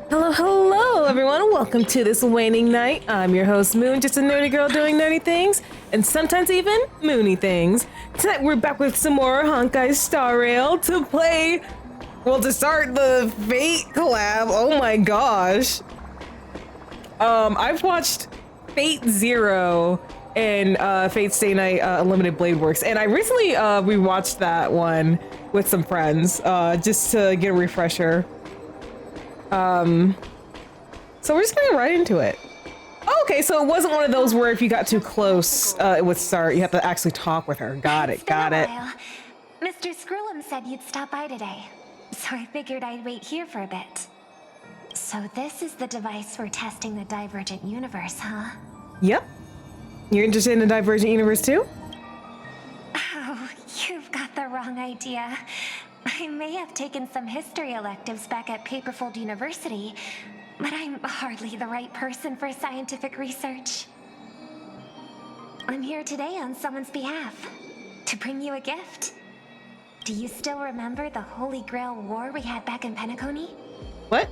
Hello, hello, everyone. Welcome to this waning night. I'm your host, Moon, just a nerdy girl doing nerdy things, and sometimes even moony things. Tonight, we're back with some more Honkai Star Rail to play, well, to start the Fate collab. Oh my gosh. I've watched Fate Zero and Fate Stay Night Unlimited Blade Works, and I recently rewatched that one with some friends just to get a refresher. So we're just getting right into it. Oh, okay, so it wasn't one of those where if you got too close, it would start. You have to actually talk with her. Got it, got it. Mr. Screwlum said you'd stop by today, so I figured I'd wait here for a bit. So this is the device for testing the Divergent Universe, huh? Yep. You're interested in the Divergent Universe too? Oh, you've got the wrong idea. I may have taken some history electives back at Paperfold University, but I'm hardly the right person for scientific research. I'm here today on someone's behalf, to bring you a gift. Do you still remember the Holy Grail War we had back in Penacony? What?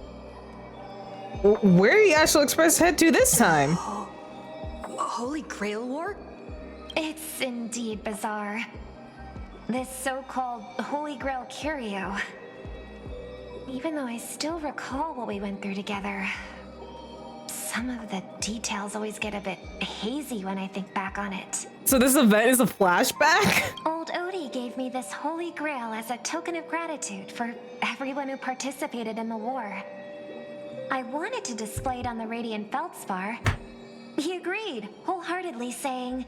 Where are you actually express head to this time? Holy Grail War? It's indeed bizarre. This so-called Holy Grail curio. Even though I still recall what we went through together, some of the details always get a bit hazy when I think back on it. So this event is a flashback? Old Odie gave me this Holy Grail as a token of gratitude for everyone who participated in the war. I wanted to display it on the Radiant Feldspar. He agreed, wholeheartedly saying,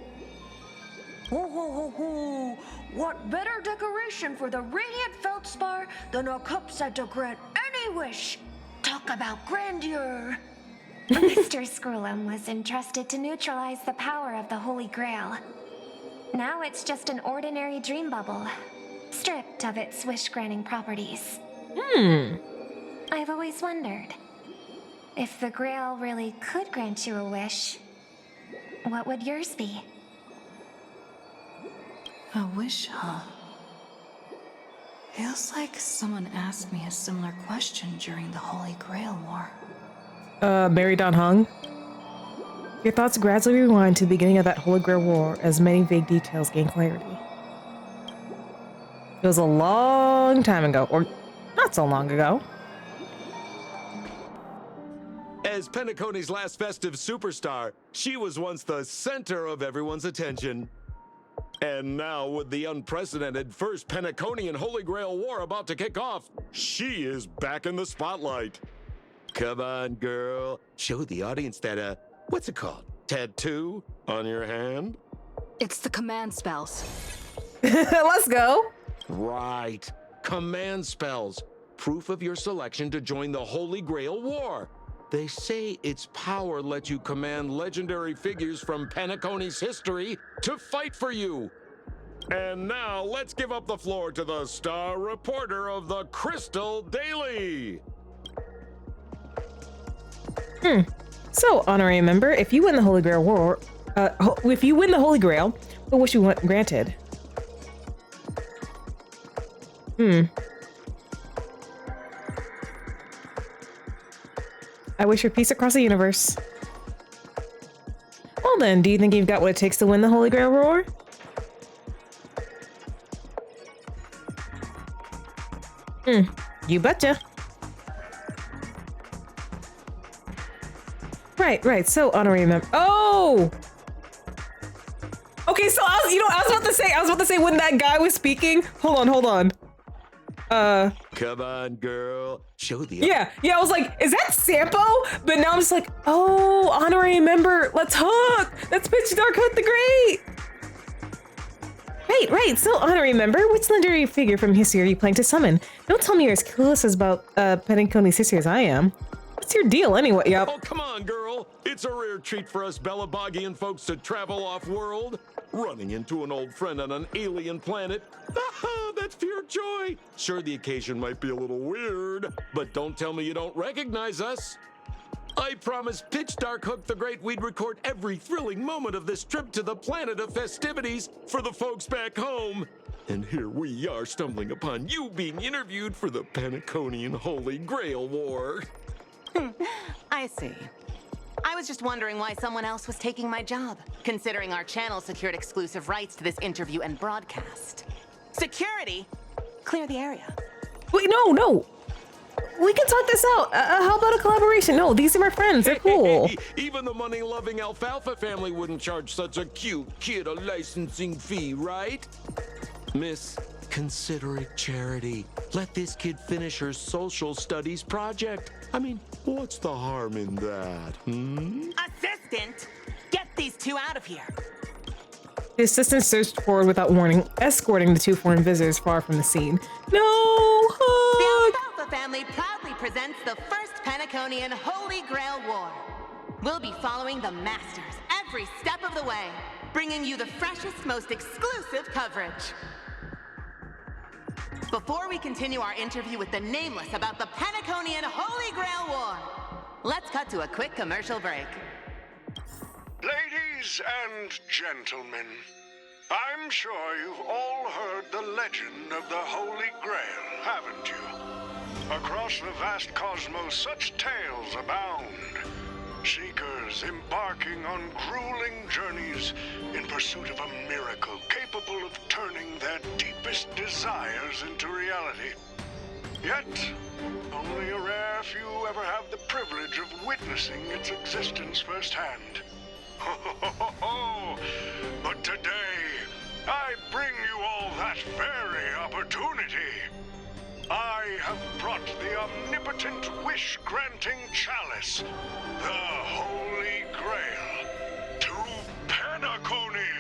Ho ho ho ho! What better decoration for the Radiant Feldspar than a cup set to grant any wish? Talk about grandeur! Mr. Screwlum was entrusted to neutralize the power of the Holy Grail. Now it's just an ordinary dream bubble, stripped of its wish-granting properties. I've always wondered, if the Grail really could grant you a wish, what would yours be? A wish, huh? Feels like someone asked me a similar question during the Holy Grail War. Mary Don Hung? Your thoughts gradually rewind to the beginning of that Holy Grail War as many vague details gain clarity. It was a long time ago, or not so long ago. As Penacony's last festive superstar, she was once the center of everyone's attention. And now, with the unprecedented First Penaconian Holy Grail War about to kick off, she is back in the spotlight. Come on, girl. Show the audience that, what's it called? Tattoo on your hand? It's the command spells. Let's go. Right. Command spells. Proof of your selection to join the Holy Grail War. They say its power lets you command legendary figures from Penacony's history to fight for you. And now, let's give up the floor to the star reporter of the Crystal Daily. So, honorary member, if you win the Holy Grail War, if you win the Holy Grail, what wish you want granted? I wish for peace across the universe. Well then, do you think you've got what it takes to win the Holy Grail War? You betcha. Right, so honorary member. Oh! Okay, so I was about to say when that guy was speaking, hold on. Come on, girl. Show the... Yeah, I was like, is that Sampo? But now I'm just like, oh, honorary member, let's hook! That's Pitch Dark Hook the Great! Right, so honorary member, which legendary figure from history are you planning to summon? Don't tell me you're as clueless about Penacony's history as I am. What's your deal anyway? Yep. Oh, come on, girl. It's a rare treat for us Belabogian folks to travel off-world. Running into an old friend on an alien planet. That's pure joy. Sure, the occasion might be a little weird, but don't tell me you don't recognize us. I promised Pitch Dark Hook the Great we'd record every thrilling moment of this trip to the planet of festivities for the folks back home. And here we are stumbling upon you being interviewed for the Penaconian Holy Grail War. I see. I was just wondering why someone else was taking my job, considering our channel secured exclusive rights to this interview and broadcast. Security? Clear the area. Wait, no. We can talk this out. How about a collaboration? No, these are my friends. They're cool. Even the money-loving alfalfa family wouldn't charge such a cute kid a licensing fee, right? Miss, consider it charity. Let this kid finish her social studies project. I mean, what's the harm in that, Assistant! Get these two out of here! The assistant surged forward without warning, escorting the two foreign visitors far from the scene. No! Hug! The Alfalfa family proudly presents the first Penaconian Holy Grail War. We'll be following the Masters every step of the way, bringing you the freshest, most exclusive coverage. Before we continue our interview with the Nameless about the Penaconian Holy Grail War, let's cut to a quick commercial break. Ladies and gentlemen, I'm sure you've all heard the legend of the Holy Grail, haven't you? Across the vast cosmos, such tales abound. Seekers embarking on grueling journeys in pursuit of a miracle capable of turning their deepest desires into reality. Yet, only a rare few ever have the privilege of witnessing its existence firsthand. But today, I bring you all that very opportunity. I have brought the omnipotent wish-granting chalice, the Holy Grail, to Penacony.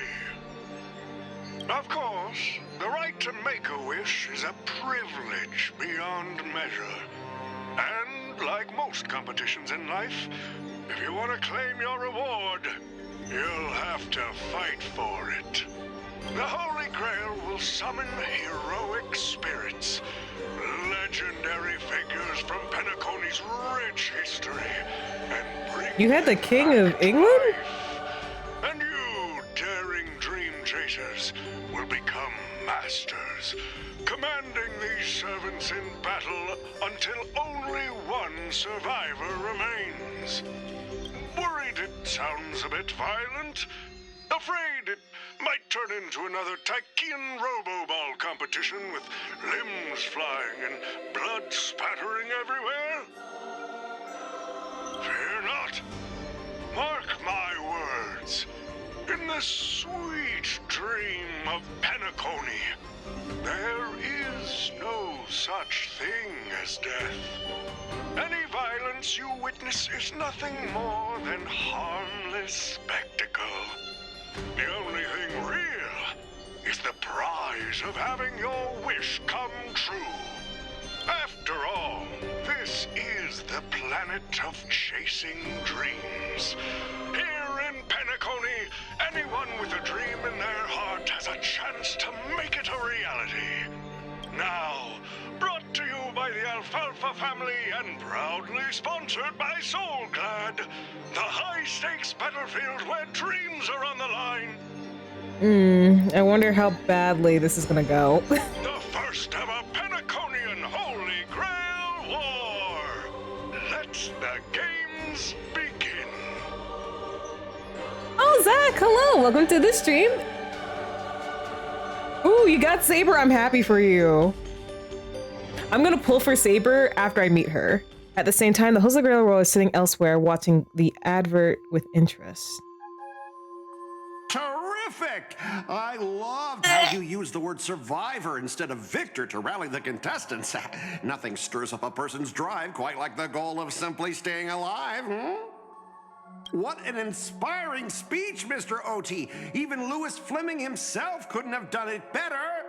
Of course, the right to make a wish is a privilege beyond measure. And like most competitions in life, if you want to claim your reward, you'll have to fight for it. The Holy Grail will summon heroic spirits, legendary figures from Penacony's rich history, and bring You had the King of England? life. And you, daring dream chasers, will become masters, commanding these servants in battle until only one survivor remains. Worried it sounds a bit violent? Afraid it might turn into another Tychean robo-ball competition with limbs flying and blood spattering everywhere? Fear not. Mark my words. In the sweet dream of Penacony, there is no such thing as death. Any violence you witness is nothing more than harmless spectacle. The only thing real is the prize of having your wish come true. After all, this is the planet of chasing dreams. Here in Penacony, anyone with a dream in their heart has a chance to make it a reality. Now, brought to you by the Alfalfa family and proudly sponsored by SoulClad, the high-stakes battlefield where dreams are on the line. I wonder how badly this is gonna go. The first ever Penaconian Holy Grail War. Let the games begin. Oh, Zach, hello. Welcome to the stream. Ooh, you got Saber. I'm happy for you. I'm gonna pull for Saber after I meet her. At the same time, the Holy Grail War is sitting elsewhere watching the advert with interest. Terrific! I loved how you used the word survivor instead of victor to rally the contestants. Nothing stirs up a person's drive quite like the goal of simply staying alive, What an inspiring speech, Mr. OT. Even Louis Fleming himself couldn't have done it better.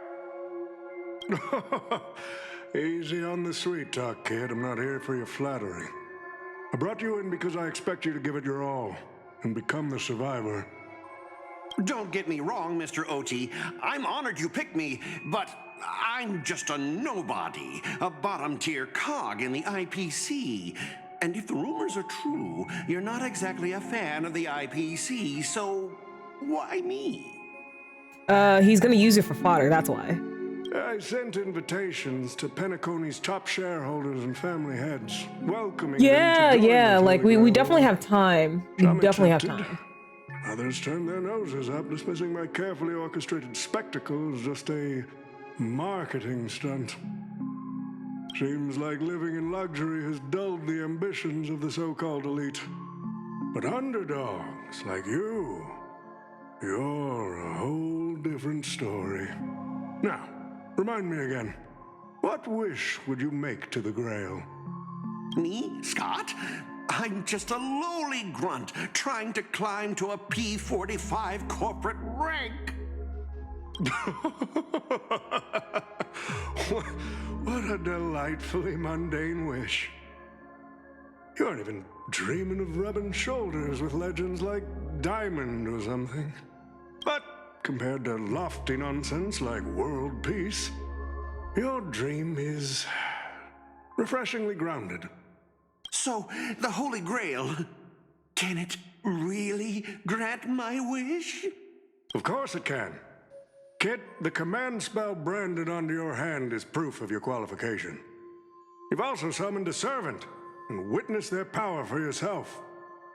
Easy on the sweet talk, kid. I'm not here for your flattery. I brought you in because I expect you to give it your all and become the survivor. Don't get me wrong, Mr. OT. I'm honored you picked me, but I'm just a nobody, a bottom-tier cog in the IPC. And if the rumors are true, you're not exactly a fan of the IPC, so why me? He's gonna use it for fodder, that's why. I sent invitations to Penacony's top shareholders and family heads, welcoming Yeah, them to join yeah, the like Holy we Grail definitely War. have time. We Some definitely have accepted. time. Others turned their noses up, dismissing my carefully orchestrated spectacle as just a marketing stunt. Seems like living in luxury has dulled the ambitions of the so-called elite. But underdogs like you, you're a whole different story. Now, remind me again, what wish would you make to the Grail? Me, Scott? I'm just a lowly grunt trying to climb to a P45 corporate rank. What a delightfully mundane wish. You aren't even dreaming of rubbing shoulders with legends like Diamond or something. But compared to lofty nonsense like world peace, your dream is refreshingly grounded. So, the Holy Grail, can it really grant my wish? Of course it can. Kit, the command spell branded onto your hand is proof of your qualification. You've also summoned a servant and witnessed their power for yourself.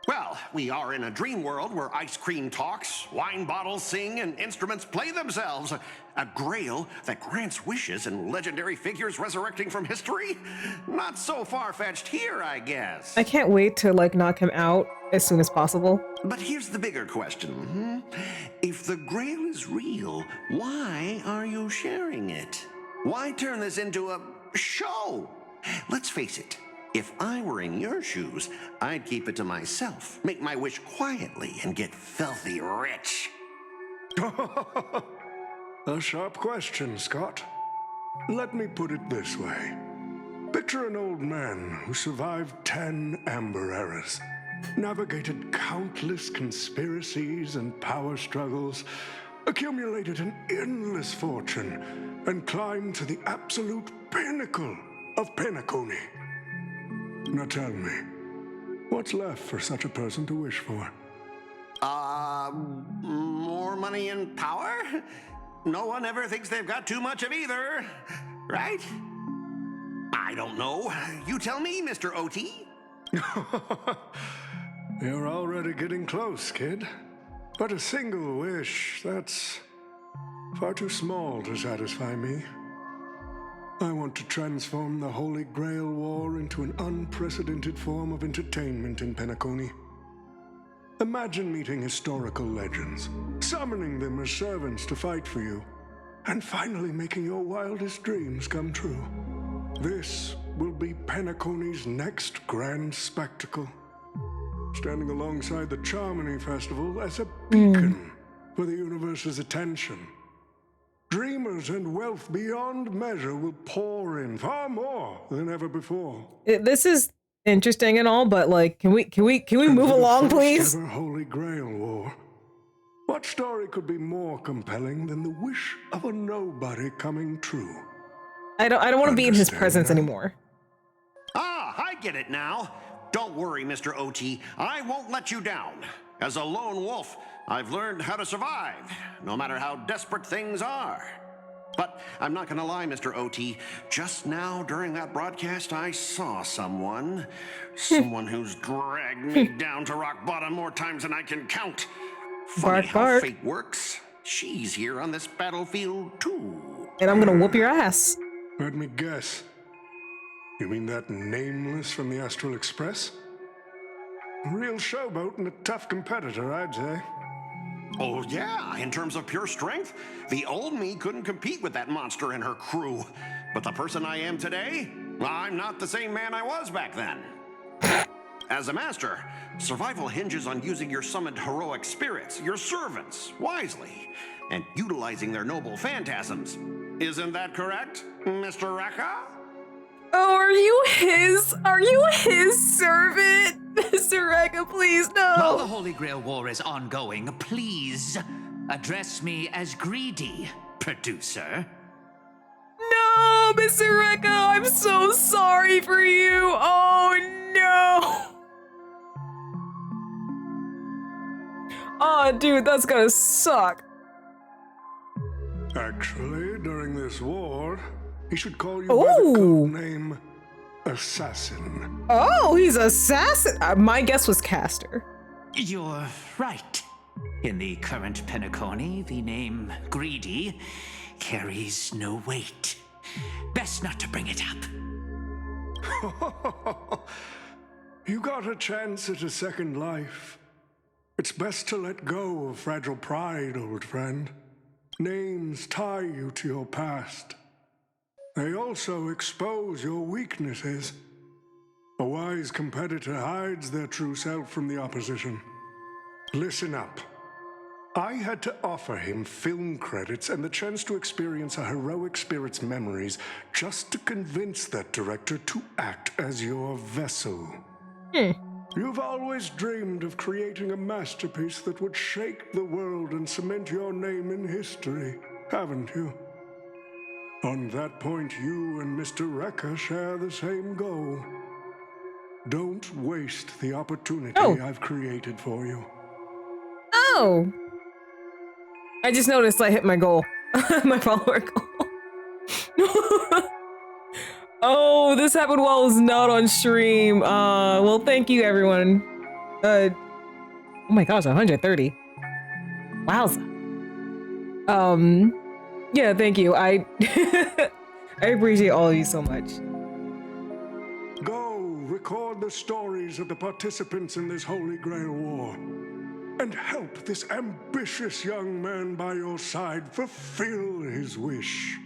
Well, we are in a dream world where ice cream talks, wine bottles sing, and instruments play themselves. A grail that grants wishes and legendary figures resurrecting from history? Not so far-fetched here, I guess. I can't wait to like knock him out as soon as possible. But here's the bigger question. If the grail is real, why are you sharing it? Why turn this into a show? Let's face it. If I were in your shoes, I'd keep it to myself, make my wish quietly, and get filthy rich. A sharp question, Scott. Let me put it this way. Picture an old man who survived 10 Amber Eras, navigated countless conspiracies and power struggles, accumulated an endless fortune, and climbed to the absolute pinnacle of Penacony. Now tell me, what's left for such a person to wish for? More money and power? No one ever thinks they've got too much of either, right? I don't know. You tell me, Mr. OT. You're already getting close, kid. But a single wish, that's far too small to satisfy me. I want to transform the Holy Grail War into an unprecedented form of entertainment in Penacony. Imagine meeting historical legends, summoning them as servants to fight for you, and finally making your wildest dreams come true. This will be Penacony's next grand spectacle, standing alongside the Charmony Festival as a beacon for the universe's attention. Dreamers and wealth beyond measure will pour in far more than ever before. This is interesting and all, but like, can we move along, please? Ever Holy Grail War. What story could be more compelling than the wish of a nobody coming true? I don't want to be in his Understand presence that? anymore. Ah, I get it now. Don't worry, Mr. OT. I won't let you down. As a lone wolf, I've learned how to survive, no matter how desperate things are. But I'm not gonna lie, Mr. OT. Just now, during that broadcast, I saw someone who's dragged me down to rock bottom more times than I can count. Funny Bark, how bark. fate works. She's here on this battlefield, too. And I'm gonna whoop your ass. Let me guess. You mean that nameless from the Astral Express? A real showboat and a tough competitor, I'd say. Oh, yeah, in terms of pure strength, the old me couldn't compete with that monster and her crew. But the person I am today, I'm not the same man I was back then. As a master, survival hinges on using your summoned heroic spirits, your servants, wisely, and utilizing their noble phantasms. Isn't that correct, Mr. Rekka? Oh, are you his servant? Mr. Rekka, please, While the no. Holy Grail War is ongoing, please address me as greedy, producer. No, Mr. Rekka, I'm so sorry for you. Oh, no. Oh, dude, that's gonna suck. Actually, during this war, he should call you by the code name Assassin. Oh, he's Assassin. My guess was Caster. You're right. In the current Penacony, the name Greedy carries no weight. Best not to bring it up. You got a chance at a second life. It's best to let go of fragile pride, old friend. Names tie you to your past. They also expose your weaknesses. A wise competitor hides their true self from the opposition. Listen up. I had to offer him film credits and the chance to experience a heroic spirit's memories just to convince that director to act as your vessel. You've always dreamed of creating a masterpiece that would shake the world and cement your name in history, haven't you? On that point, you and Mr. Rekka share the same goal. Don't waste the opportunity I've created for you. Oh! I just noticed I hit my goal. My follower goal. Oh, this happened while I was not on stream. Well, thank you, everyone. Oh my gosh, 130. Wowza. Yeah, thank you. I appreciate all of you so much. Go record the stories of the participants in this Holy Grail War. And help this ambitious young man by your side fulfill his wish.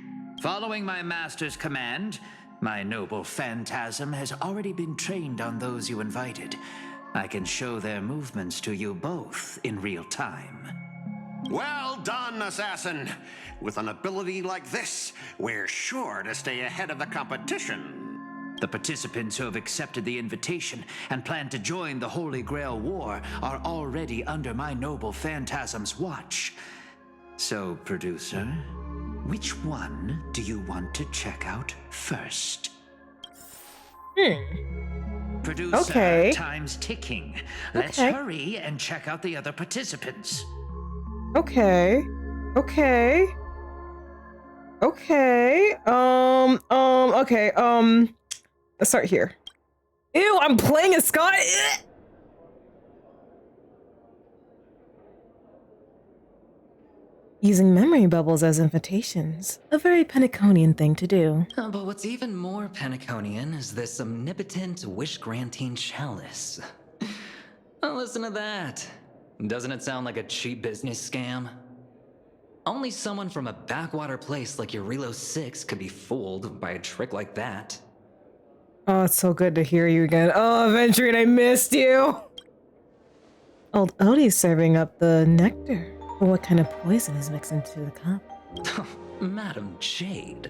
Following my master's command, my noble phantasm has already been trained on those you invited. I can show their movements to you both in real time. Well done, Assassin. With an ability like this, we're sure to stay ahead of the competition. The participants who have accepted the invitation and plan to join the Holy Grail War are already under my noble phantasm's watch. So, producer, which one do you want to check out first? Producer, time's ticking. Let's hurry and check out the other participants. Okay. Let's start here. Ew, I'm playing a Scott. Using memory bubbles as invitations. A very Penaconian thing to do. But what's even more Penaconian is this omnipotent wish-granting chalice. Oh, listen to that. Doesn't it sound like a cheap business scam? Only someone from a backwater place like Eurilo 6 could be fooled by a trick like that. Oh, it's so good to hear you again. Oh, Aventurine, I missed you. Old Odie's serving up the nectar. But what kind of poison is mixed into the cup? Madam Jade.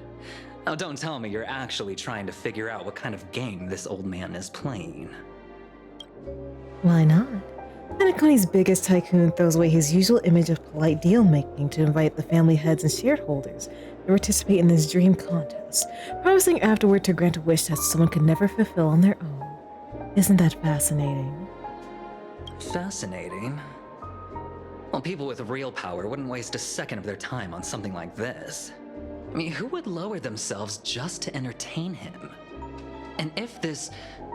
Oh, don't tell me you're actually trying to figure out what kind of game this old man is playing. Why not? Penacony's biggest tycoon throws away his usual image of polite deal-making to invite the family heads and shareholders to participate in this dream contest, promising afterward to grant a wish that someone could never fulfill on their own. Isn't that fascinating? Fascinating? Well, people with real power wouldn't waste a second of their time on something like this. I mean, who would lower themselves just to entertain him? And if this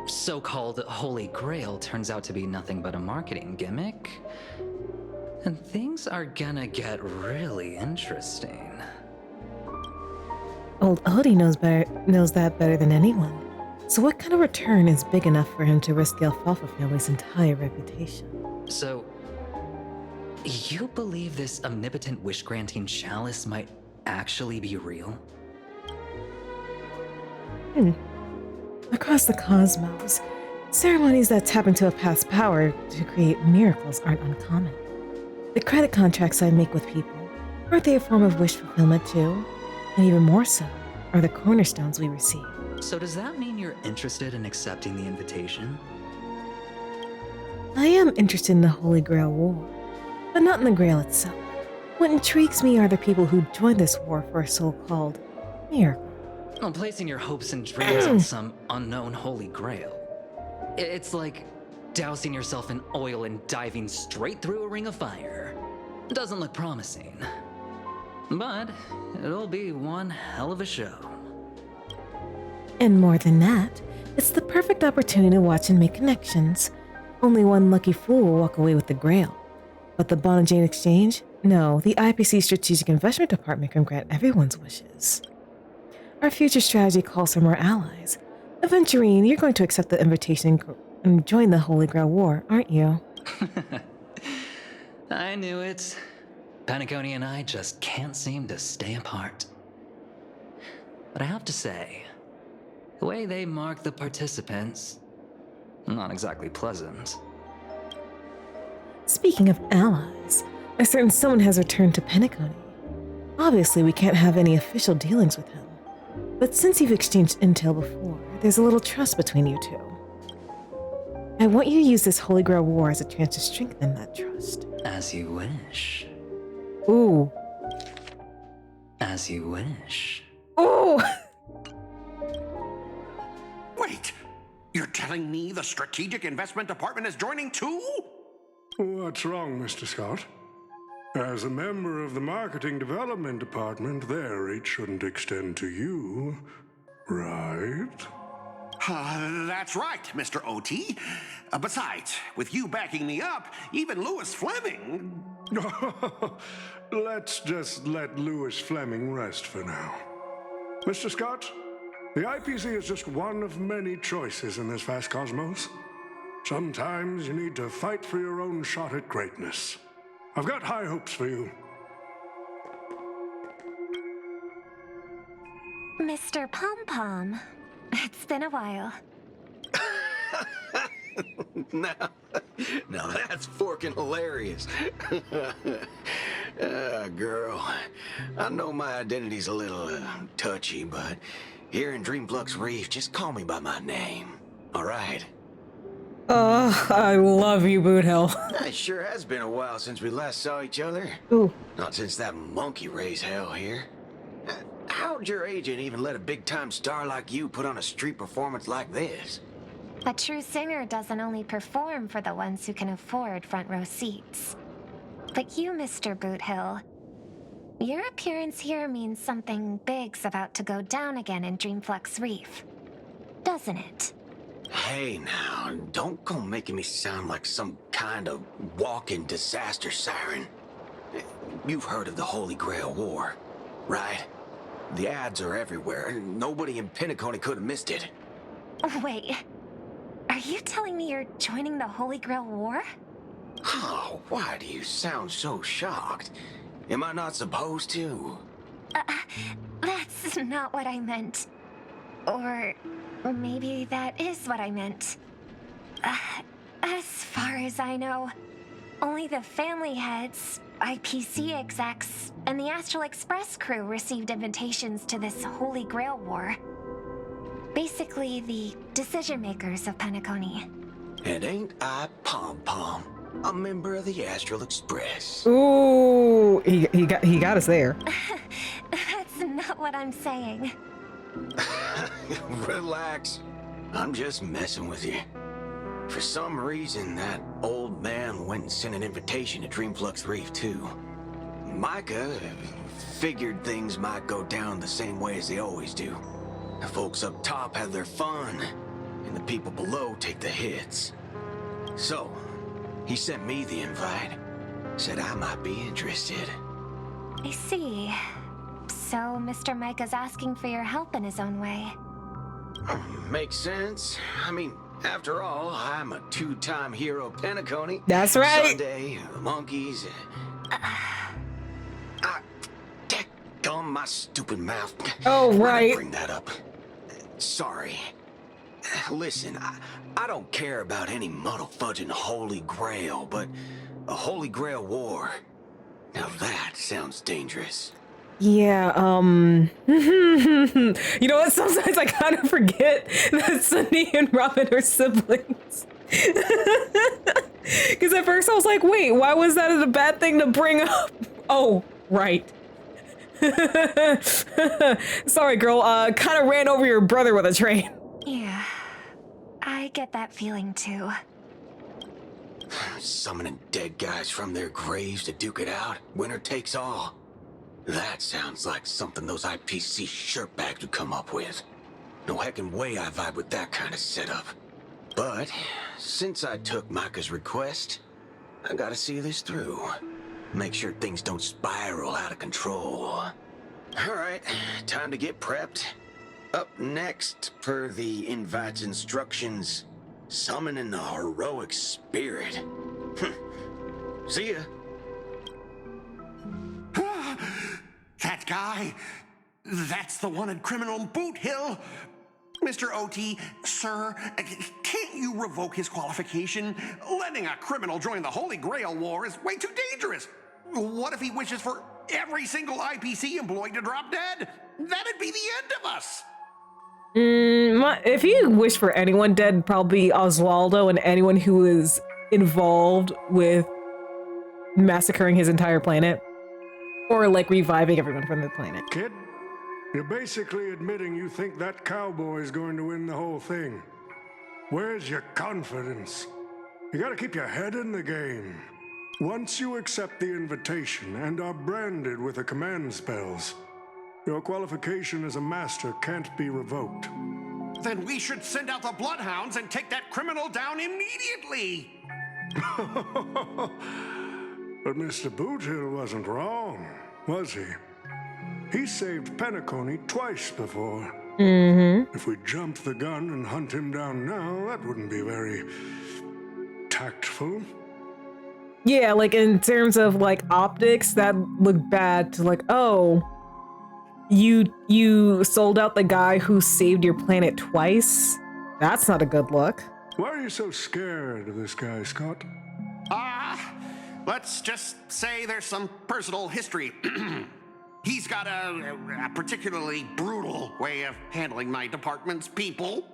so-called Holy Grail turns out to be nothing but a marketing gimmick, then things are gonna get really interesting. Old Odie knows that better than anyone. So what kind of return is big enough for him to risk the Alfalfa family's entire reputation? So, you believe this omnipotent wish-granting chalice might actually be real? Across the cosmos, ceremonies that tap into a past power to create miracles aren't uncommon. The credit contracts I make with people, aren't they a form of wish fulfillment too? And even more so, are the cornerstones we receive. So does that mean you're interested in accepting the invitation? I am interested in the Holy Grail War, but not in the Grail itself. What intrigues me are the people who joined this war for a so-called miracle. Well, placing your hopes and dreams on some unknown Holy Grail. It's like dousing yourself in oil and diving straight through a ring of fire. Doesn't look promising. But it'll be one hell of a show. And more than that, it's the perfect opportunity to watch and make connections. Only one lucky fool will walk away with the Grail. But the Bond and Jade exchange? No, the IPC Strategic Investment Department can grant everyone's wishes. Our future strategy calls for more allies. Aventurine, you're going to accept the invitation and join the Holy Grail War, aren't you? I knew it. Penacony and I just can't seem to stay apart. But I have to say, the way they mark the participants, not exactly pleasant. Speaking of allies, a certain someone has returned to Penacony. Obviously, we can't have any official dealings with him. But since you've exchanged intel before, there's a little trust between you two. I want you to use this Holy Grail War as a chance to strengthen that trust. As you wish. Ooh. As you wish. Ooh! Wait, you're telling me the Strategic Investment Department is joining too? What's wrong, Mr. Scott? As a member of the Marketing Development Department, their reach shouldn't extend to you, right? That's right, Mr. OT. Besides, with you backing me up, even Louis Fleming... Let's just let Louis Fleming rest for now. Mr. Scott, the IPC is just one of many choices in this vast cosmos. Sometimes you need to fight for your own shot at greatness. I've got high hopes for you. Mr. Pom-Pom, it's been a while. Now that's forking hilarious. Girl, I know my identity's a little touchy, but here in Dreamflux Reef, just call me by my name, all right? I love you, Boot Hill. It sure has been a while since we last saw each other. Ooh. Not since that monkey raised hell here. How'd your agent even let a big-time star like you put on a street performance like this? A true singer doesn't only perform for the ones who can afford front row seats. But you, Mr. Boothill, your appearance here means something big's about to go down again in Dreamflux Reef, doesn't it? Hey now, don't go making me sound like some kind of walking disaster siren. You've heard of the Holy Grail War, right? The ads are everywhere. Nobody in Penacony could have missed it. Wait, are you telling me you're joining the Holy Grail War? Oh, why do you sound so shocked? Am I not supposed to? That's not what I meant. Or maybe that is what I meant. As far as I know, only the family heads, IPC execs, and the Astral Express crew received invitations to this Holy Grail War. Basically, the decision-makers of Penacony. And ain't I Pom-Pom, a member of the Astral Express? Ooh, he got us there. That's not what I'm saying. Relax. I'm just messing with you. For some reason, that old man went and sent an invitation to Dreamflux Reef, too. Micah figured things might go down the same way as they always do. The folks up top have their fun, and the people below take the hits. So, he sent me the invite. Said I might be interested. I see. So, Mr. Micah's asking for your help in his own way. Makes sense. I mean, after all, I'm a two-time hero of Penacony. That's right. Sunday, the monkeys. Daggone my stupid mouth. Oh, Why'd I right. bring that up? Sorry. Listen, I don't care about any muddle-fudging Holy Grail, but a Holy Grail War. Now that sounds dangerous. Yeah, you know what? Sometimes I kind of forget that Sunny and Robin are siblings. Because at first I was like, wait, why was that a bad thing to bring up? Oh, right. Sorry, girl. Kind of ran over your brother with a train. Yeah, I get that feeling too. Summoning dead guys from their graves to duke it out. Winner takes all. That sounds like something those IPC shirtbags would come up with. No heckin' way I vibe with that kind of setup. But since I took Micah's request, I gotta see this through. Make sure things don't spiral out of control. Alright, time to get prepped. Up next, per the invite's instructions, summoning the heroic spirit. See ya. That guy, that's the wanted criminal in Boot Hill. Mr. OT, sir, can't you revoke his qualification? Letting a criminal join the Holy Grail War is way too dangerous. What if he wishes for every single IPC employee to drop dead? That'd be the end of us. If you wish for anyone dead, probably Oswaldo and anyone who is involved with massacring his entire planet. Or like reviving everyone from the planet. Kid, you're basically admitting you think that cowboy is going to win the whole thing. Where's your confidence? You gotta keep your head in the game. Once you accept the invitation and are branded with the command spells, your qualification as a master can't be revoked. Then we should send out the bloodhounds and take that criminal down immediately. But Mr. Boothill wasn't wrong, was he? He saved Penacony twice before. If we jumped the gun and hunt him down now, that wouldn't be very tactful. Yeah, like in terms of like optics, that looked bad to like, oh, you sold out the guy who saved your planet twice? That's not a good look. Why are you so scared of this guy, Scott? Let's just say there's some personal history. He's got a particularly brutal way of handling my department's people.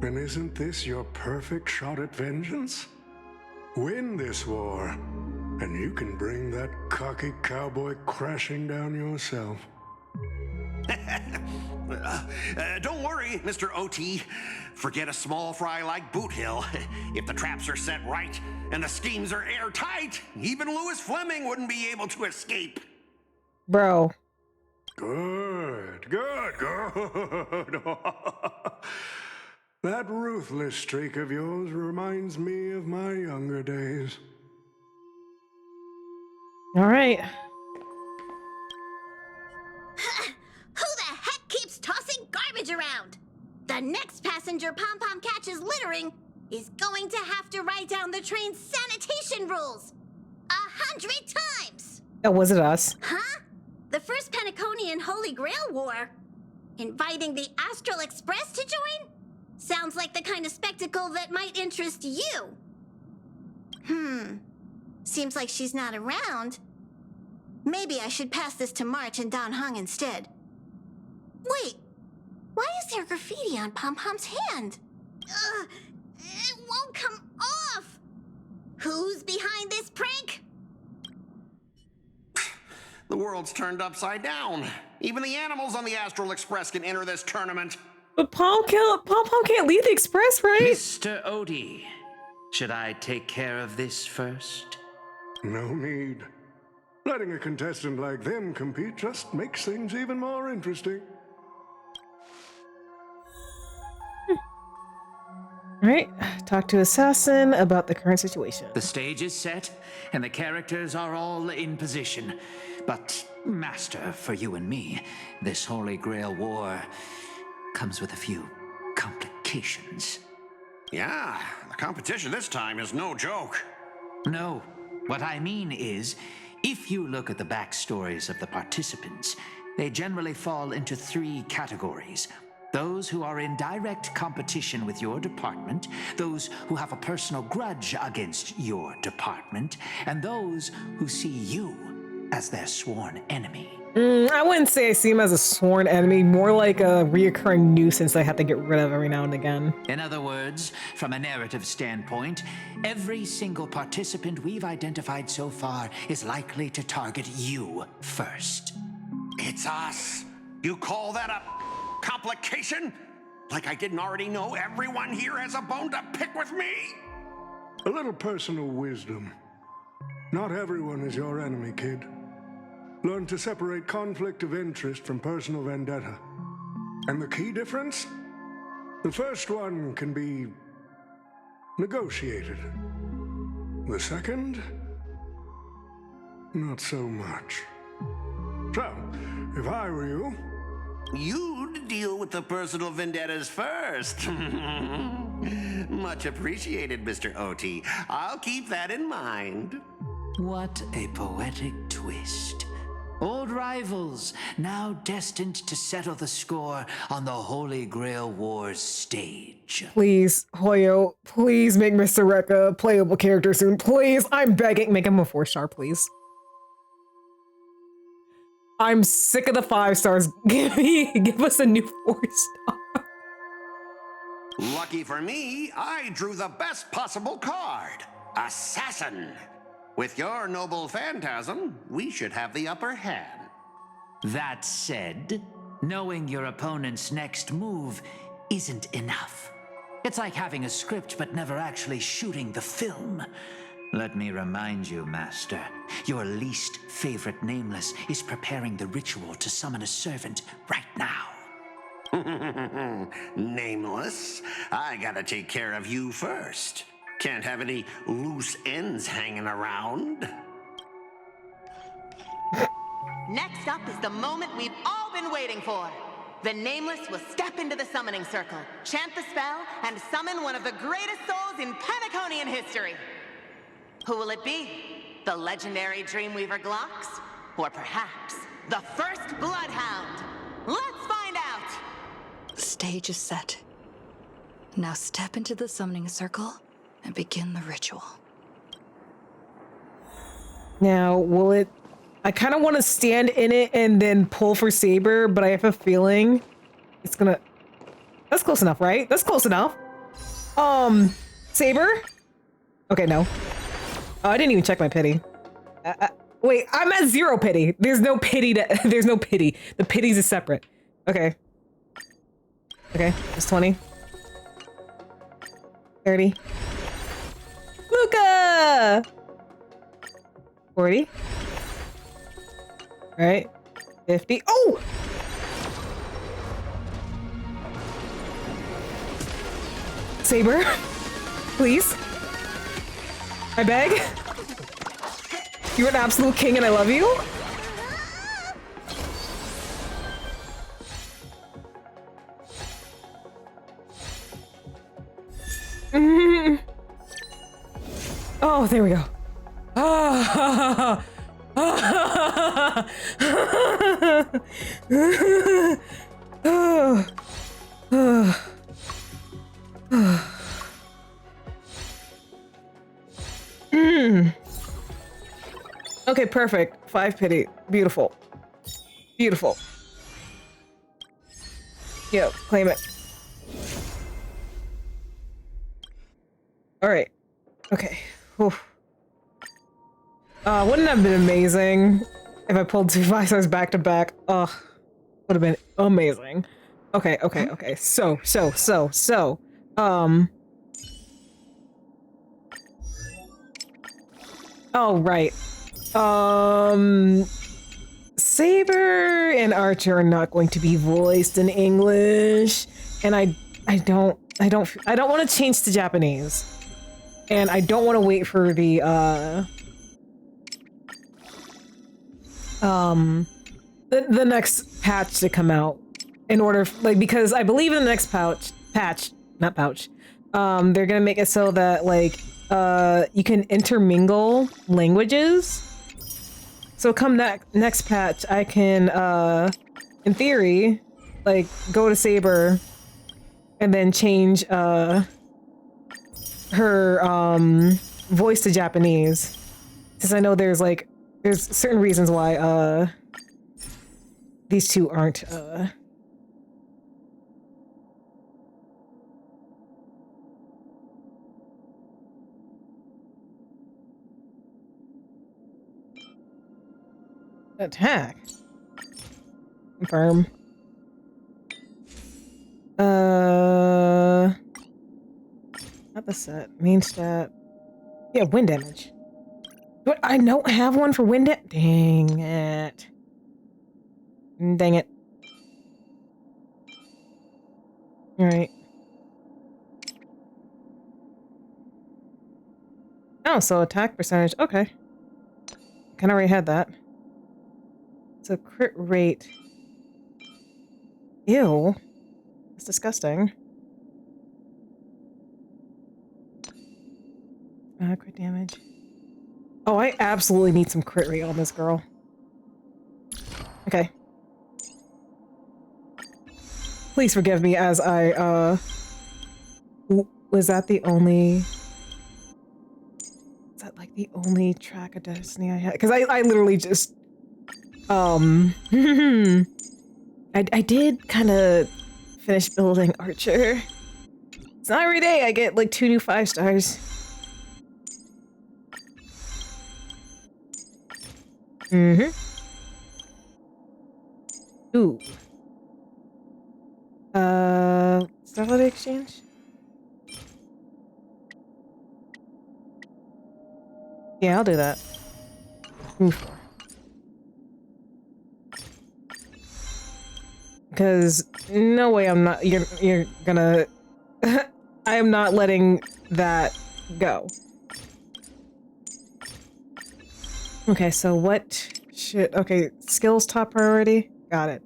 And isn't this your perfect shot at vengeance? Win this war, and you can bring that cocky cowboy crashing down yourself. Don't worry, Mr. OT. Forget a small fry like Boot Hill. If the traps are set right and the schemes are airtight, even Louis Fleming wouldn't be able to escape. Bro. Good. That ruthless streak of yours reminds me of my younger days. All right. Who the heck keeps tossing garbage around? The next passenger Pom-Pom catches littering is going to have to write down the train's sanitation rules 100 times! Oh, was it us? Huh? The first Penaconian Holy Grail War? Inviting the Astral Express to join? Sounds like the kind of spectacle that might interest you. Seems like she's not around. Maybe I should pass this to March and Don Hung instead. Wait, why is there graffiti on Pom-Pom's hand? It won't come off! Who's behind this prank? The world's turned upside down. Even the animals on the Astral Express can enter this tournament. But Pom can't leave the Express, right? Mr. Odie, should I take care of this first? No need. Letting a contestant like them compete just makes things even more interesting. All right, talk to Assassin about the current situation. The stage is set, and the characters are all in position. But, Master, for you and me, this Holy Grail War comes with a few complications. Yeah, the competition this time is no joke. No, what I mean is, if you look at the backstories of the participants, they generally fall into 3 categories. Those who are in direct competition with your department, those who have a personal grudge against your department, and those who see you as their sworn enemy. I wouldn't say I see him as a sworn enemy, more like a reoccurring nuisance I have to get rid of every now and again. In other words, from a narrative standpoint, every single participant we've identified so far is likely to target you first. It's us. You call that a complication? Like I didn't already know everyone here has a bone to pick with me? A little personal wisdom. Not everyone is your enemy, kid. Learn to separate conflict of interest from personal vendetta. And the key difference? The first one can be negotiated. The second, not so much. So, if I were you, you'd deal with the personal vendettas first. Much appreciated, Mr. OT. I'll keep that in mind. What a poetic twist. Old rivals, now destined to settle the score on the Holy Grail Wars stage. Please, Hoyo, please make Mr. Rekka a playable character soon. Please, I'm begging. Make him a 4-star, please. I'm sick of the 5 stars. Give us a new 4-star. Lucky for me, I drew the best possible card. Assassin. With your noble phantasm, we should have the upper hand. That said, knowing your opponent's next move isn't enough. It's like having a script but never actually shooting the film. Let me remind you, Master, your least favorite Nameless is preparing the ritual to summon a servant right now. Nameless, I gotta take care of you first. Can't have any loose ends hanging around. Next up is the moment we've all been waiting for. The Nameless will step into the summoning circle, chant the spell, and summon one of the greatest souls in Penaconian history. Who will it be? The legendary Dreamweaver Glocks? Or perhaps the first Bloodhound? Let's find out! The stage is set. Now step into the summoning circle and begin the ritual. Now, will it... I kind of want to stand in it and then pull for Saber, but I have a feeling it's gonna... That's close enough, right? That's close enough. Saber? Okay, no. Oh, I didn't even check my pity. Wait, I'm at 0 pity. There's no pity to... There's no pity. The pities is separate. Okay. Okay, it's 20. 30. Luca! 40. All right. 50. Oh! Saber, please. I beg. You're an absolute king and I love you. Oh, there we go. Okay, perfect. 5 pity. Beautiful. Beautiful. Yo, claim it. All right. Okay. Whew. Wouldn't that have been amazing if I pulled 2 5-stars back to back? Ugh. Would have been amazing. Okay, okay, okay. So. Oh, right. Saber and Archer are not going to be voiced in English, and I don't want to change to Japanese, and I don't want to wait for the next patch to come out in order, like, because I believe in the next patch, they're gonna make it so that, like, you can intermingle languages. So come next patch, I can, in theory, like, go to Saber and then change, her, voice to Japanese. Because I know there's certain reasons why, these two aren't, attack. Confirm. Not the set. Main stat. Yeah, wind damage. But I don't have one for wind. Dang it. Dang it. Alright. Oh, so attack percentage. Okay. Kind of already had that. So crit rate. Ew. That's disgusting. Crit damage. Oh, I absolutely need some crit rate on this girl. Okay. Please forgive me as I, was that the only... Is that like the only track of Destiny I had? Because I literally just... I did kind of finish building Archer. It's not every day I get like 2 new 5 stars. Mm-hmm. Ooh. Starlight Exchange? Yeah, I'll do that. Move 4. Because no way I'm not, you're gonna, I am not letting that go. Okay, so what should, okay, skills top priority? Got it.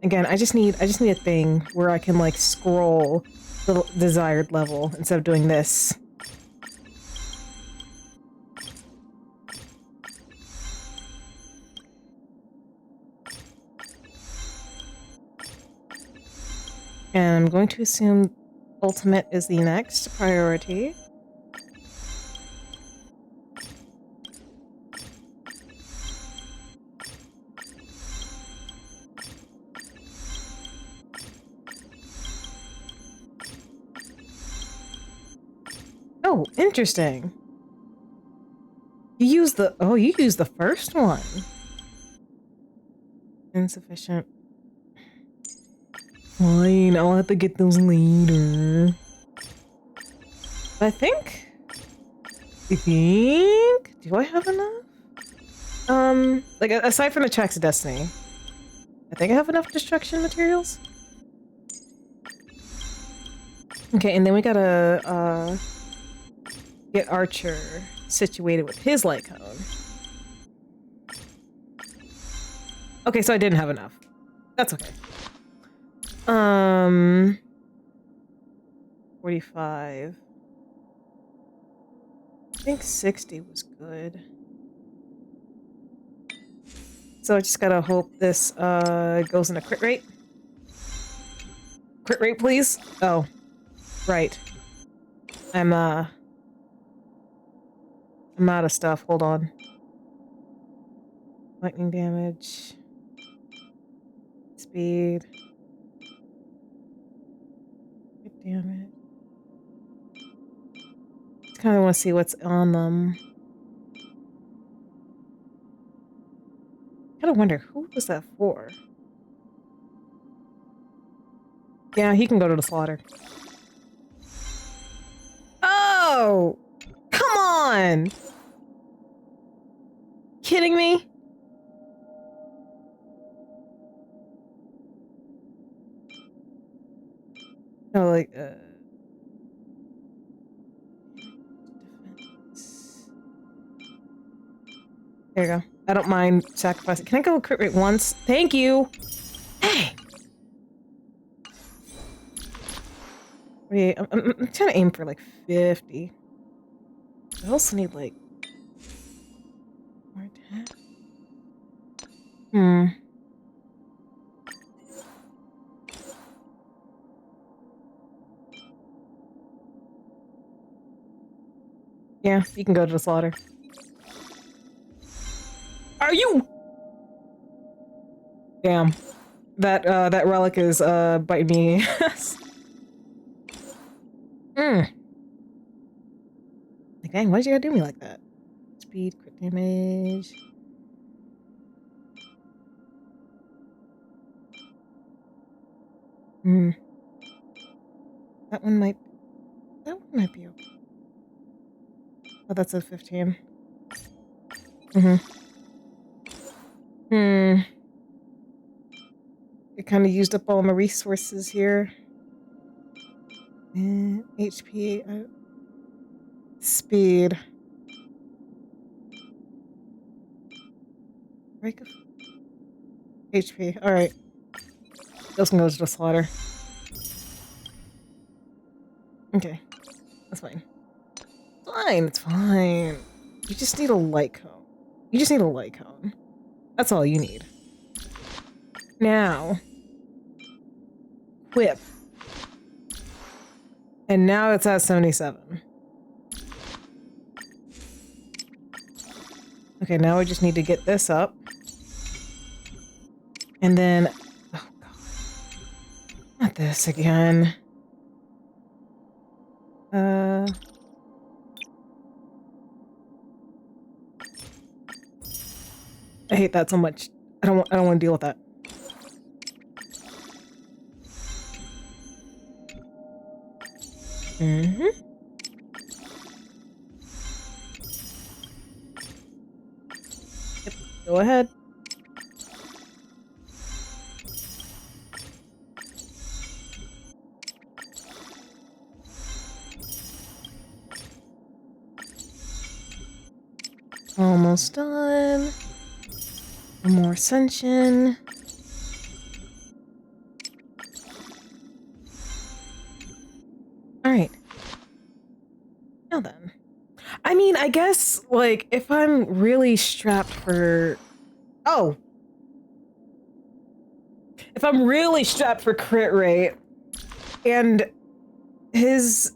Again, I just need a thing where I can like scroll the desired level instead of doing this. And I'm going to assume ultimate is the next priority. Oh, interesting. You use the, oh, you use the first one. Insufficient. Fine, I'll have to get those later. I think, do I have enough? Like, aside from the tracks of Destiny, I think I have enough destruction materials. Okay, and then we gotta, get Archer situated with his light cone. Okay, so I didn't have enough. That's okay. 45. I think 60 was good. So I just gotta hope this, goes into crit rate. Crit rate, please. Oh, right. I'm out of stuff. Hold on. Lightning damage. Speed. Crit damage. Just kind of want to see what's on them. Kind of wonder, who was that for? Yeah, he can go to the slaughter. Oh! Come on! Kidding me? No, like, defense. There you go. I don't mind sacrificing. Can I go crit rate once? Thank you! Hey! Wait, I'm trying to aim for like 50. I also need like more attack. Yeah, you can go to the slaughter. Are you? Damn. That relic is, biting me. Like, dang, why did you gotta do me like that? Speed, crit damage. That one might be okay. Oh, that's a 15. I kind of used up all my resources here. And HP. Speed. Break of HP. Alright. Those can go to the slaughter. Okay. That's fine. Fine, it's fine. You just need a light cone. You just need a light cone. That's all you need. Now. Whip. And now it's at 77. Okay, now I just need to get this up. And then... Oh, God. Not this again. I hate that so much. I don't want to deal with that. Yep, go ahead. Almost done. One more ascension. All right. Now then. I mean, I guess, like, if I'm really strapped for... Oh! If I'm really strapped for crit rate, and his,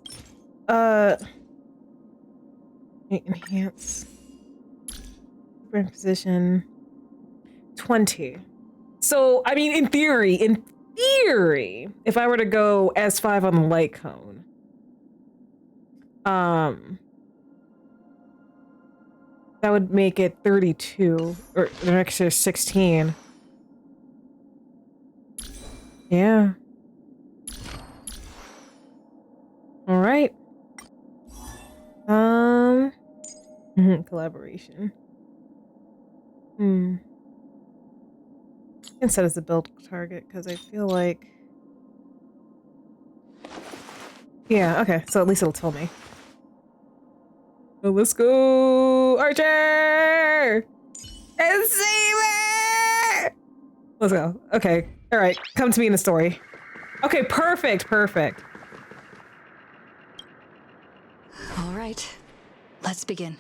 enhance... Brand position... 20. So, I mean, in theory, if I were to go S5 on the light cone, that would make it 32, or an extra 16. Yeah. All right. Collaboration. I can set as a build target because I feel like... Yeah, okay, so at least it'll tell me. Oh, let's go, Archer! And Saber! Let's go. Okay, all right, come to me in the story. Okay, perfect. All right, let's begin.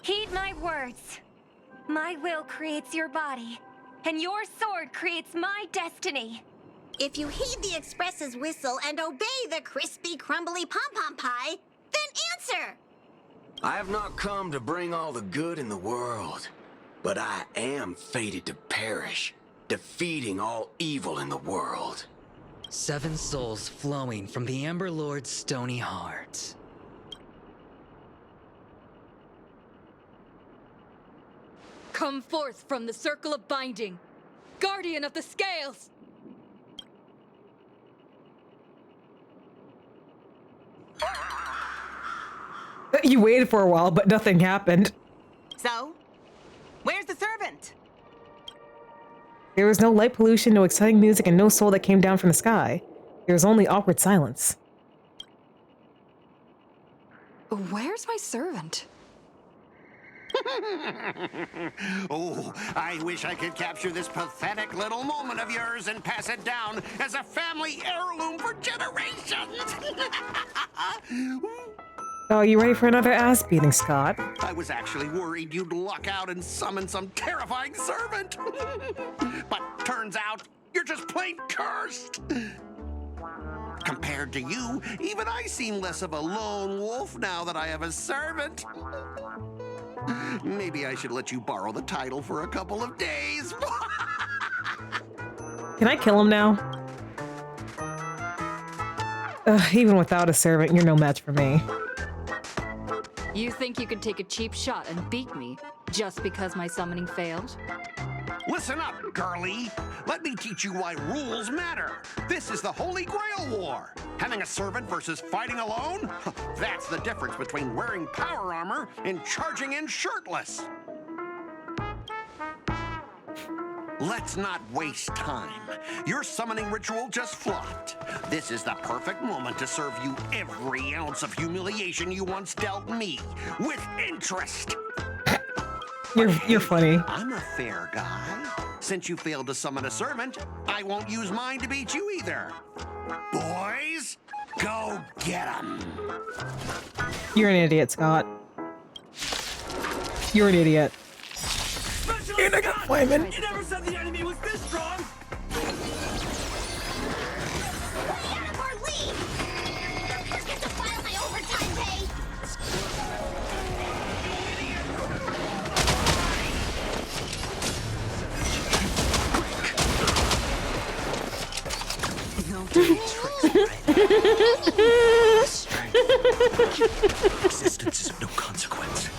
Heed my words. My will creates your body, and your sword creates my destiny. If you heed the Express's whistle and obey the crispy, crumbly pom-pom pie, then answer! I have not come to bring all the good in the world, but I am fated to perish, defeating all evil in the world. 7 souls flowing from the Ember Lord's stony heart. Come forth from the circle of binding, guardian of the scales! You waited for a while, but nothing happened. So, where's the servant? There was no light pollution, no exciting music, and no soul that came down from the sky. There was only awkward silence. Where's my servant? Oh, I wish I could capture this pathetic little moment of yours and pass it down as a family heirloom for generations. Oh, you ready for another ass beating, Scott? I was actually worried you'd luck out and summon some terrifying servant. But turns out you're just plain cursed. Compared to you, even I seem less of a lone wolf now that I have a servant. Maybe I should let you borrow the title for a couple of days. Can I kill him now? Even without a servant, you're no match for me. You think you could take a cheap shot and beat me just because my summoning failed? Listen up, girlie. Let me teach you why rules matter. This is the Holy Grail War. Having a servant versus fighting alone? That's the difference between wearing power armor and charging in shirtless. Let's not waste time. Your summoning ritual just flopped. This is the perfect moment to serve you every ounce of humiliation you once dealt me, with interest. You're funny. I'm a fair guy. Since you failed to summon a servant, I won't use mine to beat you either. Boys, go get 'em. You're an idiot, Scott. You're an idiot. And I got flaming. You never said the enemy was this strong! Who's get to file my overtime pay? No dirty tricks, Existence is of no consequence.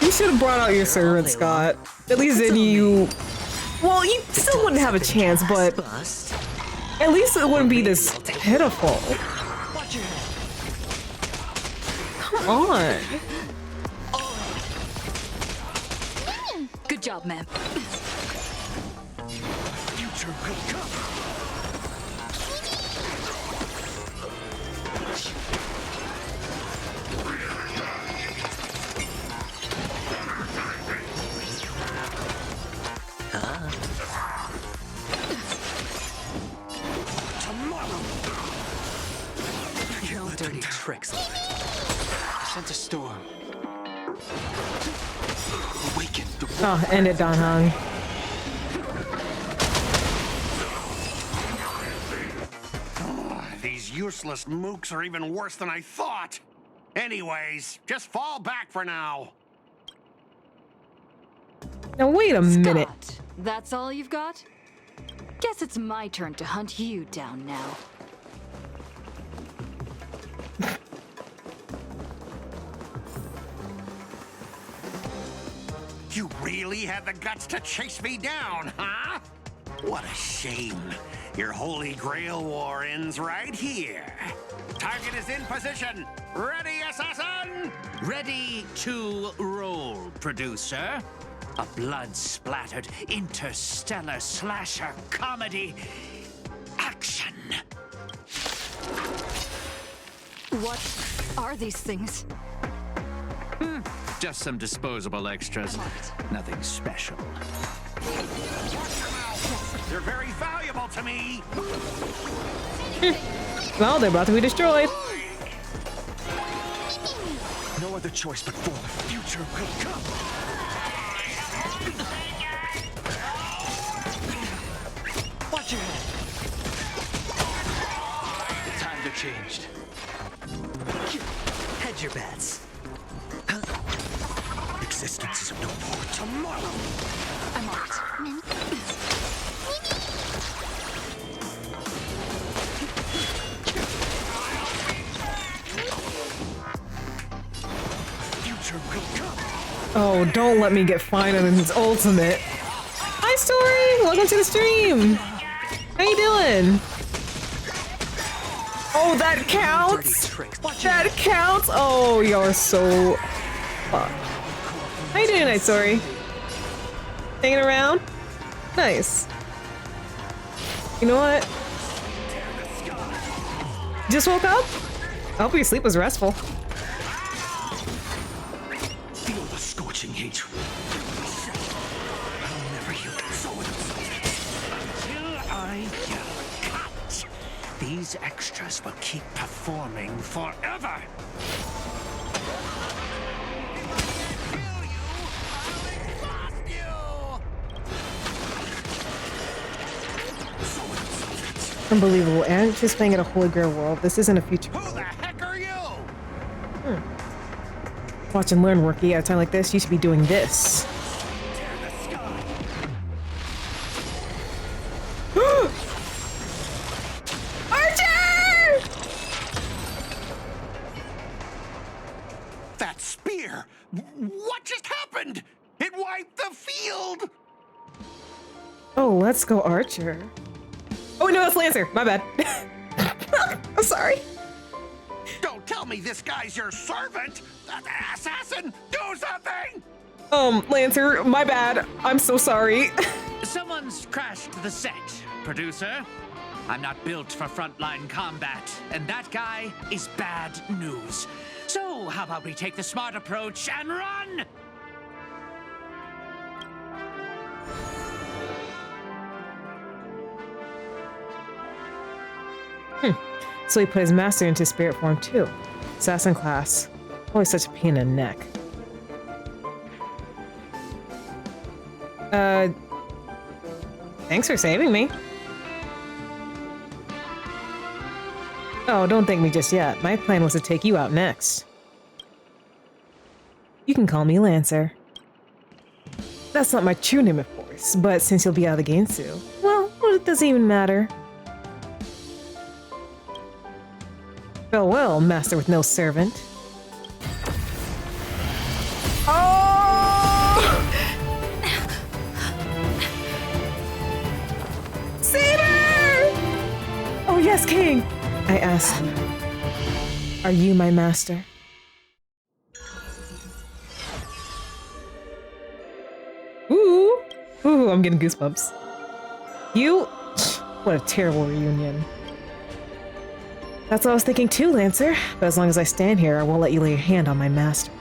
You should have brought out your servant, Scott. At least then you... Well, you still wouldn't have a chance, but... At least it wouldn't be this pitiful. Come on. Good job, ma'am. Future will come. No dirty tricks. I sent a storm. Awaken the Oh, end it, Don Hung. These useless mooks are even worse than I thought. Anyways, just fall back for now. Now wait a minute. Scott, that's all you've got? Guess it's my turn to hunt you down now. You really had the guts to chase me down, huh? What a shame. Your Holy Grail War ends right here. Target is in position. Ready, assassin? Ready to roll, producer. A blood-splattered interstellar slasher comedy. Action! What are these things? Just some disposable extras. Nothing special. You're very valuable to me. Well, they're about to be destroyed. no other choice but for the future will come. Watch your head. The times are changed. Hedge your bets. Existence is of no more tomorrow. I'm on it. Oh, don't let me get fined on his ultimate. Hi, Story! Welcome to the stream! How you doing? Oh, that counts? That counts? Oh, you're so... fucked. How you doing tonight, Story? Hanging around? Nice. You know what? Just woke up? I hope your sleep was restful. Feel the scorching heat. I'll never yield so Till I yell cut. These extras will keep performing forever. Unbelievable. And just playing at a Holy Grail world. This isn't a future. Who the heck are you? Watch and learn, rookie. At a time like this, you should be doing this. Archer! That spear! What just happened? It wiped the field! Oh, let's go, Archer. Oh, no, that's Lancer. My bad. I'm sorry. Don't tell me this guy's your servant! Assassin, do something! Lancer, my bad. I'm so sorry. Someone's crashed the set, producer. I'm not built for frontline combat, and that guy is bad news. So, how about we take the smart approach and run? So he put his master into spirit form too. Assassin class. Always such a pain in the neck. Thanks for saving me. Oh, don't thank me just yet. My plan was to take you out next. You can call me Lancer. That's not my true name, of course, but since you'll be out of the game soon, well, it doesn't even matter. Farewell, master with no servant. Oh! Saber! Oh yes, King! I asked you, are you my master? Ooh! Ooh, I'm getting goosebumps. You? What a terrible reunion. That's what I was thinking too, Lancer. But as long as I stand here, I won't let you lay your hand on my master.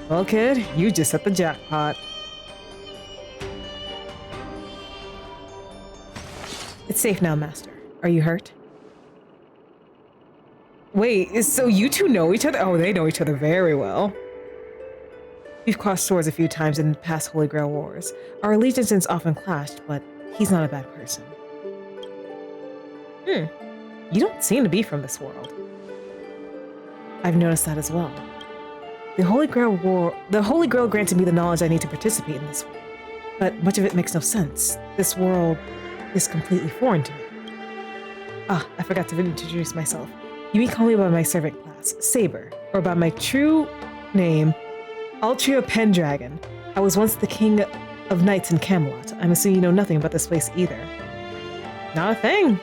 Well, kid, you just hit the jackpot. It's safe now, master. Are you hurt? Wait, so you two know each other? Oh, they know each other very well. We've crossed swords a few times in past Holy Grail wars. Our allegiances often clashed, but he's not a bad person. You don't seem to be from this world. I've noticed that as well. The Holy Grail granted me the knowledge I need to participate in this war, but much of it makes no sense. This world is completely foreign to me. Ah, I forgot to introduce myself. You may call me by my servant class, Saber, or by my true name, Altria Pendragon. I was once the king of knights in Camelot. I'm assuming you know nothing about this place either. Not a thing.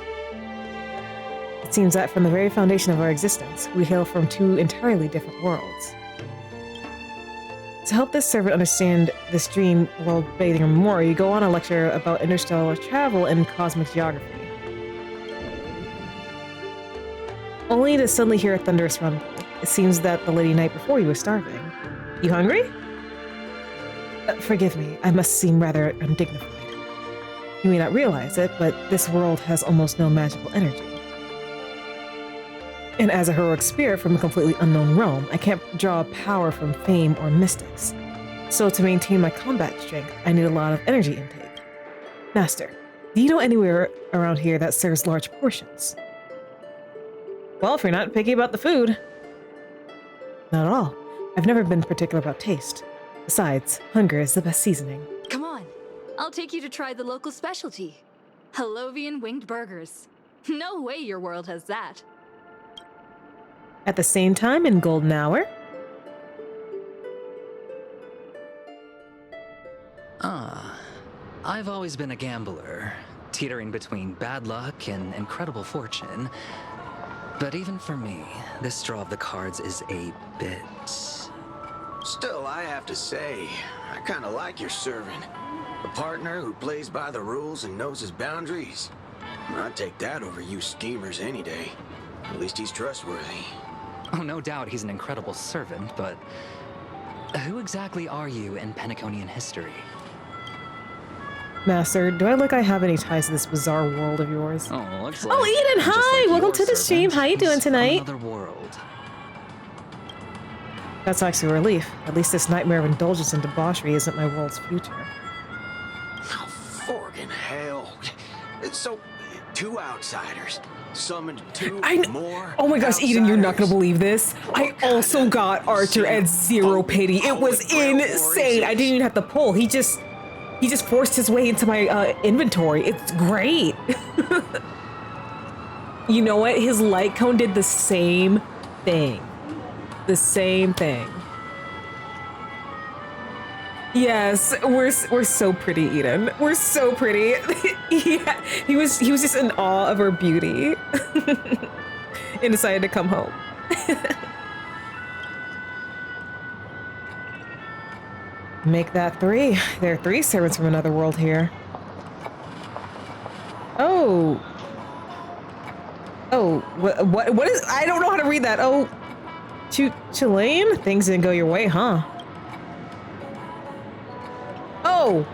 It seems that from the very foundation of our existence, we hail from two entirely different worlds. To help this servant understand this dream world bathing more, you go on a lecture about interstellar travel and cosmic geography. Only to suddenly hear a thunderous rumble. It seems that the lady night before you was starving. You hungry? Forgive me, I must seem rather undignified. You may not realize it, but this world has almost no magical energy. And as a heroic spirit from a completely unknown realm, I can't draw power from fame or mystics. So to maintain my combat strength, I need a lot of energy intake. Master, do you know anywhere around here that serves large portions? Well, if you're not picky about the food. Not at all. I've never been particular about taste. Besides, hunger is the best seasoning. Come on, I'll take you to try the local specialty. Halovian winged burgers. No way your world has that. At the same time in golden hour? I've always been a gambler, teetering between bad luck and incredible fortune. But even for me, this draw of the cards is a bit... Still, I have to say, I kind of like your servant. A partner who plays by the rules and knows his boundaries. I'd take that over you schemers any day. At least he's trustworthy. Oh, no doubt he's an incredible servant, but... who exactly are you in Penaconian history? Master, do I look I have any ties to this bizarre world of yours? Oh, looks like... Oh, Eden, hi! Like welcome to the stream. How you doing tonight? Another world. That's actually a relief. At least this nightmare of indulgence and debauchery isn't my world's future. Oh, forkin' hell. So, two outsiders. Summoned two more. Oh my gosh, Eden, you're not gonna believe this. I also got Archer at 0 pity. It was insane. I didn't even have to pull. He just forced his way into my inventory. It's great. You know what? His light cone did the same thing. the same thing. Yes, we're so pretty, Eden. We're so pretty. Yeah, he was just in awe of her beauty and decided to come home. Make that 3. There are 3 servants from another world here. Oh. Oh, what is, I don't know how to read that. Oh, Chilean? Things didn't go your way, huh? Oh.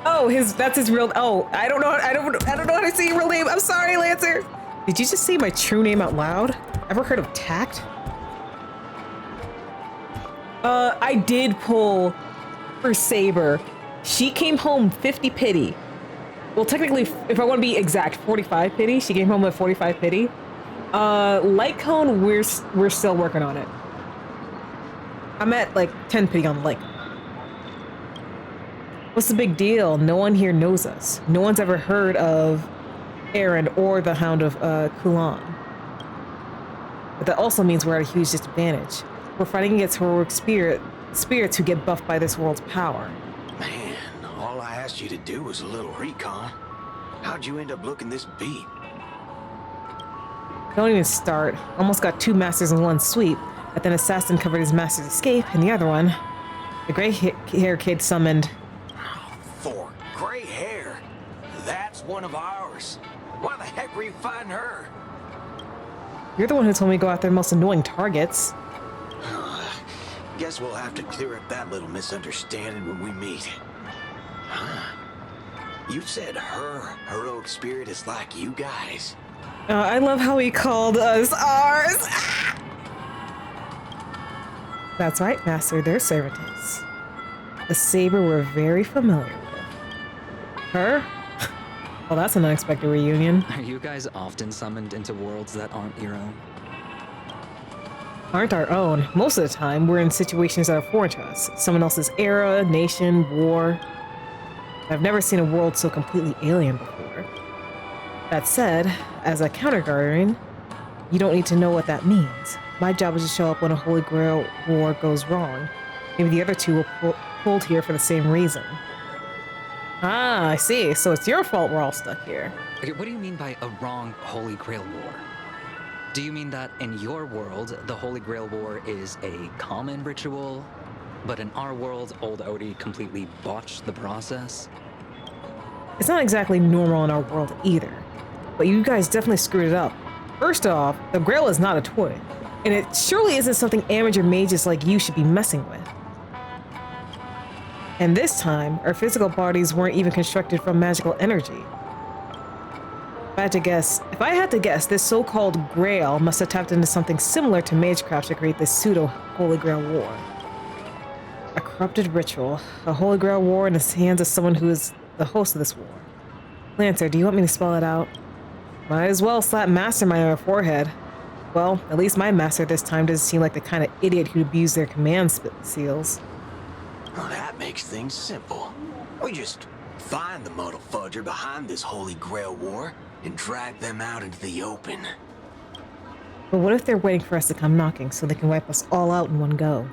Oh, that's his real, oh, I don't know how to say your real name. I'm sorry, Lancer. Did you just say my true name out loud? Ever heard of tact? I did pull for Saber. She came home 50 pity. Well, technically, if I want to be exact, 45 pity. She came home with 45 pity. Light cone, we're still working on it. I'm at like 10 pity on light cone. What's the big deal? No one here knows us. No one's ever heard of Aaron or the Hound of Kulan. But that also means we're at a huge disadvantage. We're fighting against heroic spirits who get buffed by this world's power. Man, all I asked you to do was a little recon. How'd you end up looking this beat? Don't even start. Almost got 2 masters in one sweep, but then Assassin covered his master's escape, and the other one, the gray-haired kid summoned. For gray hair? That's one of ours. Why the heck were you fighting her? You're the one who told me to go after the most annoying targets. Guess we'll have to clear up that little misunderstanding when we meet. Huh? You said her heroic spirit is like you guys. I love how he called us ours. That's right, Master. They're servitors. The Saber we're very familiar with. Her? Well, that's an unexpected reunion. Are you guys often summoned into worlds that aren't your own? Aren't our own. Most of the time, we're in situations that are foreign to us. Someone else's era, nation, war. I've never seen a world so completely alien before. That said, as a counter-guardian, you don't need to know what that means. My job is to show up when a Holy Grail war goes wrong. Maybe the other 2 were pulled here for the same reason. Ah, I see. So it's your fault we're all stuck here. Okay, what do you mean by a wrong Holy Grail war? Do you mean that in your world, the Holy Grail War is a common ritual, but in our world, old Odie completely botched the process? It's not exactly normal in our world either, but you guys definitely screwed it up. First off, the Grail is not a toy, and it surely isn't something amateur mages like you should be messing with. And this time, our physical bodies weren't even constructed from magical energy. If I had to guess, this so-called Grail must have tapped into something similar to magecraft to create this pseudo-Holy Grail War. A corrupted ritual, a Holy Grail War in the hands of someone who is the host of this war. Lancer, do you want me to spell it out? Might as well slap Mastermind on our forehead. Well, at least my master this time doesn't seem like the kind of idiot who'd abuse their command seals. Well, that makes things simple. We just find the muddle fudger behind this Holy Grail War and drag them out into the open. But what if they're waiting for us to come knocking so they can wipe us all out in one go?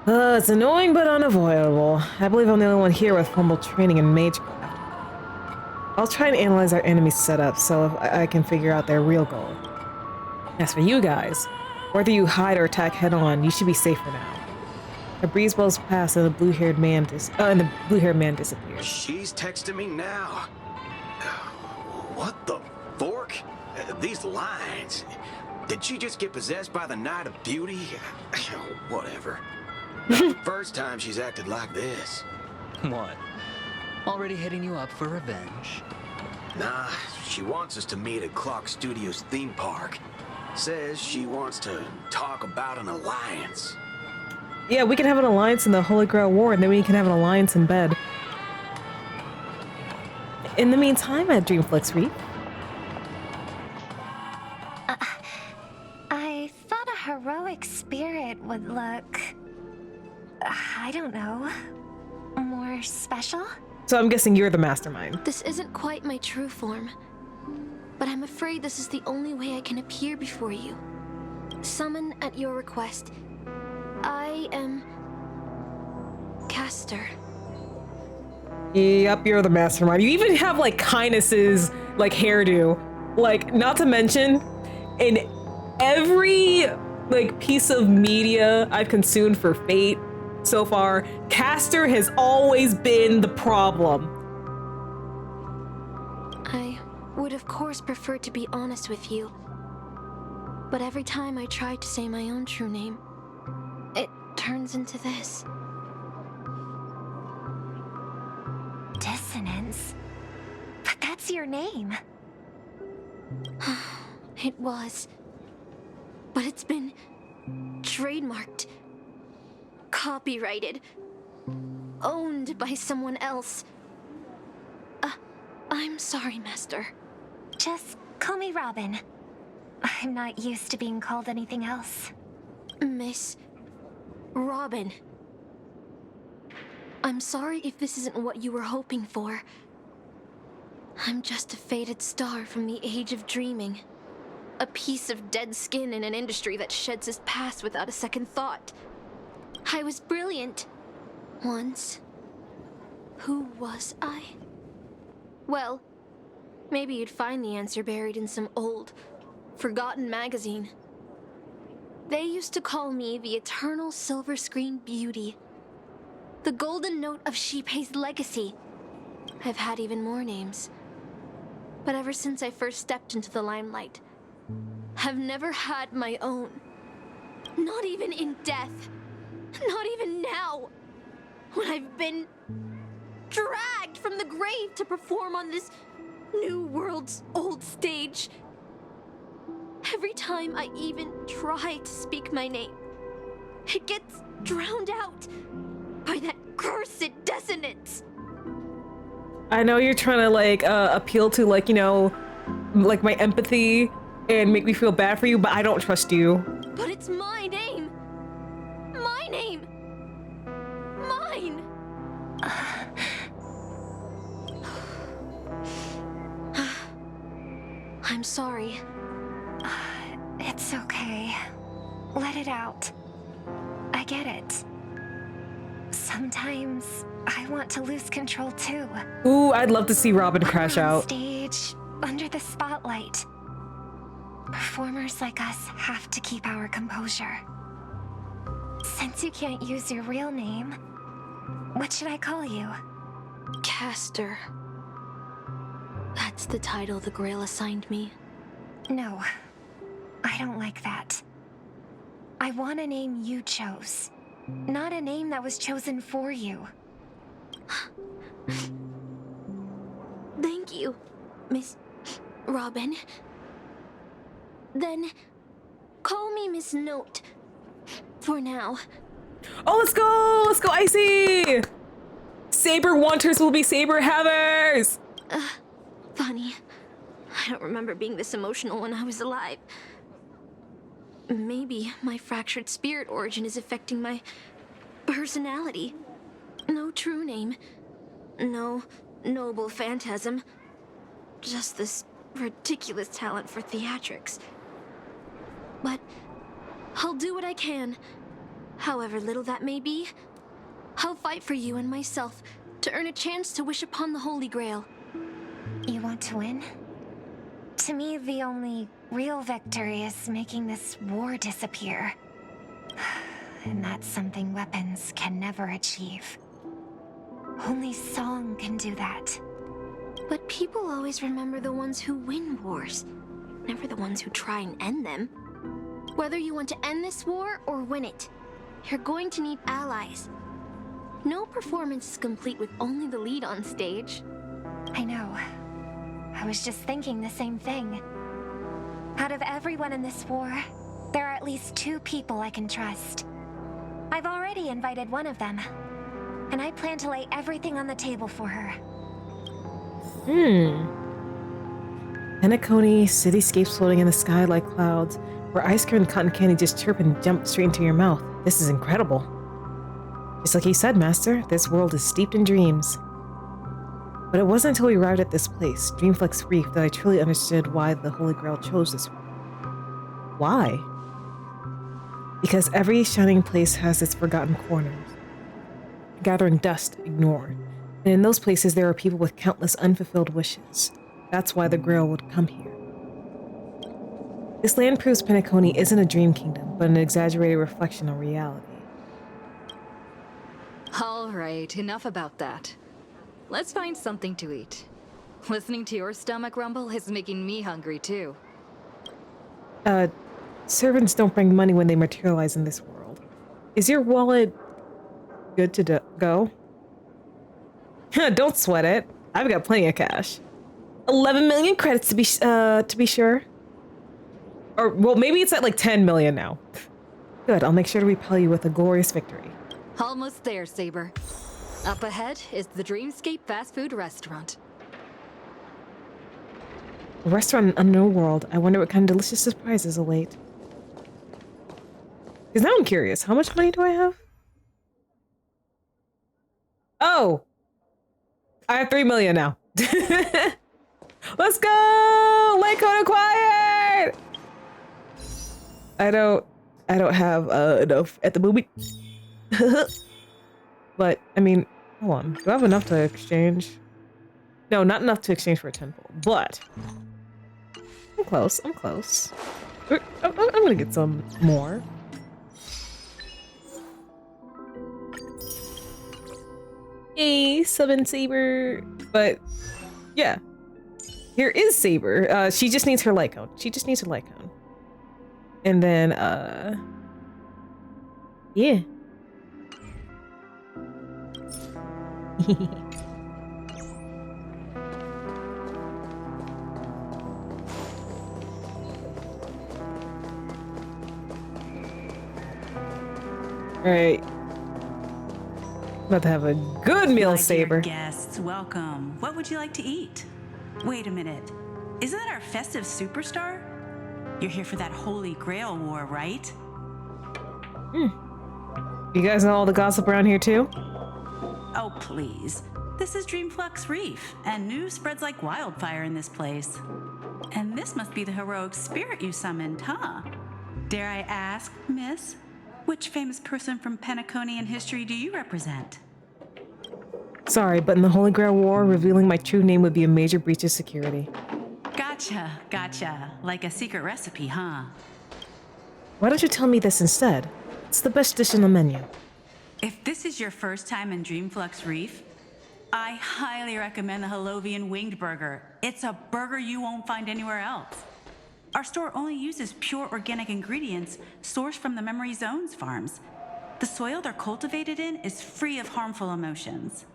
It's annoying but unavoidable. I believe I'm the only one here with formal training in magecraft. I'll try and analyze our enemy's setup so I can figure out their real goal. As for you guys, whether you hide or attack head-on, you should be safe for now. A breeze blows past and the blue-haired man disappears. She's texting me now. What the fork? These lines. Did she just get possessed by the Night of Beauty? Whatever. Not the first time she's acted like this. What? Already hitting you up for revenge? Nah, she wants us to meet at Clock Studios theme park. Says she wants to talk about an alliance. Yeah, we can have an alliance in the Holy Grail War, and then we can have an alliance in bed. In the meantime, at Dreamflix Reef. I thought a heroic spirit would look... I don't know... more special? So I'm guessing you're the mastermind. This isn't quite my true form, but I'm afraid this is the only way I can appear before you. Summon at your request. I am... Caster. Yep, you're the mastermind. You even have like Kindness's like hairdo. Like, not to mention, in every like piece of media I've consumed for Fate so far, Caster has always been the problem. I would of course prefer to be honest with you. But every time I try to say my own true name, it turns into this. Dissonance? But that's your name. It was. But it's been trademarked, copyrighted, owned by someone else. I'm sorry, Master. Just call me Robin. I'm not used to being called anything else. Miss Robin. I'm sorry if this isn't what you were hoping for. I'm just a faded star from the age of dreaming. A piece of dead skin in an industry that sheds its past without a second thought. I was brilliant. Once. Who was I? Well, maybe you'd find the answer buried in some old, forgotten magazine. They used to call me the eternal silver screen beauty. The golden note of Shipei's legacy. I've had even more names. But ever since I first stepped into the limelight, I've never had my own. Not even in death. Not even now. When I've been dragged from the grave to perform on this new world's old stage. Every time I even try to speak my name, it gets drowned out by that cursed dissonance. I know you're trying to like appeal to like, you know, like my empathy and make me feel bad for you, but I don't trust you. But it's my name. My name. Mine. I'm sorry. It's okay. Let it out. I get it. Sometimes I want to lose control too. Ooh, I'd love to see Robin crash On out. stage, under the spotlight. Performers like us have to keep our composure. Since you can't use your real name, what should I call you? Caster. That's the title the Grail assigned me. No, I don't like that. I want a name you chose, not a name that was chosen for you. Thank you, Miss Robin. Then, call me Miss Note. For now. Oh, let's go! Let's go, Icy! Saber wanters will be saber havers! Funny. I don't remember being this emotional when I was alive. Maybe my fractured spirit origin is affecting my personality. No true name. No noble phantasm. Just this ridiculous talent for theatrics. But I'll do what I can. However little that may be, I'll fight for you and myself to earn a chance to wish upon the Holy Grail. You want to win? To me, the only real victory is making this war disappear. And that's something weapons can never achieve. Only song can do that. But people always remember the ones who win wars, never the ones who try and end them. Whether you want to end this war or win it, you're going to need allies. No performance is complete with only the lead on stage. I know. I was just thinking the same thing. Out of everyone in this war, there are at least 2 people I can trust. I've already invited one of them, and I plan to lay everything on the table for her. Penacony, cityscapes floating in the sky like clouds, where ice cream and cotton candy just chirp and jump straight into your mouth. This is incredible. Just like you said, Master, this world is steeped in dreams. But it wasn't until we arrived at this place, Dreamflex Reef, that I truly understood why the Holy Grail chose this one. Why? Because every shining place has its forgotten corners, gathering dust ignored. And in those places, there are people with countless unfulfilled wishes. That's why the Grail would come here. This land proves Penacony isn't a dream kingdom, but an exaggerated reflection of reality. All right, enough about that. Let's find something to eat. Listening to your stomach rumble is making me hungry too. Servants don't bring money when they materialize in this world. Is your wallet good to go? Don't sweat it. I've got plenty of cash. 11 million credits to be sure. Or, well, maybe it's at like 10 million now. Good, I'll make sure to repel you with a glorious victory. Almost there, Saber. Up ahead is the Dreamscape fast food restaurant. A restaurant in an unknown world. I wonder what kind of delicious surprises await. Because now I'm curious. How much money do I have? Oh! I have 3 million now. Let's go! Lake code acquired! I don't have enough at the moment. But, I mean, hold on. Do I have enough to exchange? No, not enough to exchange for a temple, but I'm close. I'm close. I'm gonna get some more. Yay, summon Saber. But, yeah. Here is Saber. She just needs her light cone. She just needs her light cone. And then, yeah. Alright. About to have a good meal, Saber. Dear guests, welcome. What would you like to eat? Wait a minute. Isn't that our festive superstar? You're here for that Holy Grail War, right? You guys know all the gossip around here too? Oh, please. This is Dreamflux Reef, and news spreads like wildfire in this place. And this must be the heroic spirit you summoned, huh? Dare I ask, miss? Which famous person from Penaconian history do you represent? Sorry, but in the Holy Grail War, revealing my true name would be a major breach of security. Gotcha. Like a secret recipe, huh? Why don't you tell me this instead? It's the best dish on the menu. If this is your first time in Dreamflux Reef, I highly recommend the Halovian Winged Burger. It's a burger you won't find anywhere else. Our store only uses pure organic ingredients sourced from the Memory Zones farms. The soil they're cultivated in is free of harmful emotions.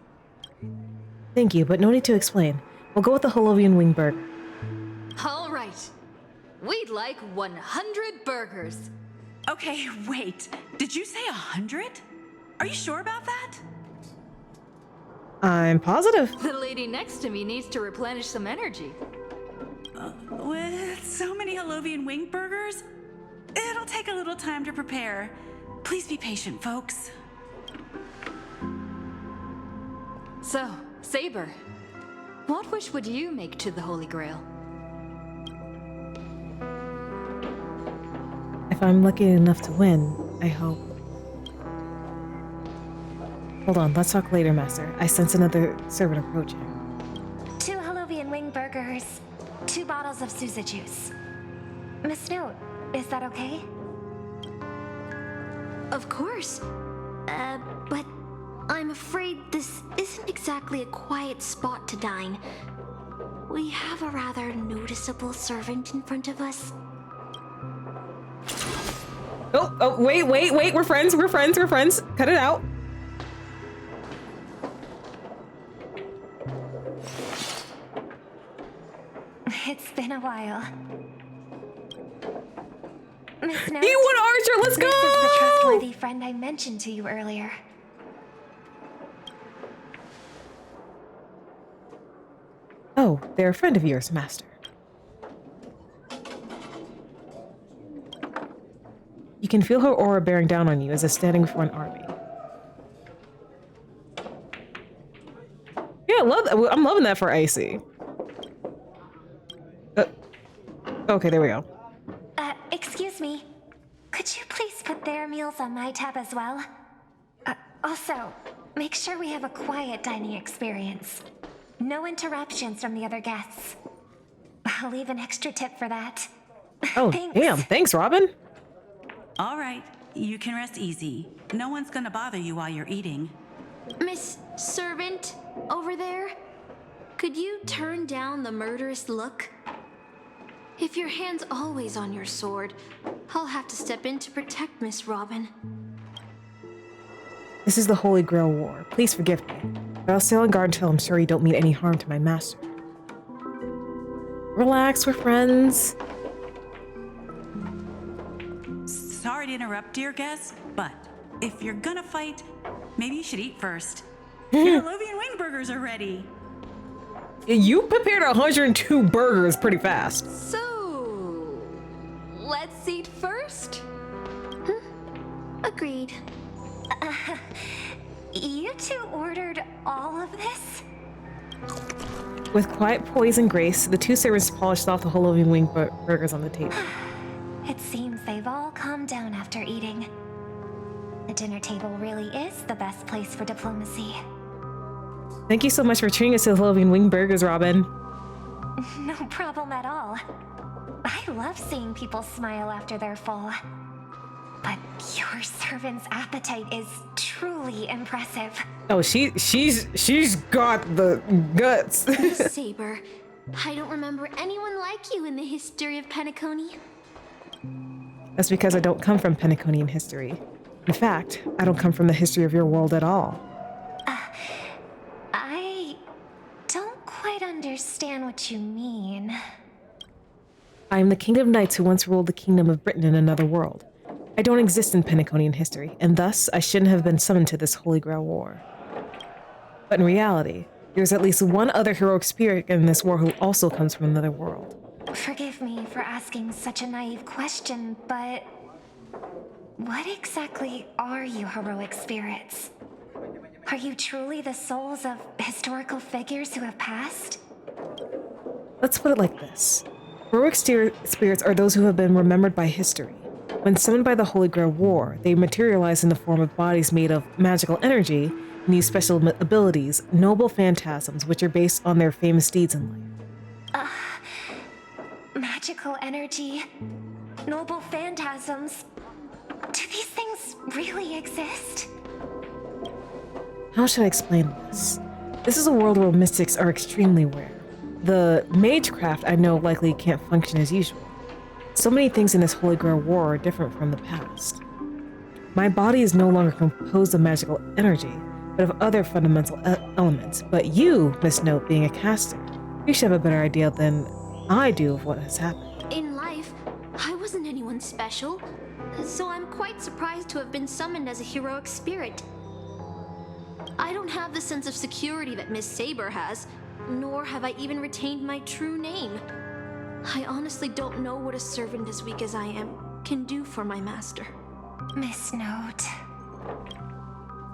Thank you, but no need to explain. We'll go with the Halovian Wing Burger. All right. We'd like 100 burgers. Okay, wait. Did you say 100? Are you sure about that? I'm positive. The lady next to me needs to replenish some energy. With so many Halovian Wing Burgers, it'll take a little time to prepare. Please be patient, folks. So, Saber, what wish would you make to the Holy Grail? If I'm lucky enough to win, I hope. Hold on, let's talk later, Master. I sense another servant approaching. 2 Halovian Wing Burgers, 2 bottles of Sousa juice. Miss Note, is that okay? Of course. But I'm afraid this isn't exactly a quiet spot to dine. We have a rather noticeable servant in front of us. Oh, wait, we're friends. Cut it out. It's been a while. Miss Note, E1 Archer, let's go! This is the trustworthy friend I mentioned to you earlier. Oh, they're a friend of yours, Master. You can feel her aura bearing down on you as if standing before an army. Yeah, I'm loving that for Icy. Okay, there we go. Excuse me. Could you please put their meals on my tab as well? Also, make sure we have a quiet dining experience. No interruptions from the other guests. I'll leave an extra tip for that. Oh, damn. Thanks, Robin. All right, you can rest easy. No one's gonna bother you while you're eating. Miss Servant, over there? Could you turn down the murderous look? If your hand's always on your sword, I'll have to step in to protect Miss Robin. This is the Holy Grail War. Please forgive me, but I'll stay on guard until I'm sure you don't mean any harm to my master. Relax, we're friends. Sorry to interrupt, dear guest, but if you're gonna fight, maybe you should eat first. Your Lovian wing burgers are ready. You prepared 102 burgers pretty fast. So, let's eat first? Agreed. You two ordered all of this? With quiet poise and grace, the two servants polished off the Holovian wing burgers on the table. It seems they've all calmed down after eating. The dinner table really is the best place for diplomacy. Thank you so much for treating us to the Holovian wing burgers, Robin. No problem at all. I love seeing people smile after they're full. But your servant's appetite is truly impressive. Oh, she's got the guts. Miss Saber, I don't remember anyone like you in the history of Penacony. That's because I don't come from Penaconian history. In fact, I don't come from the history of your world at all. I don't quite understand what you mean. I am the King of Knights who once ruled the Kingdom of Britain in another world. I don't exist in Penaconian history, and thus I shouldn't have been summoned to this Holy Grail War. But in reality, there's at least one other heroic spirit in this war who also comes from another world. Forgive me for asking such a naive question, but what exactly are you heroic spirits? Are you truly the souls of historical figures who have passed? Let's put it like this. Heroic spirits are those who have been remembered by history. When summoned by the Holy Grail War, they materialize in the form of bodies made of magical energy and use special abilities, noble phantasms, which are based on their famous deeds in life. Magical energy, noble phantasms. Do these things really exist? How should I explain this? This is a world where mystics are extremely rare. The magecraft I know likely can't function as usual. So many things in this Holy Grail War are different from the past. My body is no longer composed of magical energy, but of other fundamental elements. But you, Miss Note, being a caster, you should have a better idea than I do of what has happened. In life, I wasn't anyone special, so I'm quite surprised to have been summoned as a heroic spirit. I don't have the sense of security that Miss Saber has, nor have I even retained my true name. I honestly don't know what a servant as weak as I am can do for my master. Miss Note.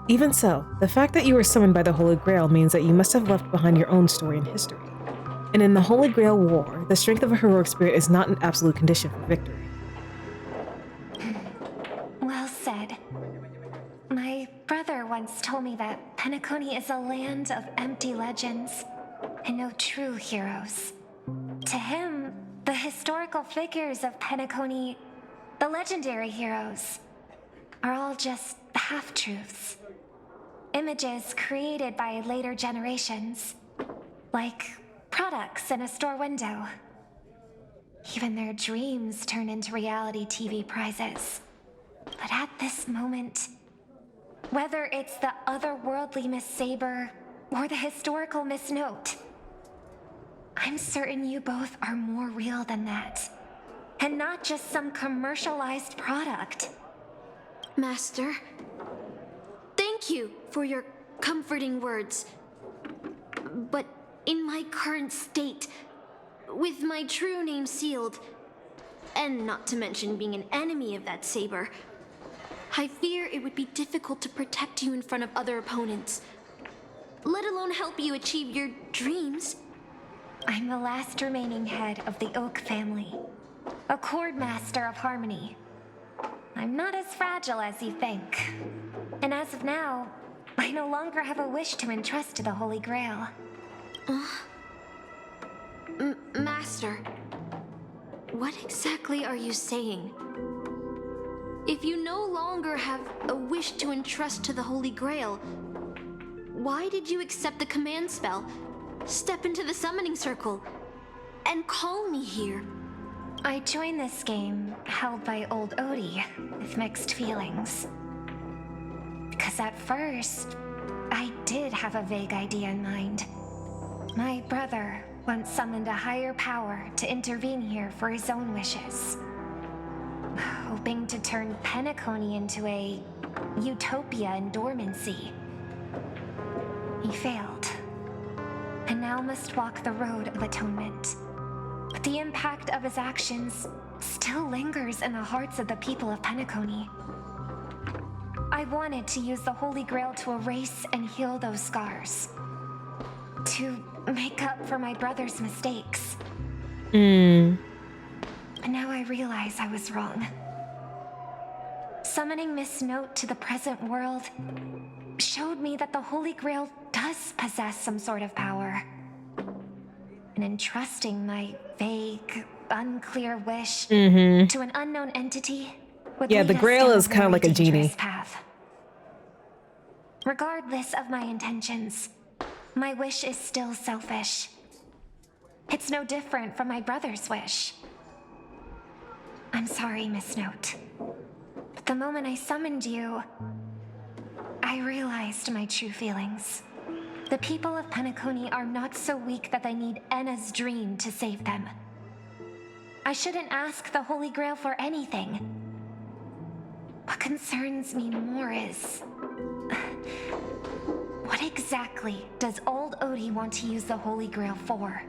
Even so, the fact that you were summoned by the Holy Grail means that you must have left behind your own story and history. And in the Holy Grail War, the strength of a heroic spirit is not an absolute condition for victory. Well said. My brother once told me that Penacony is a land of empty legends and no true heroes. To him, the historical figures of Penacony, the legendary heroes, are all just half-truths. Images created by later generations, like products in a store window. Even their dreams turn into reality TV prizes. But at this moment, whether it's the otherworldly Miss Saber or the historical Miss Note, I'm certain you both are more real than that. And not just some commercialized product. Master, thank you for your comforting words. But in my current state, with my true name sealed, and not to mention being an enemy of that saber, I fear it would be difficult to protect you in front of other opponents, let alone help you achieve your dreams. I'm the last remaining head of the Oak family, a chord master of harmony. I'm not as fragile as you think. And as of now, I no longer have a wish to entrust to the Holy Grail. Master, what exactly are you saying? If you no longer have a wish to entrust to the Holy Grail, why did you accept the command spell, step into the summoning circle, and call me here? I joined this game held by old Odie with mixed feelings. Because at first, I did have a vague idea in mind. My brother once summoned a higher power to intervene here for his own wishes, hoping to turn Penacony into a utopia in dormancy. He failed, and now must walk the road of atonement. But the impact of his actions still lingers in the hearts of the people of Penacony. I wanted to use the Holy Grail to erase and heal those scars, to make up for my brother's mistakes. And now I realize I was wrong. Summoning Miss Note to the present world showed me that the Holy Grail does possess some sort of power. And entrusting my vague, unclear wish to an unknown entity would lead the us Grail down is kind of very like a genie. dangerous path. Regardless of my intentions, my wish is still selfish. It's no different from my brother's wish. I'm sorry, Miss Note. But the moment I summoned you, I realized my true feelings. The people of Penacony are not so weak that they need Enna's dream to save them. I shouldn't ask the Holy Grail for anything. What concerns me more is... what exactly does old Odie want to use the Holy Grail for?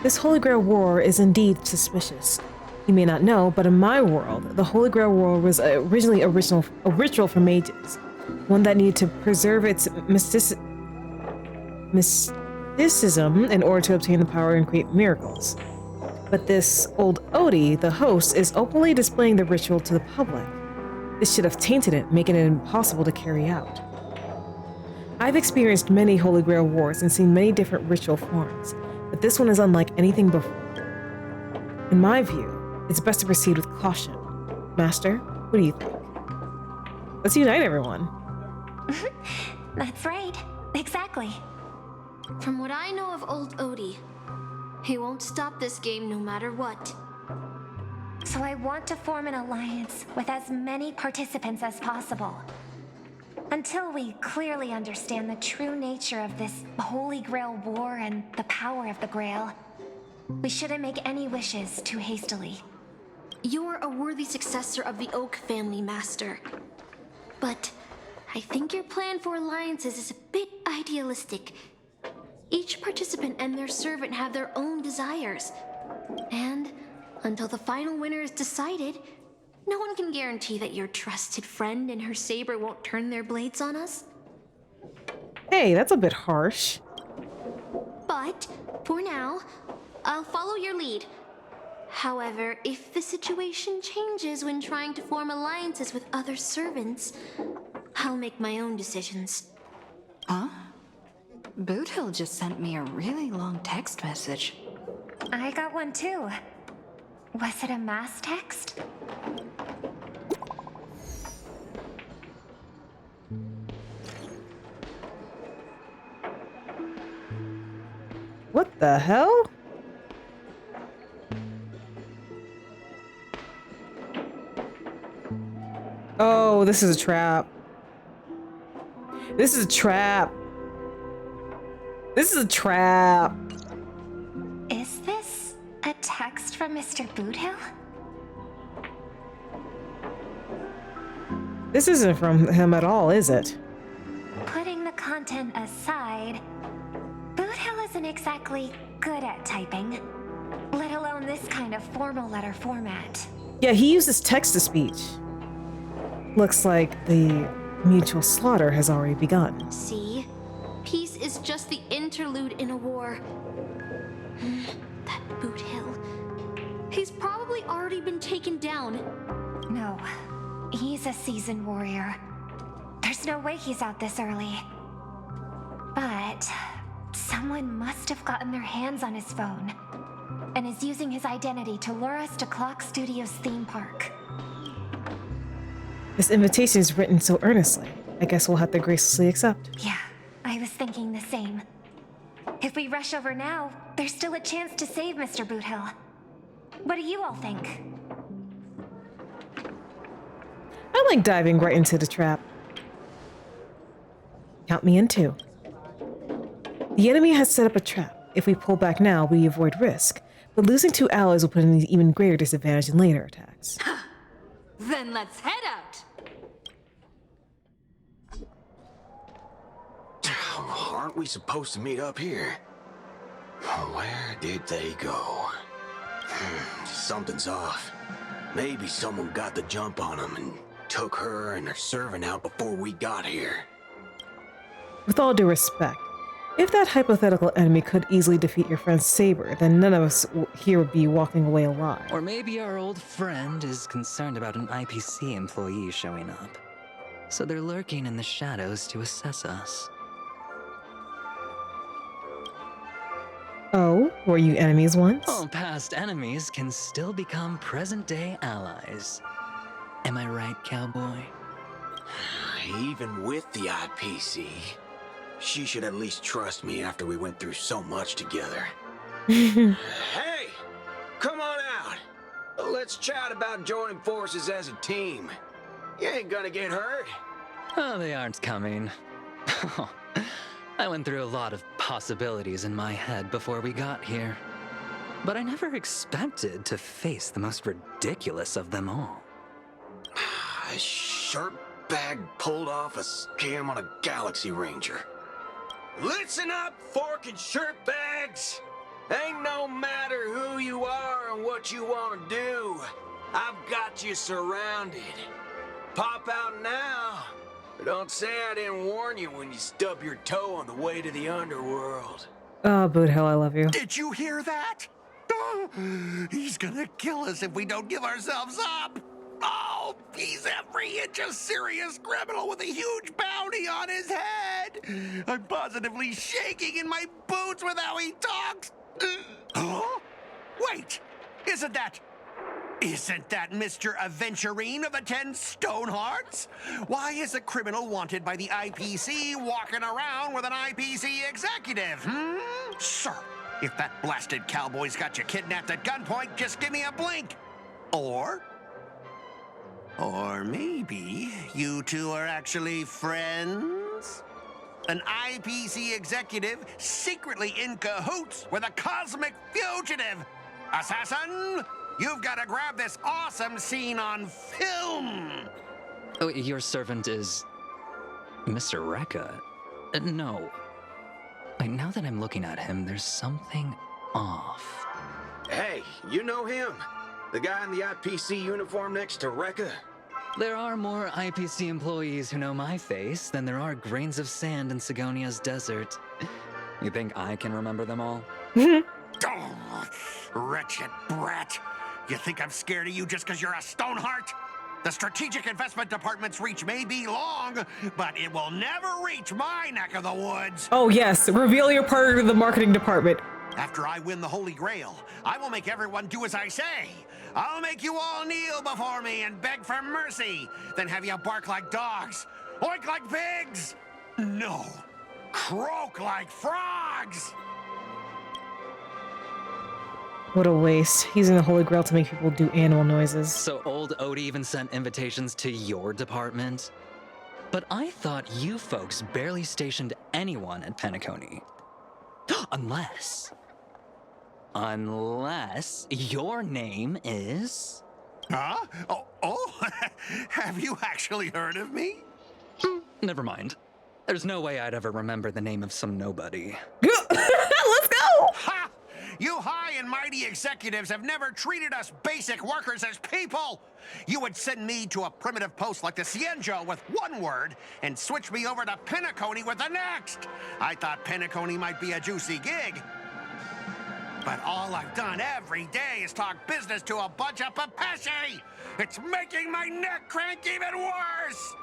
This Holy Grail War is indeed suspicious. You may not know, but in my world, the Holy Grail War was originally a ritual for mages. One that needed to preserve its mysticism in order to obtain the power and create miracles. But this old Odie, the host, is openly displaying the ritual to the public. This should have tainted it, making it impossible to carry out. I've experienced many Holy Grail wars and seen many different ritual forms, but this one is unlike anything before. In my view, it's best to proceed with caution. Master, what do you think? Let's unite everyone. That's right. Exactly. From what I know of old Odie, he won't stop this game no matter what. So I want to form an alliance with as many participants as possible. Until we clearly understand the true nature of this Holy Grail War and the power of the Grail, we shouldn't make any wishes too hastily. You're a worthy successor of the Oak family, Master. But I think your plan for alliances is a bit idealistic. Each participant and their servant have their own desires. And until the final winner is decided, no one can guarantee that your trusted friend and her saber won't turn their blades on us. Hey, that's a bit harsh. But for now, I'll follow your lead. However, if the situation changes when trying to form alliances with other servants, I'll make my own decisions. Huh? Boothill just sent me a really long text message. I got one too. Was it a mass text? What the hell? Oh, this is a trap. This is a trap. This is a trap. Is this a text from Mr. Boothill? This isn't from him at all, is it? Putting the content aside, Boothill isn't exactly good at typing, let alone this kind of formal letter format. Yeah, he uses text-to-speech. Looks like the mutual slaughter has already begun. See? Peace is just the interlude in a war. That Boothill. He's probably already been taken down. No, he's a seasoned warrior. There's no way he's out this early. But someone must have gotten their hands on his phone and is using his identity to lure us to Clock Studios theme park. This invitation is written so earnestly. I guess we'll have to graciously accept. Yeah, I was thinking the same. If we rush over now, there's still a chance to save Mr. Boothill. What do you all think? I like diving right into the trap. Count me in too. The enemy has set up a trap. If we pull back now, we avoid risk. But losing 2 allies will put in an even greater disadvantage in later attacks. Then let's head out! Aren't we supposed to meet up here? Where did they go? Something's off. Maybe someone got the jump on them and took her and her servant out before we got here. With all due respect, if that hypothetical enemy could easily defeat your friend Saber, then none of us here would be walking away alive. Or maybe our old friend is concerned about an IPC employee showing up. So they're lurking in the shadows to assess us. Oh, were you enemies once? Oh, past enemies can still become present-day allies. Am I right, cowboy? Even with the IPC, she should at least trust me after we went through so much together. Hey! Come on out! Let's chat about joining forces as a team. You ain't gonna get hurt. Oh, they aren't coming. I went through a lot of possibilities in my head before we got here. But I never expected to face the most ridiculous of them all. A shirt bag pulled off a scam on a Galaxy Ranger. Listen up, fork and shirt bags! Ain't no matter who you are and what you want to do. I've got you surrounded. Pop out now. Don't say I didn't warn you when you stub your toe on the way to the underworld. Oh, Boothill, I love you. Did you hear that? Oh, he's gonna kill us if we don't give ourselves up. Oh, he's every inch a serious criminal with a huge bounty on his head. I'm positively shaking in my boots with how he talks. Huh? Wait, isn't that Mr. Aventurine of the 10 Stonehearts? Why is a criminal wanted by the IPC walking around with an IPC executive, Sir, if that blasted cowboy's got you kidnapped at gunpoint, just give me a blink. Or maybe you two are actually friends? An IPC executive secretly in cahoots with a cosmic fugitive. Assassin! You've got to grab this awesome scene on film! Oh, your servant is... Mr. Rekka? No. Wait, now that I'm looking at him, there's something off. Hey, you know him? The guy in the IPC uniform next to Rekka? There are more IPC employees who know my face than there are grains of sand in Sigonia's desert. You think I can remember them all? Oh, wretched brat. You think I'm scared of you just because you're a Stoneheart? The Strategic Investment Department's reach may be long, but it will never reach my neck of the woods. Oh yes, reveal your part of the marketing department. After I win the Holy Grail, I will make everyone do as I say. I'll make you all kneel before me and beg for mercy, then have you bark like dogs, oink like pigs. No, croak like frogs. What a waste. Using the Holy Grail to make people do animal noises. So old Odie even sent invitations to your department? But I thought you folks barely stationed anyone at Penacony. Unless your name is... Huh? Oh, have you actually heard of me? Never mind. There's no way I'd ever remember the name of some nobody. Let's go! Ha! You high and mighty executives have never treated us basic workers as people. You would send me to a primitive post like the Cienjo with one word and switch me over to Penacony with the next. I thought Penacony might be a juicy gig. But all I've done every day is talk business to a bunch of papashi! It's making my neck crank even worse!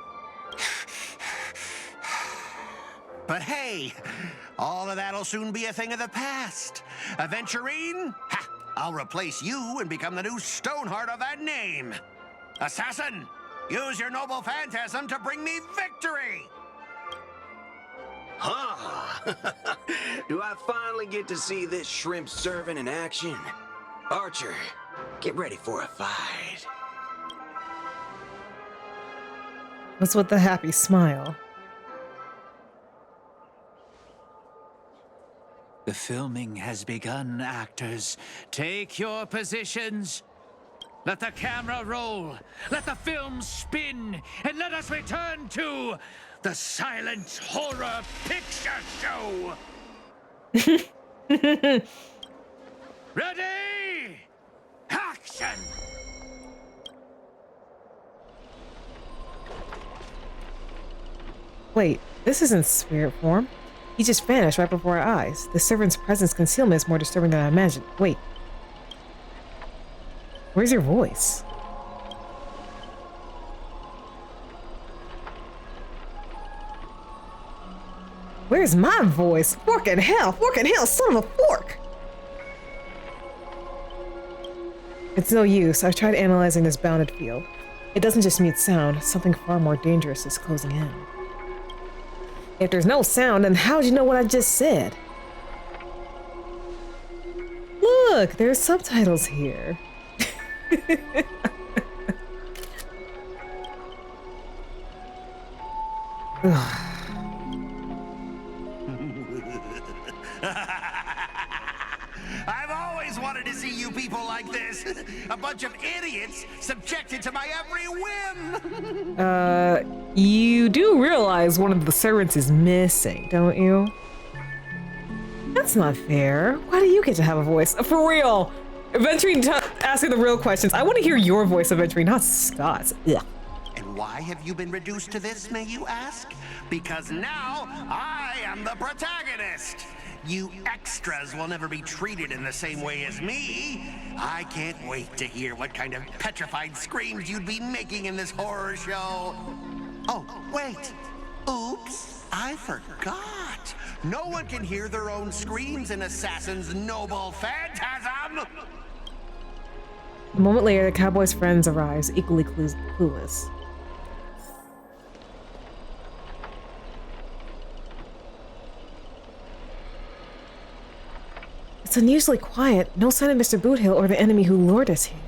But hey, all of that'll soon be a thing of the past. Aventurine, ha, I'll replace you and become the new Stoneheart of that name. Assassin, use your noble phantasm to bring me victory! Huh? Do I finally get to see this shrimp servant in action? Archer, get ready for a fight. What's with the happy smile? The filming has begun, actors. Take your positions. Let the camera roll. Let the film spin. And let us return to the silent horror picture show. Ready? Action! Wait, this isn't spirit form. He just vanished right before our eyes. The servant's presence concealment is more disturbing than I imagined. Wait. Where's your voice? Where's my voice? Fork in hell, son of a fork! It's no use. I've tried analyzing this bounded field. It doesn't just mute sound. Something far more dangerous is closing in. If there's no sound, then how'd you know what I just said? Look, there's subtitles here. I've always wanted to see you people like this. A bunch of idiots subjected to my every whim. You do realize one of the servants is missing, don't you? That's not fair. Why do you get to have a voice? For real. Aventurine, asking the real questions. I want to hear your voice, Aventurine, not Scott's. Ugh. And why have you been reduced to this, may you ask? Because now I am the protagonist. You extras will never be treated in the same way as me. I can't wait to hear what kind of petrified screams you'd be making in this horror show. Oh, wait. Oops, I forgot. No one can hear their own screams in Assassin's noble phantasm. A moment later, the cowboy's friends arrives, equally clueless. It's unusually quiet. No sign of Mr. Boothill or the enemy who lured us here.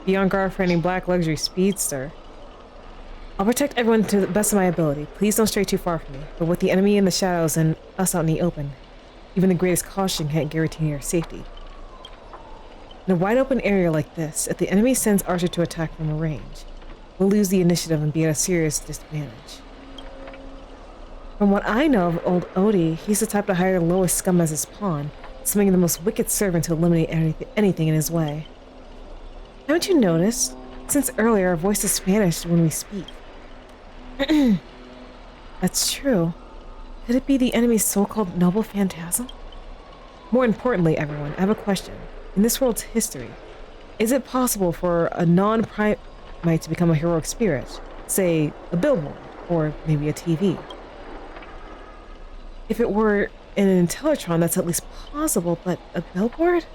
Be on guard for any black luxury speedster. I'll protect everyone to the best of my ability. Please don't stray too far from me. But with the enemy in the shadows and us out in the open, even the greatest caution can't guarantee your safety. In a wide open area like this, if the enemy sends Archer to attack from a range, we'll lose the initiative and be at a serious disadvantage. From what I know of old Odie, he's the type to hire the lowest scum as his pawn, summoning the most wicked servant to eliminate anything in his way. Haven't you noticed? Since earlier, our voices vanished when we speak. That's true. Could it be the enemy's so-called noble phantasm? More importantly, everyone, I have a question. In this world's history, is it possible for a non-primate to become a heroic spirit? Say, a billboard, or maybe a TV? If it were in an Intellitron, that's at least possible, but a billboard?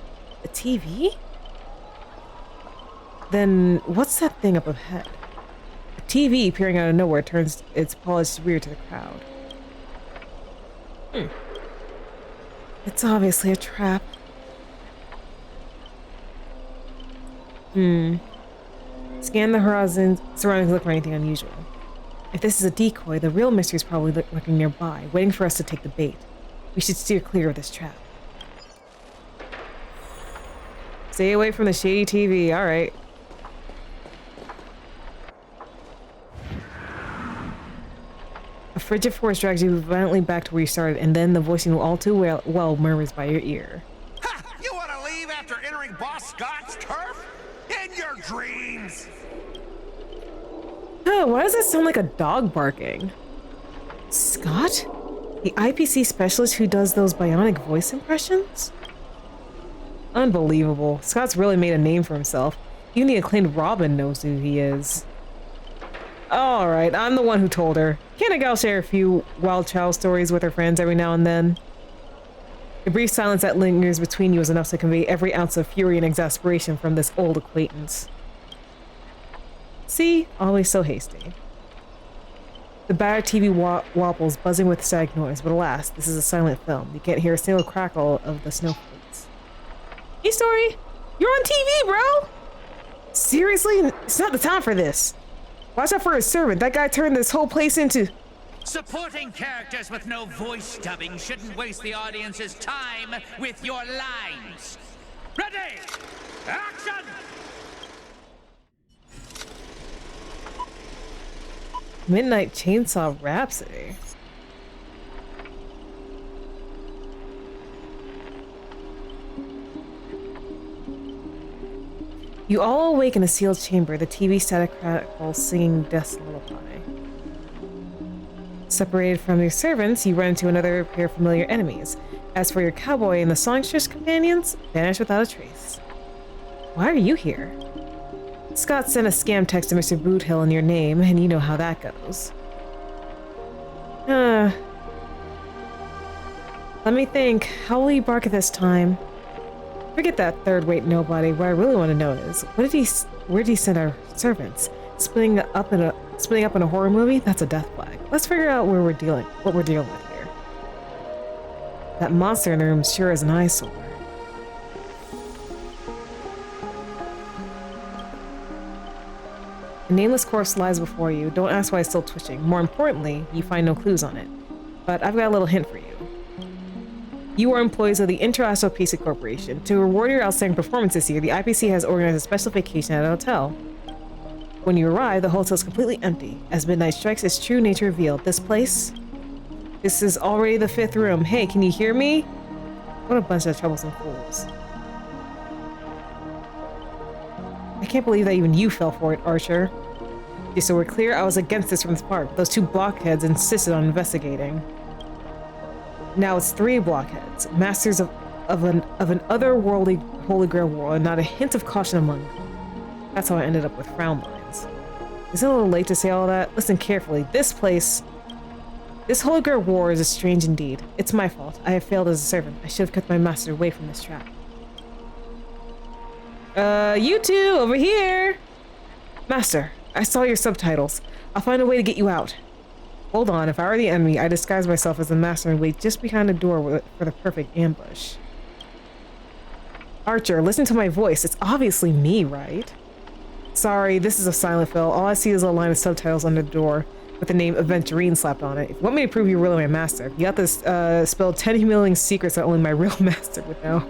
A TV? Then what's that thing up ahead? A TV peering out of nowhere turns its polished rear to the crowd. It's obviously a trap. Scan the horizon surroundings, look for anything unusual. If this is a decoy, the real mystery is probably lurking nearby, waiting for us to take the bait. We should steer clear of this trap. Stay away from the shady TV, alright. A frigid force drags you violently back to where you started, and then the voicing all too well murmurs by your ear. Ha! You want to leave after entering Boss Scott's turf? In your dreams! Oh, why does that sound like a dog barking? Scott? The IPC specialist who does those bionic voice impressions? Unbelievable. Scott's really made a name for himself. Even the acclaimed Robin knows who he is. Alright, I'm the one who told her. Can't a gal share a few wild child stories with her friends every now and then? The brief silence that lingers between you is enough to convey every ounce of fury and exasperation from this old acquaintance. See? Always so hasty. The battered TV wobbles, buzzing with static noise, but alas, this is a silent film. You can't hear a single crackle of the snowflakes. Hey, Story! You're on TV, bro! Seriously? It's not the time for this. Watch out for his servant. That guy turned this whole place into... Supporting characters with no voice dubbing shouldn't waste the audience's time with your lines. Ready! Action! Midnight Chainsaw Rhapsody. You all awake in a sealed chamber, the TV static crackles singing Death's Lullaby. Separated from your servants, you run into another pair of familiar enemies. As for your cowboy and the songstress companions, vanish without a trace. Why are you here? Scott sent a scam text to Mr. Boothill in your name, and you know how that goes. Let me think. How will you bark at this time? Forget that third-rate nobody. What I really want to know is, where did he send our servants? Splitting up in a horror movie? That's a death flag. Let's figure out what we're dealing with here. That monster in the room sure is an eyesore. A nameless corpse lies before you. Don't ask why it's still twitching. More importantly, you find no clues on it. But I've got a little hint for you. You are employees of the International Pizza Corporation. To reward your outstanding performance this year, the IPC has organized a special vacation at a hotel. When you arrive, the hotel is completely empty. As midnight strikes, its true nature revealed. This is already the 5th room. Hey, can you hear me? What a bunch of troublesome fools. I can't believe that even you fell for it, Archer. Just so we're clear, I was against this from the start. Those 2 blockheads insisted on investigating. Now it's 3 blockheads, masters of an otherworldly Holy Grail war, and not a hint of caution among them. That's how I ended up with frown lines. Is it a little late to say all that? Listen carefully. This Holy Grail war is strange indeed. It's my fault. I have failed as a servant. I should have kept my master away from this trap. You two, over here! Master, I saw your subtitles. I'll find a way to get you out. Hold on, if I were the enemy, I'd disguise myself as the master and wait just behind the door for the perfect ambush. Archer, listen to my voice. It's obviously me, right? Sorry, this is a silent film. All I see is a line of subtitles under the door with the name Aventurine slapped on it. If you want me to prove you're really my master, you have to spill 10 humiliating secrets that only my real master would know.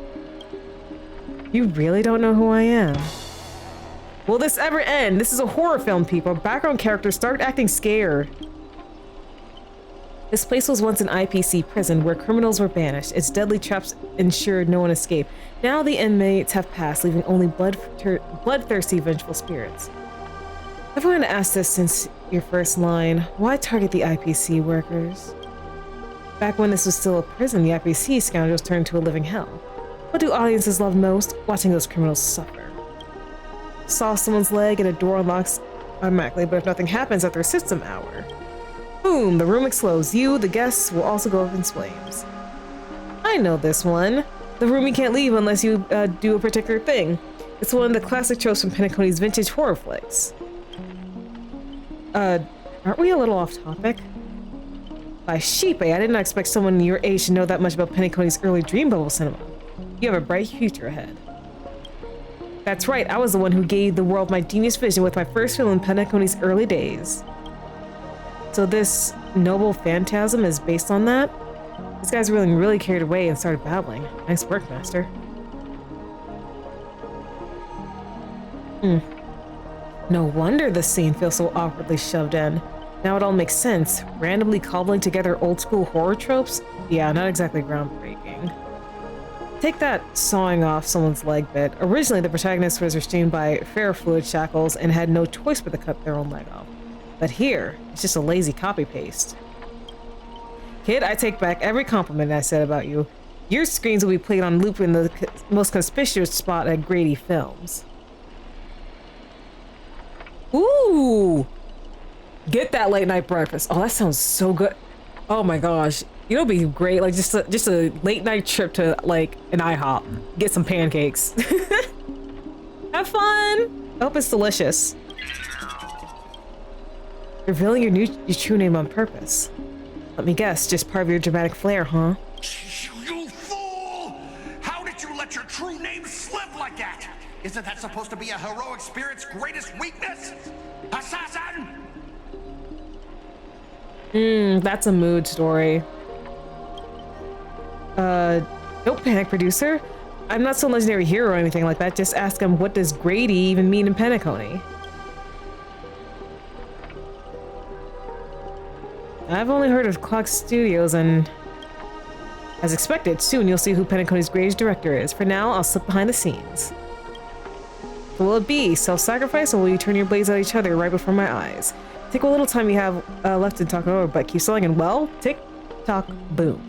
You really don't know who I am? Will this ever end? This is a horror film, people. Background characters start acting scared. This place was once an IPC prison where criminals were banished. Its deadly traps ensured no one escaped. Now the inmates have passed, leaving only bloodthirsty, vengeful spirits. I've wanted to ask this since your first line. Why target the IPC workers? Back when this was still a prison, the IPC scoundrels turned to a living hell. What do audiences love most? Watching those criminals suffer. Saw someone's leg and a door unlocks automatically, but if nothing happens after a system hour, boom, the room explodes. You, the guests, will also go up in flames. I know this one. The room you can't leave unless you do a particular thing. It's one of the classic tropes from Penacony's vintage horror flicks. Aren't we a little off topic? By sheepy, I didn't expect someone your age to know that much about Penacony's early dream bubble cinema. You have a bright future ahead. That's right, I was the one who gave the world my genius vision with my first film in Penacony's early days. So this noble phantasm is based on that? This guy's really carried away and started babbling. Nice work, Master. No wonder the scene feels so awkwardly shoved in. Now it all makes sense. Randomly cobbling together old school horror tropes? Yeah, not exactly groundbreaking. Take that sawing off someone's leg bit. Originally, the protagonist was restrained by ferrofluid shackles and had no choice but to cut their own leg off. But here, it's just a lazy copy-paste. Kid, I take back every compliment I said about you. Your screens will be played on loop in the most conspicuous spot at Grady Films. Ooh! Get that late night breakfast. Oh, that sounds so good. Oh my gosh. You know, it'd be great. Like just a late night trip to like an IHOP. Get some pancakes. Have fun. I hope it's delicious. Revealing your true name on purpose. Let me guess, just part of your dramatic flair, huh? You fool! How did you let your true name slip like that? Isn't that supposed to be a heroic spirit's greatest weakness? Assassin! That's a mood story. Don't panic, producer. I'm not some legendary hero or anything like that. Just ask him, what does Grady even mean in Penacony? I've only heard of Clock Studios, and as expected, soon you'll see who Penacony's greatest director is. For now, I'll slip behind the scenes. What will it be? Self-sacrifice, or will you turn your blades at each other right before my eyes? Take what little time you have left to talk over, but keep selling, and well, tick, tock, boom.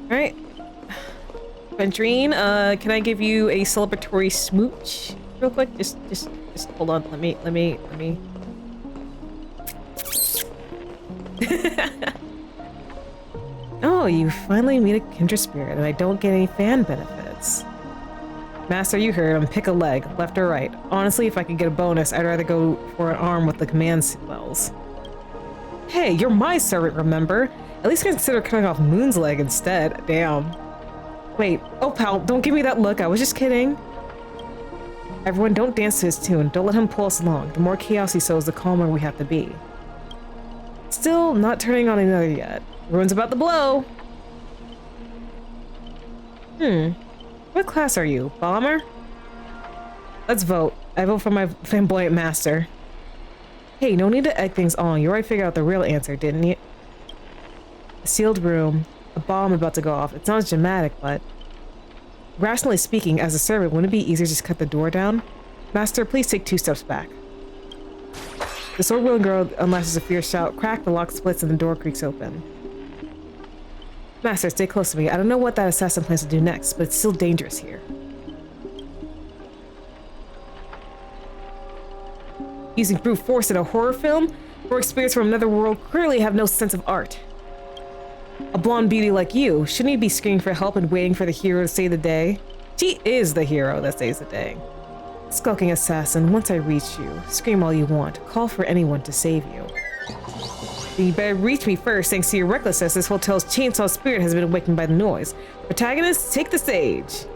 Alright. Venturine, can I give you a celebratory smooch real quick? Just hold on. Let me. Oh, you finally meet a kindred spirit, and I don't get any fan benefits. Master, you heard him. Pick a leg, left or right. Honestly, if I could get a bonus, I'd rather go for an arm with the command spells. Hey, you're my servant, remember? At least consider cutting off Moon's leg instead. Damn. Wait. Oh, pal, don't give me that look. I was just kidding. Everyone, don't dance to his tune. Don't let him pull us along. The more chaos he sows, the calmer we have to be. Still not turning on another yet. Ruin's about to blow. What class are you? Bomber? Let's vote. I vote for my flamboyant master. Hey, no need to egg things on. You already figured out the real answer, didn't you? A sealed room. A bomb about to go off. It sounds dramatic, but... rationally speaking, as a servant, wouldn't it be easier to just cut the door down? Master, please take 2 steps back. The sword-wielding girl unlashes a fierce shout. Crack, the lock splits and the door creaks open. Master, stay close to me. I don't know what that assassin plans to do next, but it's still dangerous here. Using brute force in a horror film? Or experience from another world clearly have no sense of art. A blonde beauty like you, shouldn't you be screaming for help and waiting for the hero to save the day? She is the hero that saves the day. Skulking assassin, once I reach you, scream all you want. Call for anyone to save you. You better reach me first. Thanks to your recklessness, this hotel's chainsaw spirit has been awakened by the noise. Protagonists, take the stage.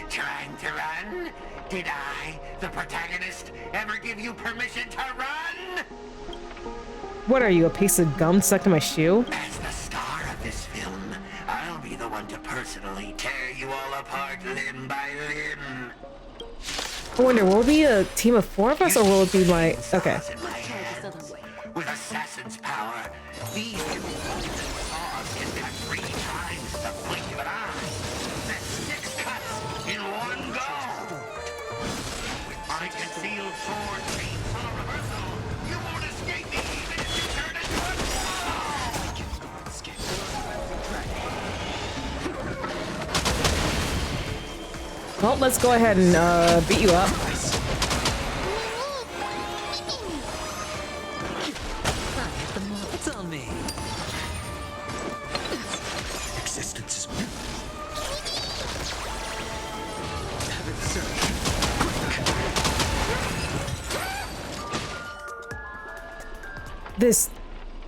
Trying to run? Did I, the protagonist, ever give you permission to run? What are you, a piece of gum stuck to my shoe? As the star of this film, I'll be the one to personally tear you all apart limb by limb. I wonder, will it be a team of 4 of us, or will it be my... okay. With assassin's power, these saws can cut 3 times the blink of an eye. That's 6 cuts in one go. With my concealed sword, chainsaw reversal, you won't escape me even if you turn into a claw. Well, let's go ahead and beat you up. It's on me. Existence. This...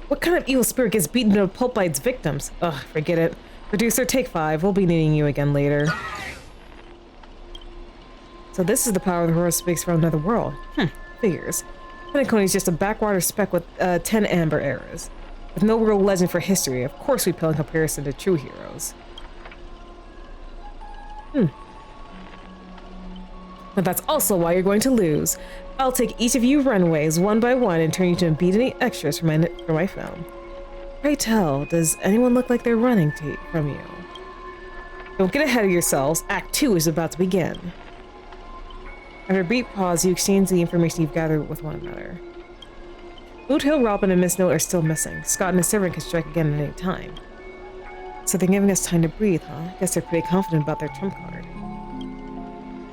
what kind of evil spirit gets beaten to a pulp by its victims? Ugh, forget it. Producer, take 5. We'll be needing you again later. So this is the power of the horror speaks from another world. Figures. Penacony's just a backwater speck with 10 amber eras. With no real legend for history, of course we pale in comparison to true heroes. But that's also why you're going to lose. I'll take each of you runways one by one and turn you to obedient extras for my film. Pray tell, does anyone look like they're running from you? Don't get ahead of yourselves. Act 2 is about to begin. After a brief pause, you exchange the information you've gathered with one another. Boot Hill, Robin, and Miss Note are still missing. Scott and his servant can strike again at any time. So they're giving us time to breathe, huh? Guess they're pretty confident about their trump card.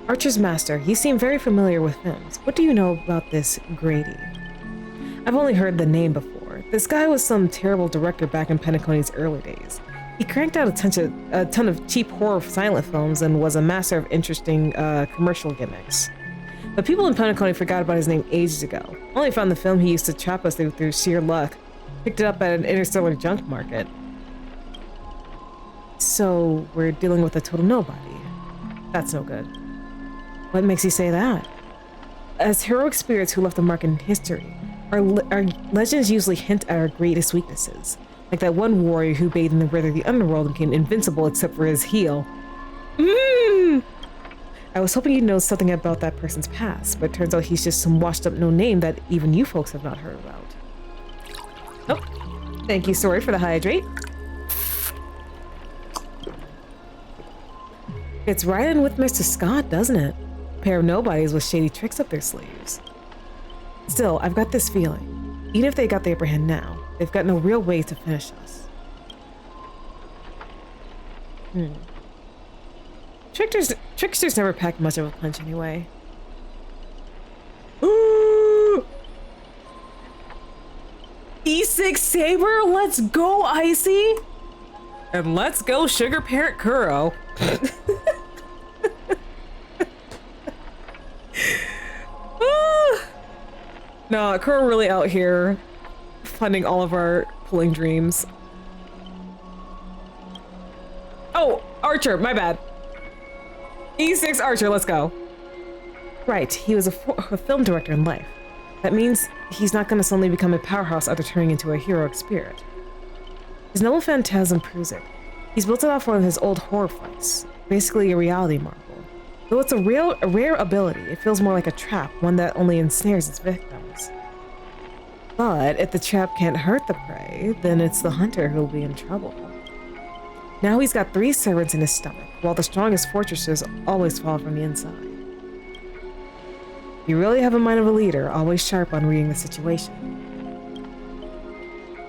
Archer's master. You seem very familiar with films. What do you know about this Grady? I've only heard the name before. This guy was some terrible director back in Penacony's early days. He cranked out a ton of cheap horror silent films and was a master of interesting commercial gimmicks. But people in Penacony forgot about his name ages ago. Only found the film he used to trap us through sheer luck. Picked it up at an interstellar junk market. So we're dealing with a total nobody. That's no good. What makes you say that? As heroic spirits who left a mark in history, our legends usually hint at our greatest weaknesses. Like that one warrior who bathed in the river of the underworld and became invincible except for his heel. I was hoping you'd know something about that person's past, but it turns out he's just some washed up no-name that even you folks have not heard about. Oh, thank you, sorry, for the hydrate. It's right in with Mr. Scott, doesn't it? A pair of nobodies with shady tricks up their sleeves. Still, I've got this feeling. Even if they got the upper hand now, they've got no real way to finish us. Tricksters never pack much of a punch anyway. Ooh! E6 Saber, let's go, Icy! And let's go, Sugar Parrot Kuro. No, Kuro really out here funding all of our pulling dreams. Oh, Archer, my bad. E6 Archer, let's go. Right, he was a film director in life. That means he's not gonna suddenly become a powerhouse after turning into a heroic spirit. His noble phantasm proves it. He's built it off one of his old horror fights, basically a reality marvel. Though it's a rare ability, it feels more like a trap, one that only ensnares its victims. But if the trap can't hurt the prey, then it's the hunter who'll be in trouble. Now he's got 3 servants in his stomach, while the strongest fortresses always fall from the inside. You really have a mind of a leader, always sharp on reading the situation.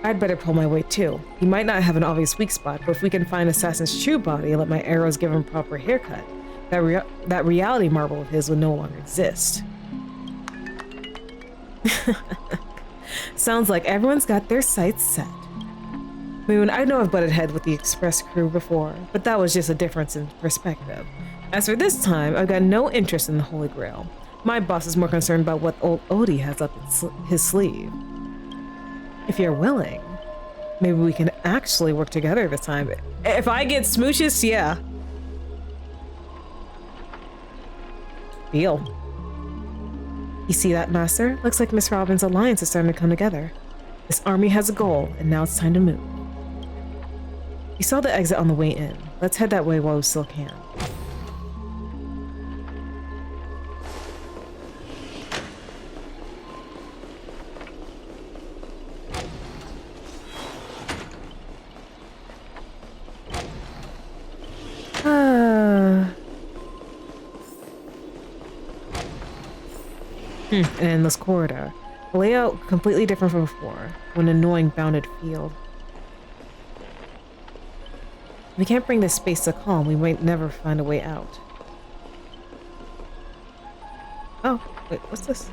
I'd better pull my weight too. He might not have an obvious weak spot, but if we can find Assassin's true body and let my arrows give him a proper haircut, that reality marble of his would no longer exist. Sounds like everyone's got their sights set. Moon, I know I've butted heads with the Express crew before, but that was just a difference in perspective. As for this time, I've got no interest in the Holy Grail. My boss is more concerned about what old Odie has up his sleeve. If you're willing, maybe we can actually work together this time. If I get smooches, yeah. Deal. You see that, Master? Looks like Miss Robin's alliance is starting to come together. This army has a goal, and now it's time to move. You saw the exit on the way in. Let's head that way while we still can. An endless corridor. The layout completely different from before. An annoying bounded field. If we can't bring this space to calm, we might never find a way out. Oh, wait, what's this?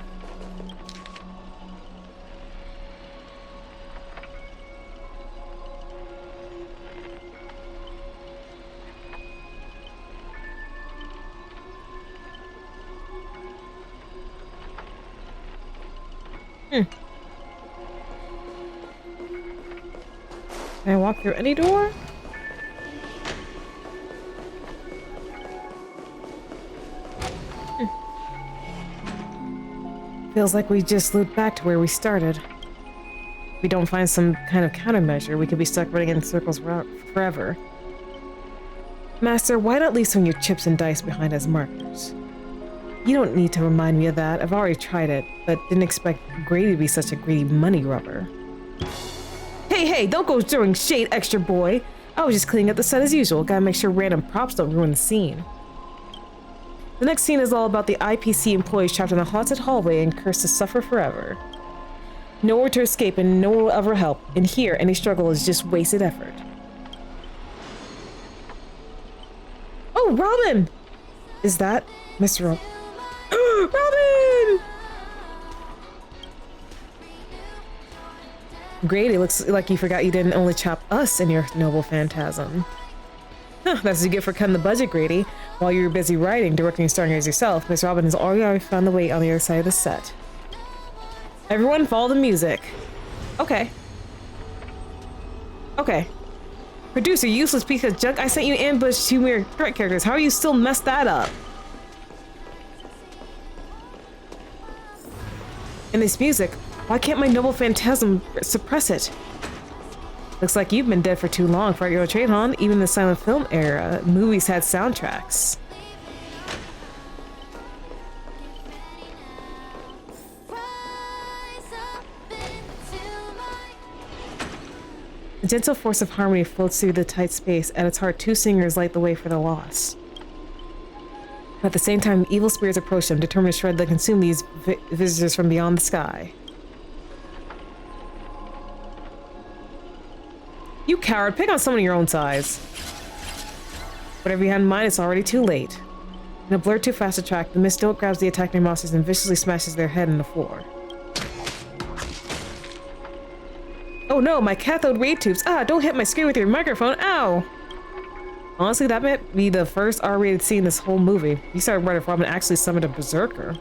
Can I walk through any door? Feels like we just looped back to where we started. If we don't find some kind of countermeasure, we could be stuck running in circles forever. Master, why not leave some of your chips and dice behind as markers? You don't need to remind me of that. I've already tried it, but didn't expect Grady to be such a greedy money rubber. Hey, don't go throwing shade, extra boy. I was just cleaning up the set as usual. Gotta make sure random props don't ruin the scene. The next scene is all about the IPC employees trapped in a haunted hallway and cursed to suffer forever. Nowhere to escape and no one will ever help. And here, any struggle is just wasted effort. Oh, Robin! Is that Mr. Robin? Great, it looks like you forgot you didn't only chop us in your noble phantasm. Huh, that's what you get for cutting the budget, Grady. While you were busy writing, directing, and starring as yourself, Miss Robin has already found the way on the other side of the set. Everyone follow the music. Okay. Okay. Producer, useless piece of junk. I sent you ambush 2 mere threat characters. How are you still messed that up? In this music, why can't my noble phantasm suppress it? Looks like you've been dead for too long for your trade, huh? Even in the silent film era, movies had soundtracks. A gentle force of harmony floats through the tight space. At its heart, 2 singers light the way for the lost. But at the same time, evil spirits approach them, determined to shred and consume these visitors from beyond the sky. You coward, pick on someone your own size. Whatever you had in mind, it's already too late. In a blur too fast to track, the mist don't grabs the attacking monsters and viciously smashes their head in the floor. Oh no, my cathode ray tubes. Ah, don't hit my screen with your microphone. Ow! Honestly, that might be the first R-rated scene in this whole movie. You started right if Robin actually summoned a berserker.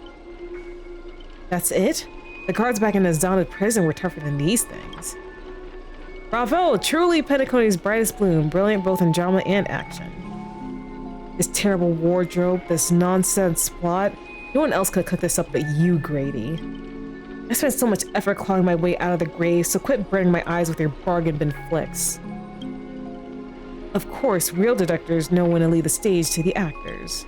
That's it? The guards back in the Zoned prison were tougher than these things. Bravo! Truly Penacony's brightest bloom, brilliant both in drama and action. This terrible wardrobe, this nonsense plot. No one else could cook this up but you, Grady. I spent so much effort clawing my way out of the grave, so quit burning my eyes with your bargain bin flicks. Of course, real directors know when to leave the stage to the actors.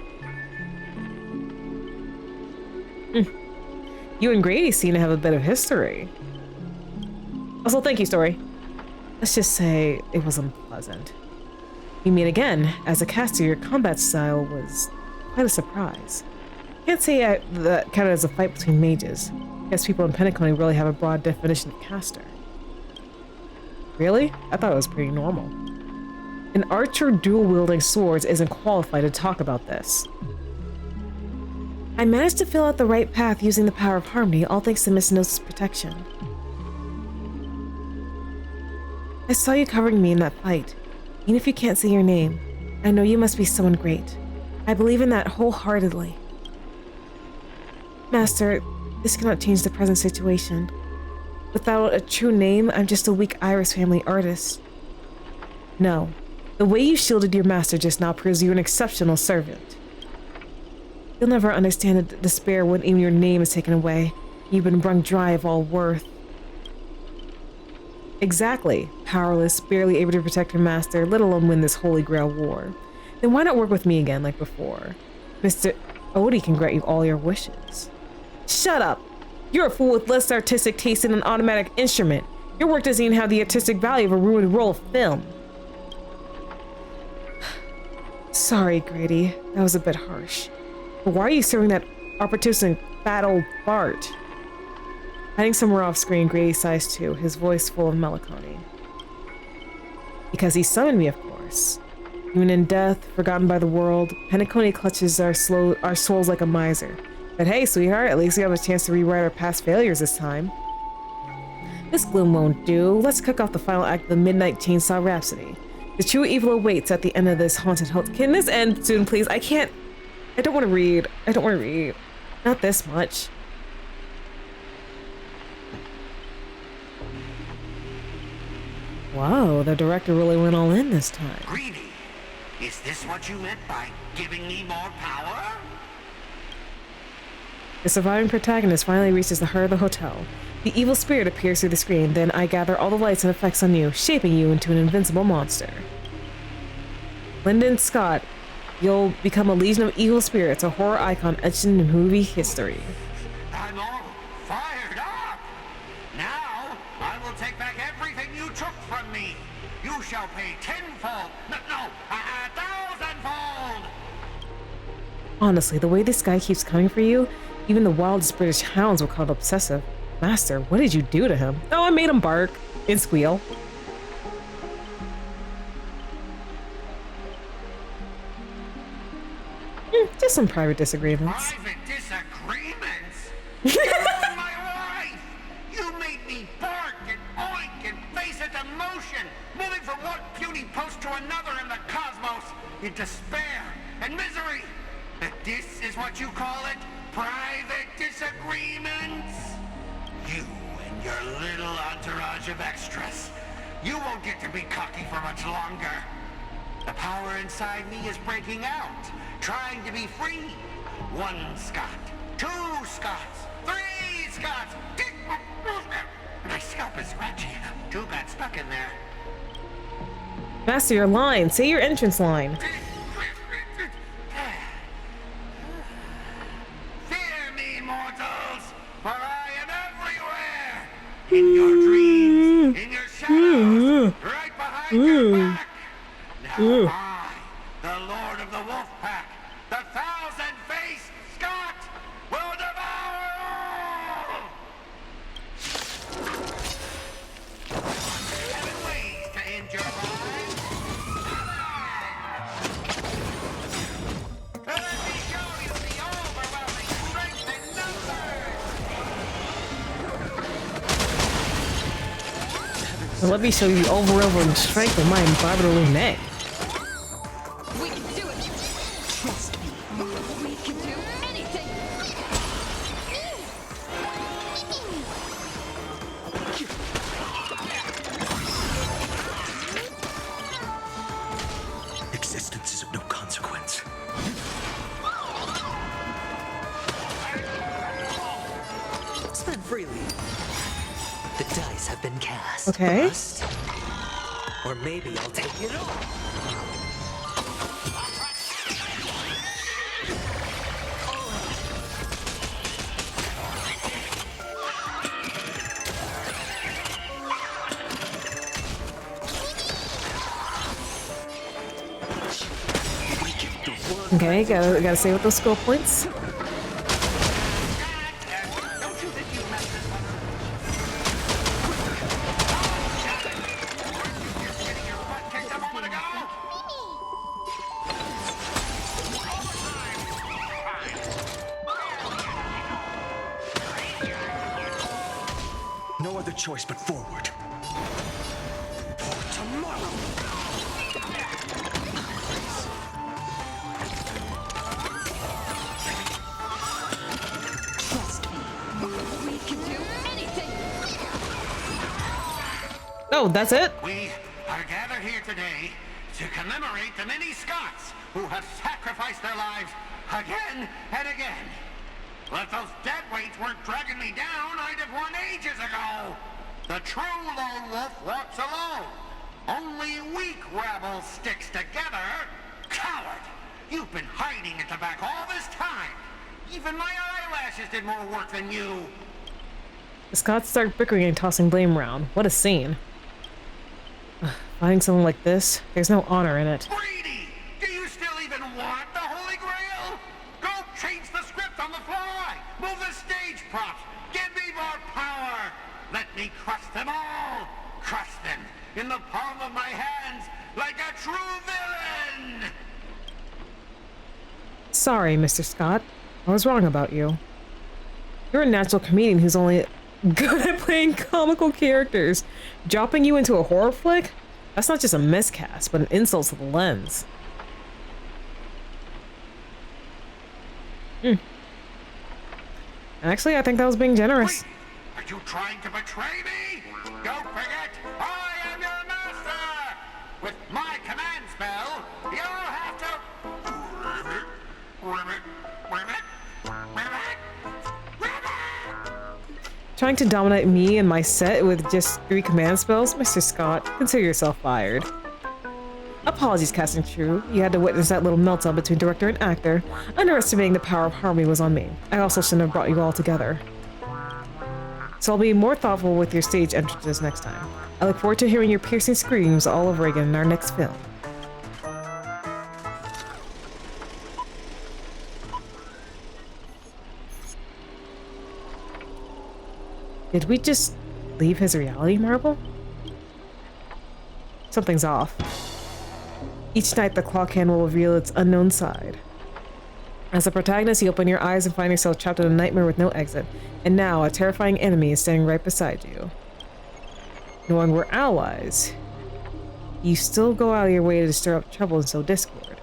You and Grady seem to have a bit of history. Also, thank you, Story. Let's just say it was unpleasant. We meet again. As a caster, your combat style was quite a surprise. Can't say that counted as a fight between mages. Guess people in Penacony really have a broad definition of caster. Really? I thought it was pretty normal. An archer dual-wielding swords isn't qualified to talk about this. I managed to fill out the right path using the power of harmony, all thanks to Miss Nose's protection. I saw you covering me in that fight. Even if you can't say your name, I know you must be someone great. I believe in that wholeheartedly. Master, this cannot change the present situation. Without a true name, I'm just a weak Iris family artist. No. The way you shielded your master just now proves you're an exceptional servant. You'll never understand the despair when even your name is taken away. You've been wrung dry of all worth. Exactly. Powerless, barely able to protect your master, let alone win this Holy Grail war. Then why not work with me again like before? Mr. Odie can grant you all your wishes. Shut up! You're a fool with less artistic taste than an automatic instrument. Your work doesn't even have the artistic value of a ruined roll of film. Sorry, Grady. That was a bit harsh. But why are you serving that opportunistic fat old fart? Hiding somewhere off screen, Grady sighs too, his voice full of melancholy. Because he summoned me, of course. Even in death, forgotten by the world, Penacony clutches our souls like a miser. But hey, sweetheart, at least we have a chance to rewrite our past failures this time. This gloom won't do. Let's kick off the final act of the Midnight Chainsaw Rhapsody. The true evil awaits at the end of this haunted hotel. Can this end soon, please? I don't want to read. I don't want to read. Not this much. Wow, the director really went all in this time. Greedy, is this what you meant by giving me more power? The surviving protagonist finally reaches the heart of the hotel. The evil spirit appears through the screen, then I gather all the lights and effects on you, shaping you into an invincible monster. Lyndon Scott, you'll become a legion of evil spirits, a horror icon etched in movie history. I'm all fired up! Now, I will take back everything you took from me. You shall pay tenfold, no, 1,000-fold! Honestly, the way this guy keeps coming for you, even the wildest British hounds will call it obsessive. Master, what did you do to him? Oh, I made him bark and squeal. Just some private disagreements. Private disagreements? You're on my wife! You made me bark and oink and face into motion, moving from one puny post to another in the cosmos, in despair and misery. And this is what you call it? Private disagreements? You and your little entourage of extras. You won't get to be cocky for much longer. The power inside me is breaking out, trying to be free. 1 Scot, 2 Scots, 3 Scots. My scalp is scratchy. 2 got stuck in there. Master, your line. Say your entrance line. Fear me, mortals, for I am everywhere. In your dreams, in your shadows, right behind your back. Now I, the Lord of the Wolf Pack, the 1,000-faced Scot, will devour all! 7 ways to end your lives. Let me show you the overwhelming strength in numbers! Let me show you the overwhelming strength of my imbarbator neck. We can do it. Trust me. We can do anything. Existence is of no consequence. Spend freely. The dice have been cast. Okay. Bust. Or maybe I'll take it all. Okay, gotta stay with those skill points. No other choice but forward. For tomorrow. Trust me. We can do anything. Oh, that's it? We are gathered here today to commemorate the many Scots who have sacrificed their lives again and again. Well, if those deadweights weren't dragging me down, I'd have won ages ago. The true lone wolf walks alone. Only weak rabble sticks together. Coward! You've been hiding at the back all this time. Even my eyelashes did more work than you. The Scots start bickering and tossing blame around. What a scene. Finding someone like this, there's no honor in it. Brady! Do you still even want the Holy Grail? Go change the script on the fly! Move the stage props! Give me more power! Let me crush them all! Crush them in the palm of my hands like a true villain! Sorry, Mr. Scott. I was wrong about you. You're a natural comedian who's only good at playing comical characters. Dropping you into a horror flick? That's not just a miscast, but an insult to the lens. Actually, I think that was being generous. Are you trying to betray me? Don't forget, I am your master! With my command spell, you'll have to... Trying to dominate me and my set with just 3 command spells? Mr. Scott, consider yourself fired. Apologies, Casting True. You had to witness that little meltdown between director and actor. Underestimating the power of harmony was on me. I also shouldn't have brought you all together. So I'll be more thoughtful with your stage entrances next time. I look forward to hearing your piercing screams all over again in our next film. Did we just leave his reality marble? Something's off. Each night, the clock hand will reveal its unknown side. As a protagonist, you open your eyes and find yourself trapped in a nightmare with no exit. And now, a terrifying enemy is standing right beside you. Knowing we're allies, you still go out of your way to stir up trouble and sow discord.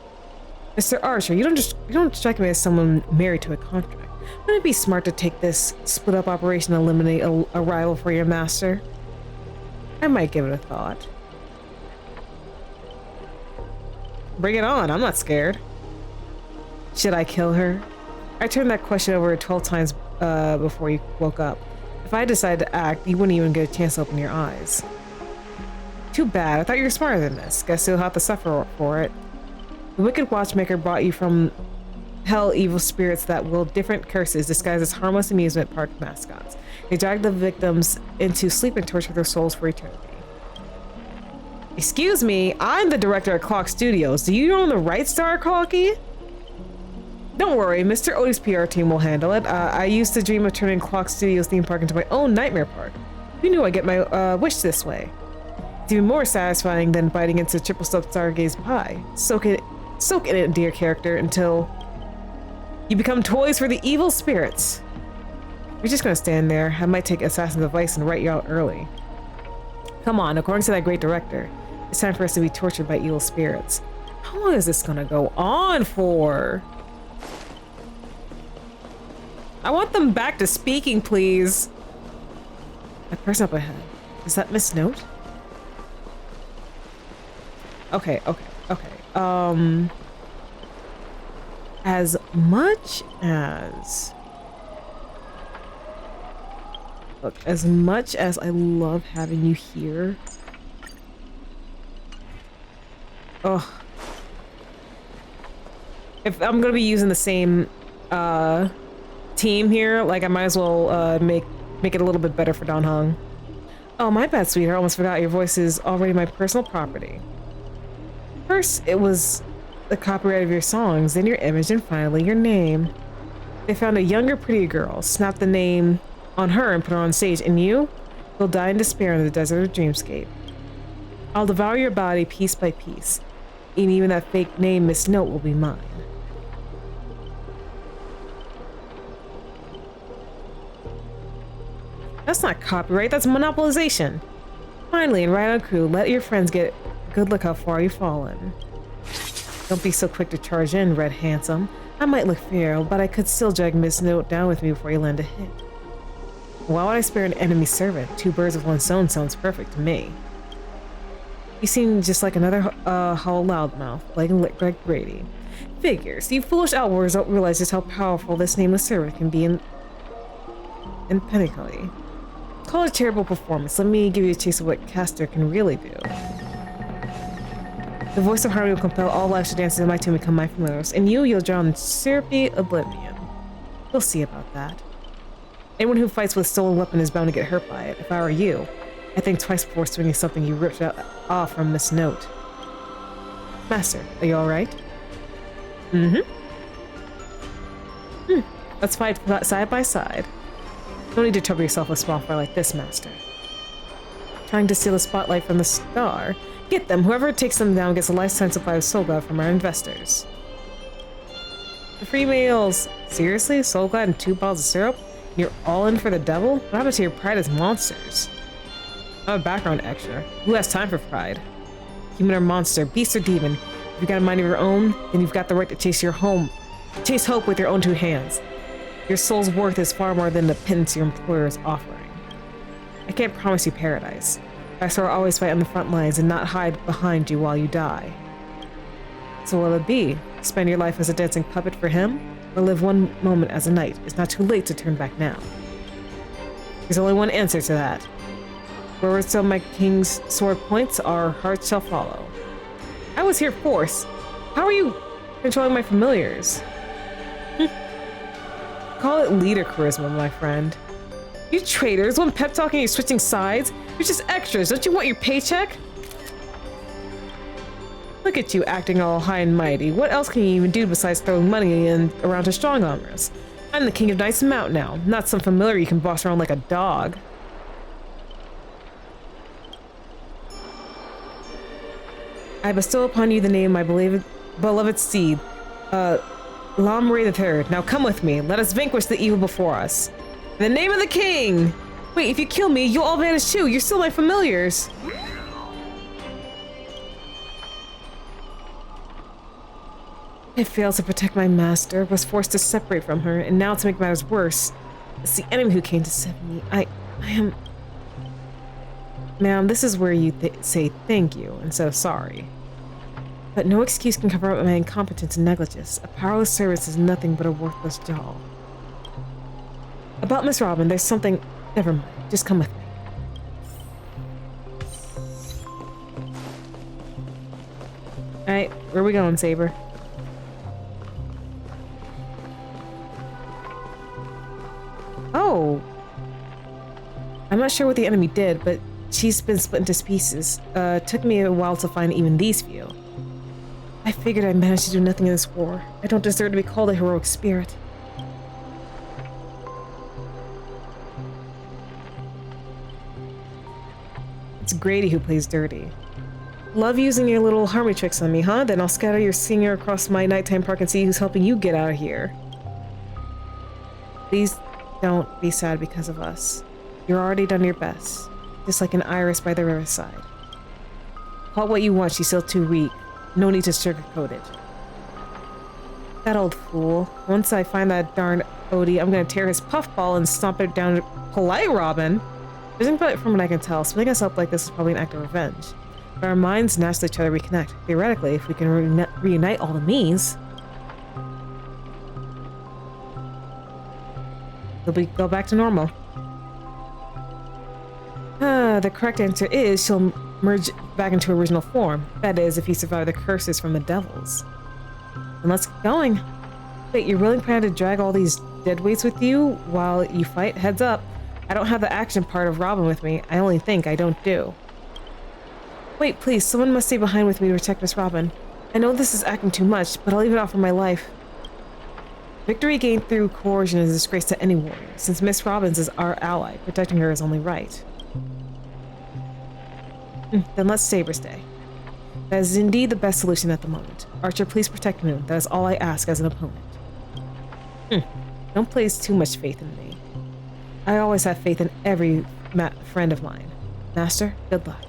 Mr. Archer, you don't strike me as someone married to a contract. Wouldn't it be smart to take this split-up operation and eliminate a rival for your master? I might give it a thought. Bring it on, I'm not scared. Should I kill her? I turned that question over 12 times before you woke up. If I decided to act, you wouldn't even get a chance to open your eyes. Too bad, I thought you were smarter than this. Guess you'll have to suffer for it. The Wicked Watchmaker brought you from hell evil spirits that wield different curses disguised as harmless amusement park mascots. They drag the victims into sleep and torture their souls for eternity. Excuse me, I'm the director at Clock Studios. Do you own the right star, Clocky? Don't worry, Mr. Odie's PR team will handle it. I used to dream of turning Clock Studios theme park into my own nightmare park. Who knew I'd get my wish this way? It's even more satisfying than biting into triple stuffed stargaze pie. Soak in it, dear character, until you become toys for the evil spirits. You're just gonna stand there. I might take assassin's advice and write you out early. Come on, according to that great director, it's time for us to be tortured by evil spirits. How long is this gonna go on for? I want them back to speaking, please. That person up ahead. Is that Miss Note? Okay. As much as... Look, as much as I love having you here... Ugh. If I'm gonna be using the same, team here, like I might as well, make it a little bit better for Don Hung. Oh, my bad, sweetheart. I almost forgot your voice is already my personal property. First, it was the copyright of your songs, then your image, and finally your name. They found a younger, prettier girl, snapped the name on her and put her on stage, and you'll die in despair in the desert of Dreamscape. I'll devour your body piece by piece, and even that fake name, Miss Note, will be mine. That's not copyright, that's monopolization. Finally, and right on crew, let your friends get a good look how far you've fallen. Don't be so quick to charge in, Red Handsome. I might look feral, but I could still drag Miss Note down with me before you land a hit. Why would I spare an enemy servant? 2 birds with 1 stone sounds perfect to me. You seem just like another hollow loudmouth, like Greg Brady. Figures. You foolish outwards don't realize just how powerful this nameless servant can be in Pentecote. Call it a terrible performance. Let me give you a taste of what Castor can really do. The voice of harmony will compel all lives to dance in my tune and become my familiars, and you'll drown in syrupy oblivion. We'll see about that. Anyone who fights with a stolen weapon is bound to get hurt by it. If I were you, I'd think twice before swinging something you ripped off from Miss Note. Master, are you alright? Let's fight side by side. No need to trouble yourself with small fry like this, Master. Trying to steal the spotlight from the star? Get them. Whoever takes them down gets a lifetime supply of Soul Glad from our investors. The free meals. Seriously? Soul Glad and 2 bottles of syrup? You're all in for the devil? What happened to your pride as monsters? I'm a background extra. Who has time for pride? Human or monster, beast or demon. If you've got a mind of your own, then you've got the right to chase hope with your own 2 hands. Your soul's worth is far more than the pittance your employer is offering. I can't promise you paradise. I swore I'll always fight on the front lines and not hide behind you while you die. So what'll it be? Spend your life as a dancing puppet for him? Or live one moment as a knight? It's not too late to turn back now. There's only one answer to that. Wherever still my king's sword points, our hearts shall follow. I was here force. How are you controlling my familiars? Call it leader charisma, my friend. You traitors, one pep talk and you're switching sides? You're just extras, don't you want your paycheck? Look at you acting all high and mighty. What else can you even do besides throwing money around to strong armors? I'm the king of Knights Mount now, not some familiar you can boss around like a dog. I bestow upon you the name of my beloved steed, Lamre III. Now come with me. Let us vanquish the evil before us. In the name of the king! Wait, if you kill me, you'll all vanish too. You're still my familiars. I failed to protect my master, was forced to separate from her, and now to make matters worse, it's the enemy who came to save me. I am... Ma'am, this is where you say thank you, and so sorry. But no excuse can cover up my incompetence and negligence. A powerless servant is nothing but a worthless jaw. About Miss Robin, there's something... Never mind. Just come with me. Alright, where are we going, Saber? Oh. I'm not sure what the enemy did, but she's been split into pieces. Took me a while to find even these few. I figured I managed to do nothing in this war. I don't deserve to be called a heroic spirit. It's Grady who plays dirty. Love using your little harmony tricks on me, huh? Then I'll scatter your singer across my nighttime park and see who's helping you get out of here. Please don't be sad because of us. You're already done your best. Just like an iris by the riverside. Call it what you want, she's still too weak. No need to sugarcoat it. That old fool. Once I find that darn Odie, I'm gonna tear his puffball and stomp it down to polite Robin. Judging from what I can tell, splitting us up like this is probably an act of revenge. But our minds naturally try to reconnect. Theoretically, if we can reunite all the me's, they'll go back to normal. The correct answer is she'll merge back into original form. That is, if you survive the curses from the devils. And let's get going. Wait, you're really planning to drag all these dead weights with you while you fight? Heads up. I don't have the action part of Robin with me. I only think, I don't do. Wait, please, someone must stay behind with me to protect Miss Robin. I know this is acting too much, but I'll even offer my life. Victory gained through coercion is a disgrace to any warrior. Since Miss Robin is our ally, protecting her is only right. Then let's Saber stay. That is indeed the best solution at the moment. Archer, please protect Moon. That is all I ask as an opponent. Don't place too much faith in me. I always have faith in every friend of mine. Master, good luck.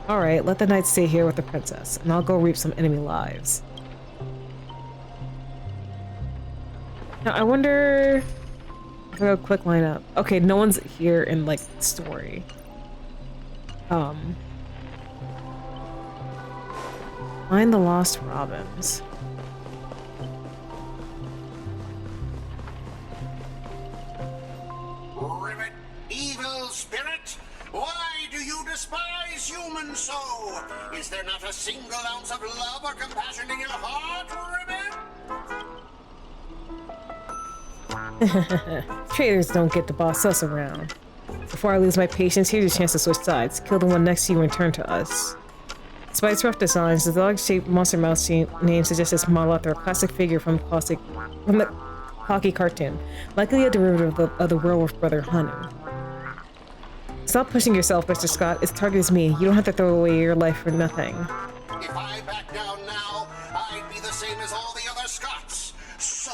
Alright, let the knight stay here with the princess, and I'll go reap some enemy lives. Now, I wonder if I go quick lineup. Okay, no one's here in, like, story. Find the lost Robins. Ribbit, evil spirit, why do you despise human soul? Is there not a single ounce of love or compassion in your heart, Ribbit? Traitors don't get to boss us around. Before I lose my patience, here's your chance to switch sides. Kill the one next to you and turn to us. Despite its rough designs, the dog-shaped monster mouse name suggests it's modeled after a classic figure from the hockey cartoon, likely a derivative of the werewolf brother Hanu. Stop pushing yourself, Mr. Scott. Its target is me. You don't have to throw away your life for nothing. If I back down now, I'd be the same as all the other Scots. So,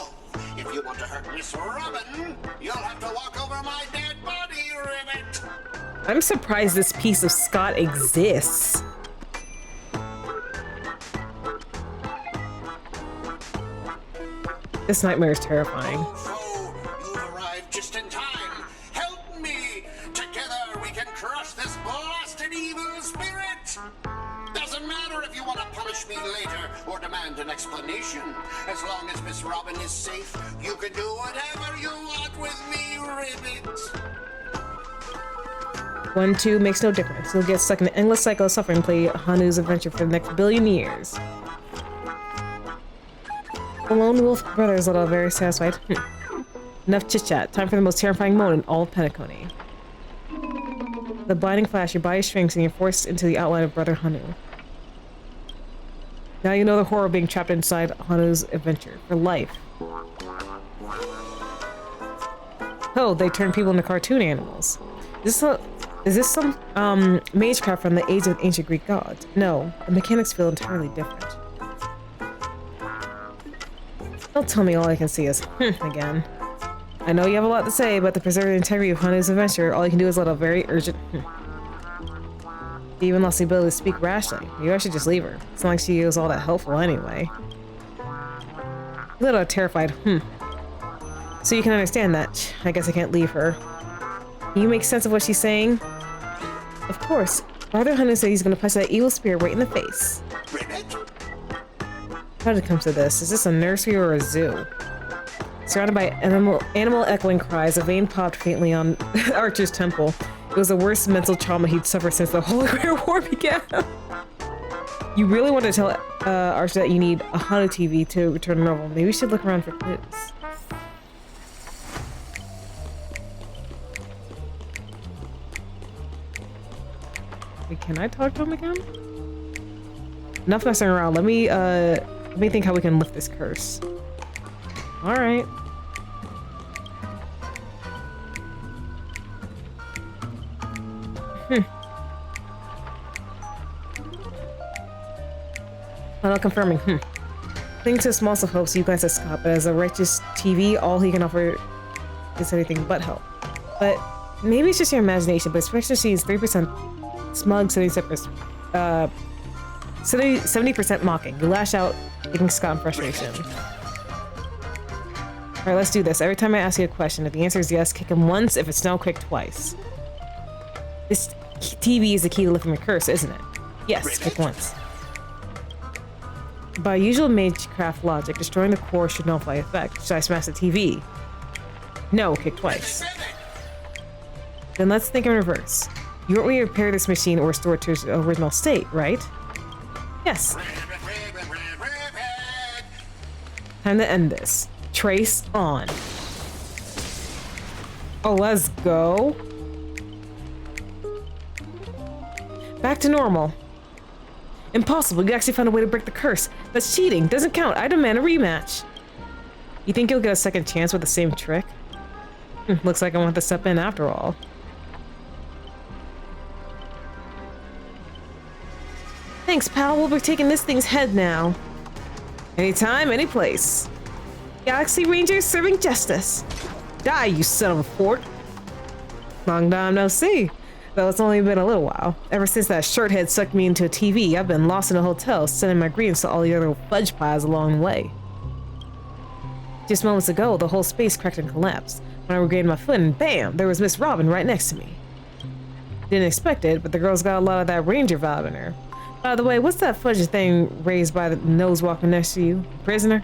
if you want to hurt Miss Robin, you'll have to walk over my dead body, Ribbit. I'm surprised this piece of Scott exists. This nightmare is terrifying. You've arrived just in time. Help me. Together we can crush this blasted evil spirit. Doesn't matter if you want to punish me later or demand an explanation. As long as Miss Robin is safe, you can do whatever you want with me, Ribbit. 1-2 makes no difference. You'll get stuck in an endless cycle of suffering and play Hanu's adventure for the next billion years. The lone wolf brothers look all very satisfied. Enough chit-chat. Time for the most terrifying moment in all of Penacony. The blinding flash, your body shrinks and you're forced into the outline of Brother Hanu. Now you know the horror of being trapped inside Hanu's adventure. For life. Oh, they turn people into cartoon animals. Is this Is this some magecraft from the age of ancient Greek gods? No, the mechanics feel entirely different. Don't tell me all I can see is again. I know you have a lot to say, but to preserve the integrity of Hanu's adventure, all you can do is let a very urgent She even lost the ability to speak rashly. Maybe I should just leave her. It's not like she was all that helpful anyway. A little terrified. So you can understand that. I guess I can't leave her. Can you make sense of what she's saying? Of course. Brother Hanu said he's gonna punch that evil spirit right in the face. How did it come to this? Is this a nursery or a zoo? Surrounded by animal echoing cries, a vein popped faintly on Archer's temple. It was the worst mental trauma he'd suffered since the Holy Grail War began. You really want to tell Archer that you need a Hanu TV to return to normal. Maybe we should look around for clues. Wait, can I talk to him again? Enough messing around. Let me think how we can lift this curse. All right. I'm not confirming. Thanks to the smallest of hopes, you guys have Scott, but as a righteous TV, all he can offer is anything but help. But maybe it's just your imagination, but especially she's 3% smug, 70% mocking. You lash out, taking Scott in frustration. Alright, let's do this. Every time I ask you a question, if the answer is yes, kick him once. If it's no, kick twice. This TV is the key to lifting the curse, isn't it? Yes, kick once. By usual magecraft logic, destroying the core should nullify effect. Should I smash the TV? No, kick twice. Then let's think in reverse. You want me to repair this machine or restore it to its original state, right? Yes. Time to end this. Trace on. Oh, let's go. Back to normal. Impossible. You actually found a way to break the curse. That's cheating. Doesn't count. I demand a rematch. You think you'll get a second chance with the same trick? Looks like I want to step in after all. Thanks, pal. We'll be taking this thing's head now. Anytime, any place. Galaxy Rangers serving justice. Die, you son of a fork. Long time no see. Though it's only been a little while. Ever since that shorthead sucked me into a TV, I've been lost in a hotel, sending my greetings to all the other fudge pies along the way. Just moments ago, the whole space cracked and collapsed. When I regained my foot, and bam, there was Miss Robin right next to me. Didn't expect it, but the girl's got a lot of that ranger vibe in her. By the way, what's that fudge thing raised by the nose walking next to you? Prisoner?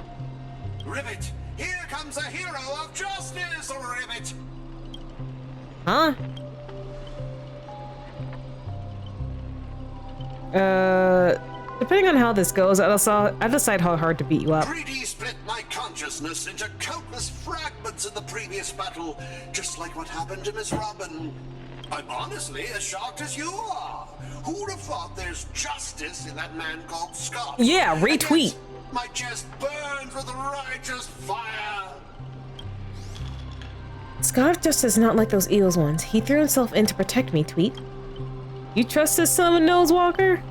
Ribbit! Here comes a hero of justice, Ribbit! Huh? Depending on how this goes, I'll decide how hard to beat you up. Greedy split my consciousness into countless fragments in the previous battle, just like what happened to Miss Robin. I'm honestly as shocked as you are. Who'd have thought there's justice in that man called Scott? Yeah, retweet. My chest burns with righteous fire. Scott just is not like those Eagles ones. He threw himself in to protect me, Tweet. You trust this son of a nosewalker?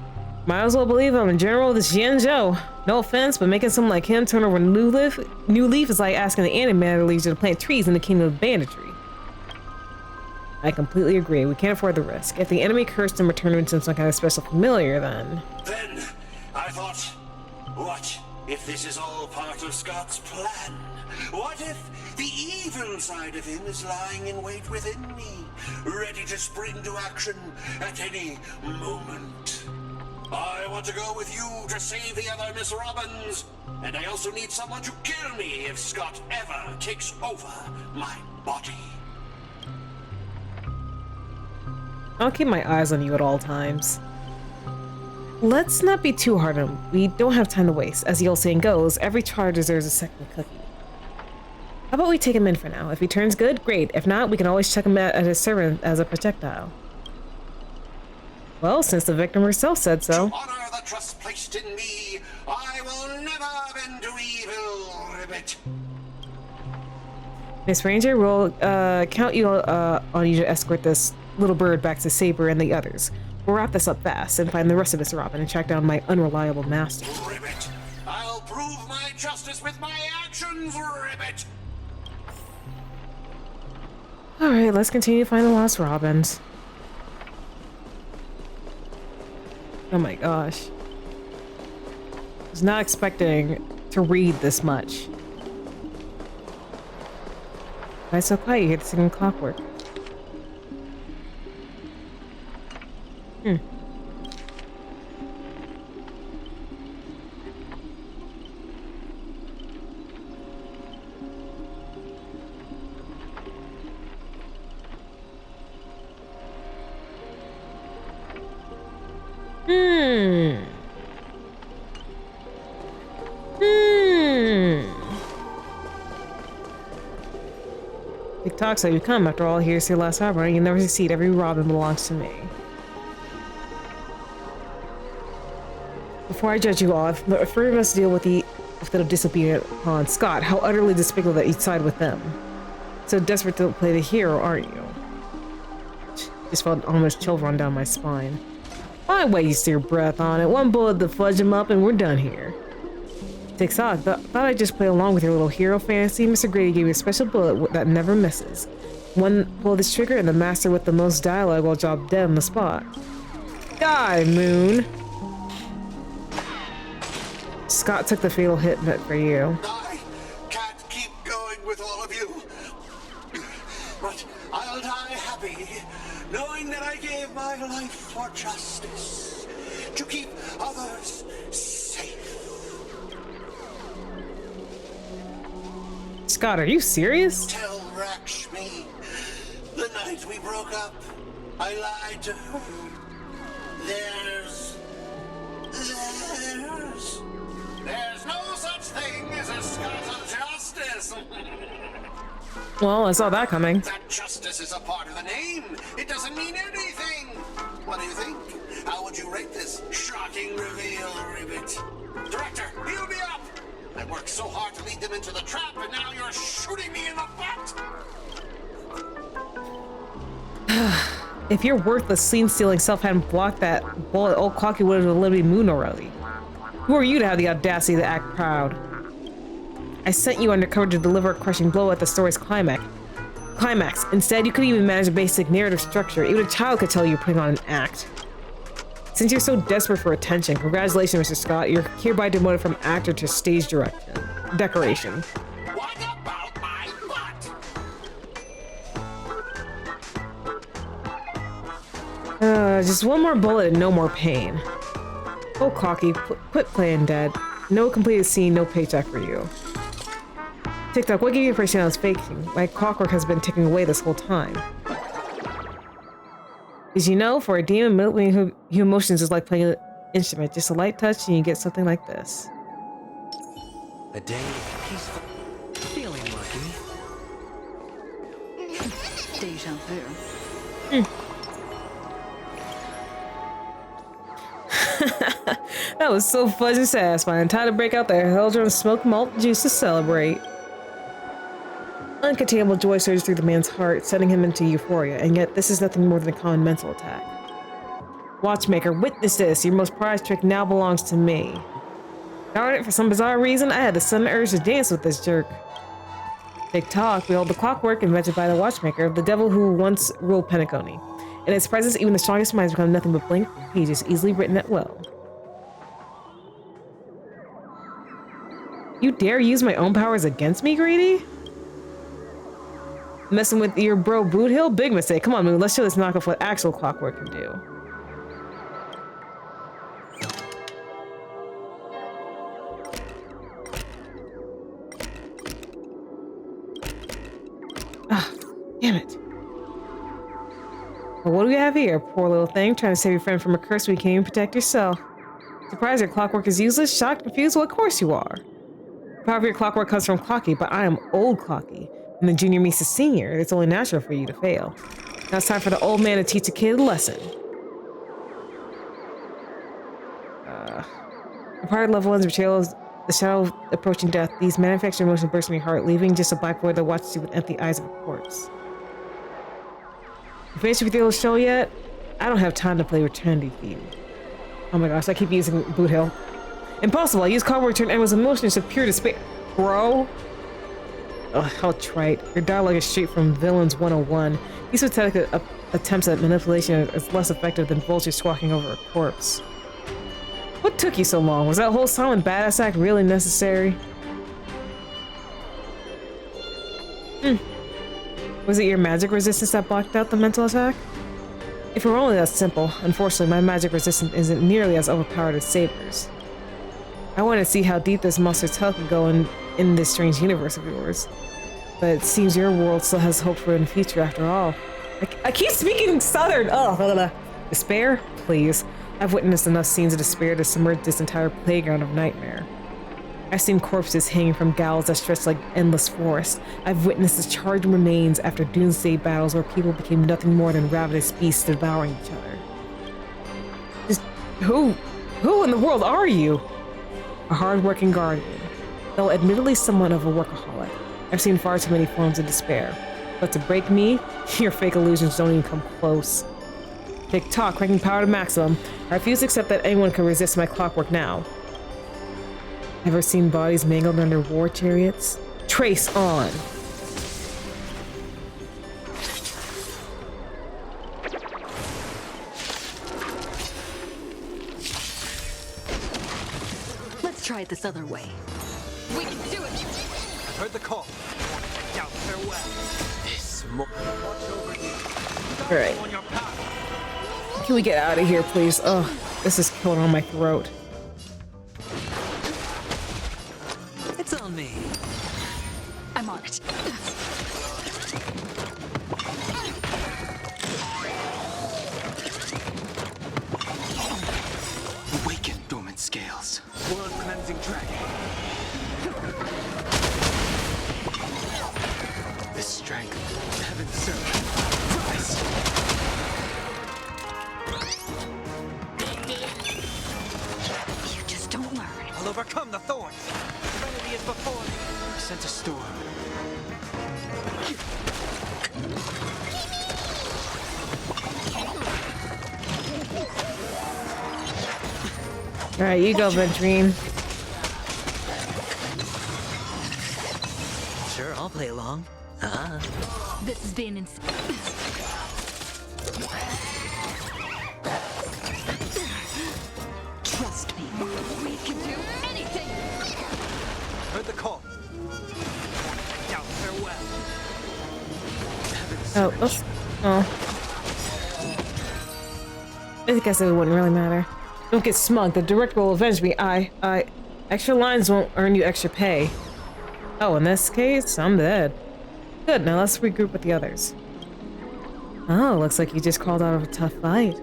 Might as well believe I'm a general of the Xianzhou. No offense, but making someone like him turn over a new leaf is like asking the Animator Legion to plant trees in the kingdom of banditry. I completely agree. We can't afford the risk. If the enemy cursed him or turned him into some kind of special familiar, then... Then, I thought, what if this is all part of Scott's plan? What if the evil side of him is lying in wait within me, ready to spring to action at any moment? I want to go with you to save the other Miss Robins, and I also need someone to kill me if Scott ever takes over my body. I'll keep my eyes on you at all times. Let's not be too hard on him. We don't have time to waste. As the old saying goes, every char deserves a second cookie. How about we take him in for now? If he turns good, great. If not, we can always check him at his servant as a projectile. Well, since the victim herself said so. To honor the trust placed in me, I will never bend to evil, Ribbit. Miss Ranger, we'll count you on you to escort this little bird back to Saber and the others. We'll wrap this up fast and find the rest of this Robin and track down my unreliable master. Ribbit! I'll prove my justice with my actions, Ribbit! Alright, let's continue to find the lost Robins. Oh my gosh. I was not expecting to read this much. Why so quiet? You hear the singing clockwork. TikTok, so you come. After all, here's your last harbor. You never succeed. Every Robin belongs to me. Before I judge you all, if three of us deal with the disobedient pawn, Scott, how utterly despicable that you side with them. So desperate to play the hero, aren't you? Just felt almost chill run down my spine. Why waste your breath on it? One bullet to fudge him up and we're done here. TikTok, thought I'd just play along with your little hero fantasy. Mr. Grady gave me a special bullet that never misses. One pull of this trigger and the master with the most dialogue will drop dead on the spot. Die, Moon! Scott took the fatal hit for you. I can't keep going with all of you. But I'll die happy, knowing that I gave my life for justice, to keep others safe. Scott, are you serious? Tell Rakshmi, the night we broke up, I lied to her. There's no such thing as a Scott of justice. Well, I saw that coming. That justice is a part of the name. It doesn't mean anything. What do you think? How would you rate this shocking reveal, Ribbit? Director, heal me up! I worked so hard to lead them into the trap, and now you're shooting me in the butt! If your worthless, scene-stealing self hadn't blocked that bullet, old Cocky would have eliminated Moon already. Who are you to have the audacity to act proud? I sent you undercover to deliver a crushing blow at the story's climax. Instead, you couldn't even manage a basic narrative structure. Even a child could tell you're putting on an act. Since you're so desperate for attention, congratulations, Mr. Scott. You're hereby demoted from actor to stage decoration. What about my butt? Just one more bullet and no more pain. Oh, Cocky, quit playing dead. No completed scene, no paycheck for you. TikTok, what gave you the impression I was faking? My clockwork has been ticking away this whole time. Did you know, for a demon, manipulating emotions is like playing an instrument. Just a light touch and you get something like this. A day peaceful. Feeling lucky. Deja vu. That was so fuzzy satisfying. Time to break out the Heldrum smoked malt juice to celebrate. Uncontainable joy surged through the man's heart, sending him into euphoria, and yet this is nothing more than a common mental attack. Watchmaker, witness this. Your most prized trick now belongs to me. Darn it, for some bizarre reason, I had the sudden urge to dance with this jerk. TikTok, behold the clockwork invented by the Watchmaker, the devil who once ruled Penacony. In its presence, even the strongest minds become nothing but blank pages, easily written at will. You dare use my own powers against me, Greedy? Messing with your bro Boothill? Big mistake. Come on, Moon, let's show this knockoff what actual clockwork can do. Ah, damn it. Well, what do we have here? Poor little thing, trying to save your friend from a curse when you can't even protect yourself. Surprised your clockwork is useless? Shocked? Confused? Well, of course you are. The power of your clockwork comes from Clocky, but I am old Clocky. And the junior meets the senior. It's only natural for you to fail. Now it's time for the old man to teach the kid a lesson. A part of level one's betrayal is the shadow of approaching death. These manufactured emotions burst in your heart, leaving just a black void that watches you with empty eyes of a corpse. You finished with your little show yet? I don't have time to play Eternity Theme. Oh my gosh, I keep using Boot Hill. Impossible, I use cardboard to turn everyone's emotions to pure despair. Bro? Ugh, how trite. Your dialogue is straight from Villains 101. These pathetic attempts at manipulation are less effective than vultures squawking over a corpse. What took you so long? Was that whole silent badass act really necessary? Was it your magic resistance that blocked out the mental attack? If it were only that simple, unfortunately my magic resistance isn't nearly as overpowered as Saber's. I want to see how deep this monster's hell can go in this strange universe of yours. But it seems your world still has hope for in the future after all. I keep speaking southern! Oh, despair? Please. I've witnessed enough scenes of despair to submerge this entire playground of nightmare. I've seen corpses hanging from gallows that stretch like endless forests. I've witnessed the charred remains after doomsday battles where people became nothing more than ravenous beasts devouring each other. Just who in the world are you? A hard-working guardian, though admittedly somewhat of a workaholic. I've seen far too many forms of despair. But to break me, your fake illusions don't even come close. Tick-tock, cranking power to maximum. I refuse to accept that anyone can resist my clockwork now. Ever seen bodies mangled under war chariots? Trace on! Let's try it this other way. We can do it! I've heard the call. Now farewell. Alright. Can we get out of here, please? Oh, this is killing on my throat. It's on me. I'm on it. Awaken, dormant scales. World cleansing dragon. This strength, heaven served. Rise! You just don't learn. I'll overcome the thorns. Serenity is before me. I sense a storm. Alright, you go, Venturine. Sure, I'll play along. This has been Trust me. We can do anything. Heard the call. Now farewell. Oh. I guess it wouldn't really matter. Don't get smug. The director will avenge me. Extra lines won't earn you extra pay. Oh, in this case, I'm dead. Good, now let's regroup with the others. Oh, looks like you just crawled out of a tough fight.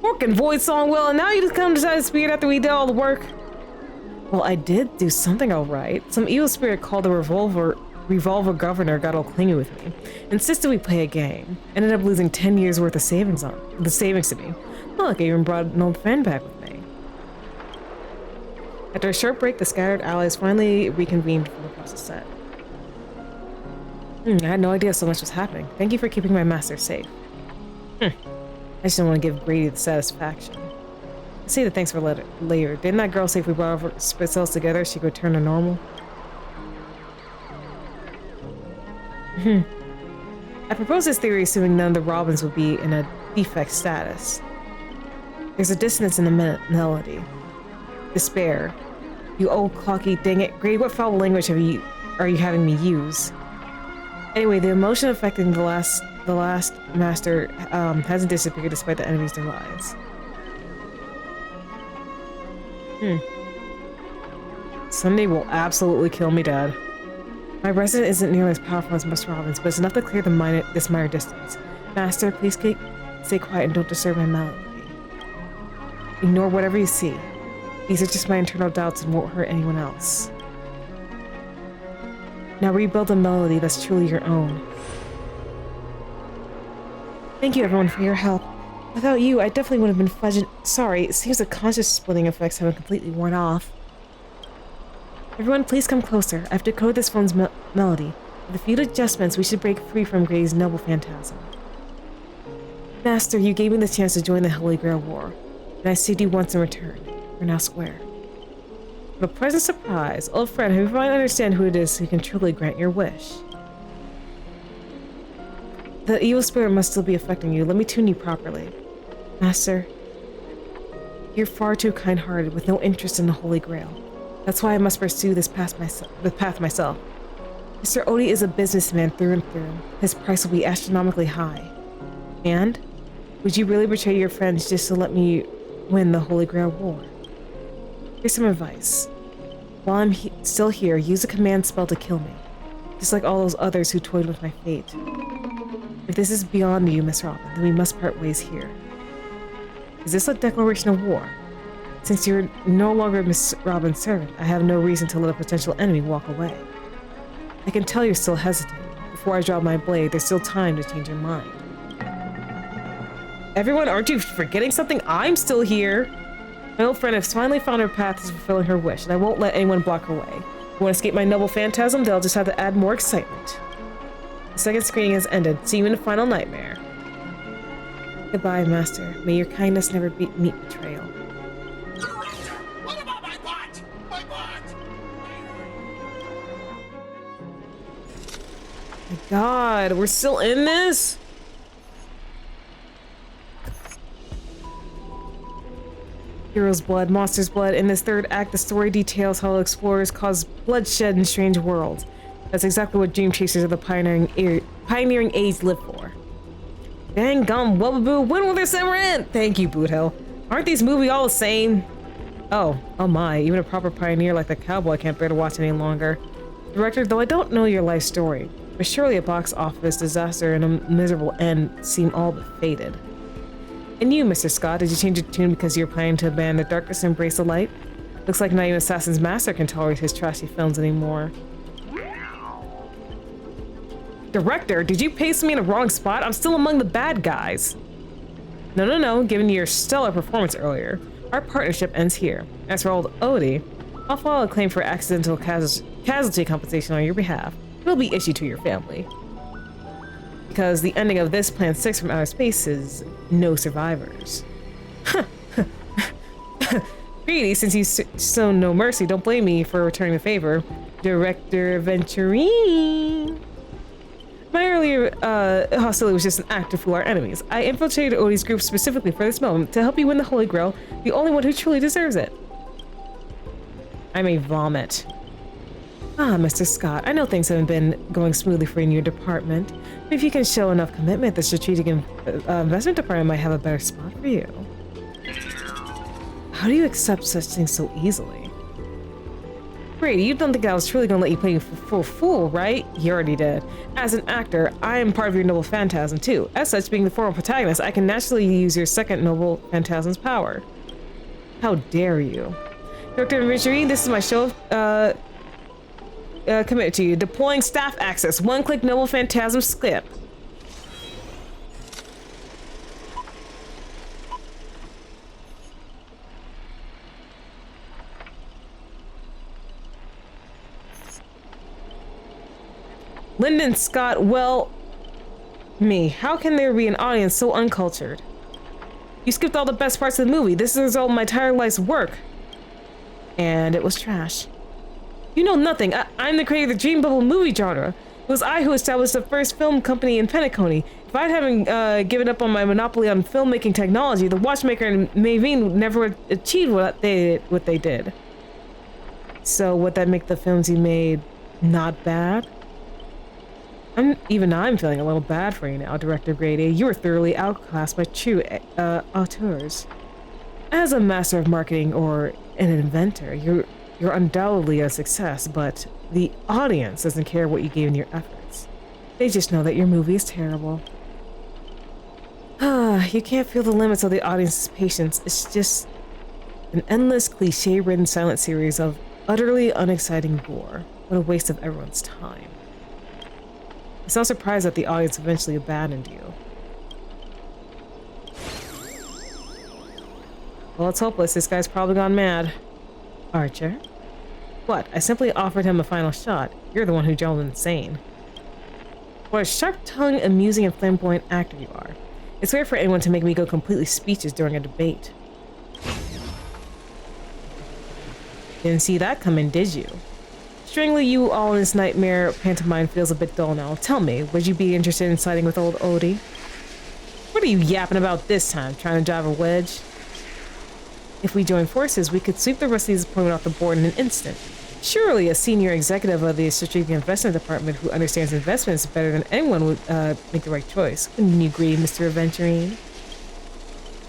Working Void Song well, and now you just come decide to spirit after we did all the work. Well, I did do something alright. Some evil spirit called the Revolver Governor got all clingy with me. Insisted we play a game. Ended up losing 10 years worth of savings to me. Look, I even brought an old friend back with me. After a short break, the scattered allies finally reconvened from across the set. I had no idea so much was happening. Thank you for keeping my master safe. I just didn't want to give Grady the satisfaction. I say the thanks for later. Didn't that girl say if we brought our spit cells together, she could return to normal? I proposed this theory assuming none of the Robins would be in a defect status. There's a dissonance in the melody. Despair. You old clocky dang it. Grady, what foul language are you having me use? Anyway, the emotion affecting the last master hasn't disappeared despite the enemy's demise. Sunday will absolutely kill me, Dad. My resident isn't nearly as powerful as most Robins, but it's enough to clear this minor distance. Master, please stay quiet and don't disturb my melody. Ignore whatever you see. These are just my internal doubts and won't hurt anyone else. Now rebuild a melody that's truly your own. Thank you everyone for your help. Without you, I definitely would have been fudging. Sorry, it seems the conscious splitting effects haven't completely worn off. Everyone, please come closer. I've decoded this phone's melody. With a few adjustments, we should break free from Grady's noble phantasm. Master, you gave me the chance to join the Holy Grail War, and I saved you once in return. We're now square. What a pleasant surprise. Old friend, have you finally understand who it is who can truly grant your wish? The evil spirit must still be affecting you. Let me tune you properly. Master, you're far too kind-hearted with no interest in the Holy Grail. That's why I must pursue this path myself. Mr. Odie is a businessman through and through. His price will be astronomically high. And? Would you really betray your friends just to let me win the Holy Grail War? Here's some advice. While I'm still here, use a command spell to kill me. Just like all those others who toyed with my fate. If this is beyond you, Miss Robin, then we must part ways here. Is this a declaration of war? Since you're no longer Miss Robin's servant, I have no reason to let a potential enemy walk away. I can tell you're still hesitating. Before I draw my blade, there's still time to change your mind. Everyone, aren't you forgetting something? I'm still here. My old friend has finally found her path to fulfilling her wish, and I won't let anyone block her way. If you want to escape my noble phantasm, they'll just have to add more excitement. The second screening has ended. See you in the final nightmare. Goodbye, Master. May your kindness never meet betrayal. What about my butt? My butt! My God, we're still in this? Hero's blood, monster's blood. In this third act, the story details how explorers cause bloodshed in strange worlds. That's exactly what dream chasers of the pioneering age live for. Dang gum wubbaboo, when will this ever end? Thank you, Boothill. Aren't these movies all the same? Oh my, even a proper pioneer like the cowboy can't bear to watch any longer. Director, though I don't know your life story, but surely a box office disaster and a miserable end seem all but fated. And you, Mr. Scott, did you change your tune because you're planning to abandon the darkness and embrace the light? Looks like not even Assassin's Master can tolerate his trashy films anymore. Director, did you paste me in the wrong spot? I'm still among the bad guys. No, given your stellar performance earlier, our partnership ends here. As for old Odie, I'll file a claim for accidental casualty compensation on your behalf. It will be issued to your family. Because the ending of this Plan 6 from outer space is no survivors. Greedy, since you shown no mercy, don't blame me for returning the favor. Director Venturine. My earlier hostility was just an act to fool our enemies. I infiltrated Odie's group specifically for this moment, to help you win the Holy Grail, the only one who truly deserves it. I may vomit. Ah, Mr. Scott, I know things haven't been going smoothly for you in your department, but if you can show enough commitment, the Strategic Investment Department might have a better spot for you. How do you accept such things so easily? Brady, you don't think I was truly gonna let you play for fool, right? You already did. As an actor, I am part of your noble phantasm too. As such, being the former protagonist, I can naturally use your second noble phantasm's power. How dare you? Dr. Venturine, this is my show committed to you. Deploying staff access. One-click noble phantasm skip. Lyndon Scott, well, how can there be an audience so uncultured? You skipped all the best parts of the movie. This is the result of my entire life's work. And it was trash. You know nothing. I'm the creator of the Dream Bubble movie genre. It was I who established the first film company in Penacony. If I hadn't given up on my monopoly on filmmaking technology, the watchmaker and Mavine never achieved what they did. So would that make the films you made not bad? I'm feeling a little bad for you now, Director Grady. You were thoroughly outclassed by true auteurs. As a master of marketing or an inventor, you're undoubtedly a success, but the audience doesn't care what you gave in your efforts. They just know that your movie is terrible. You can't feel the limits of the audience's patience. It's just an endless, cliche-ridden silent series of utterly unexciting gore. What a waste of everyone's time. It's no surprise that the audience eventually abandoned you. Well, it's hopeless. This guy's probably gone mad. Archer? What? I simply offered him a final shot. You're the one who drove him insane. What a sharp-tongued, amusing, and flamboyant actor you are. It's rare for anyone to make me go completely speechless during a debate. Didn't see that coming, did you? Strangling you all in this nightmare pantomime feels a bit dull now. Tell me, would you be interested in siding with old Odie? What are you yapping about this time? Trying to drive a wedge? If we join forces, we could sweep the rest of these appointment off the board in an instant. Surely a senior executive of the Strategic Investment Department who understands investments better than anyone would make the right choice. Wouldn't you agree, Mr. Aventurine?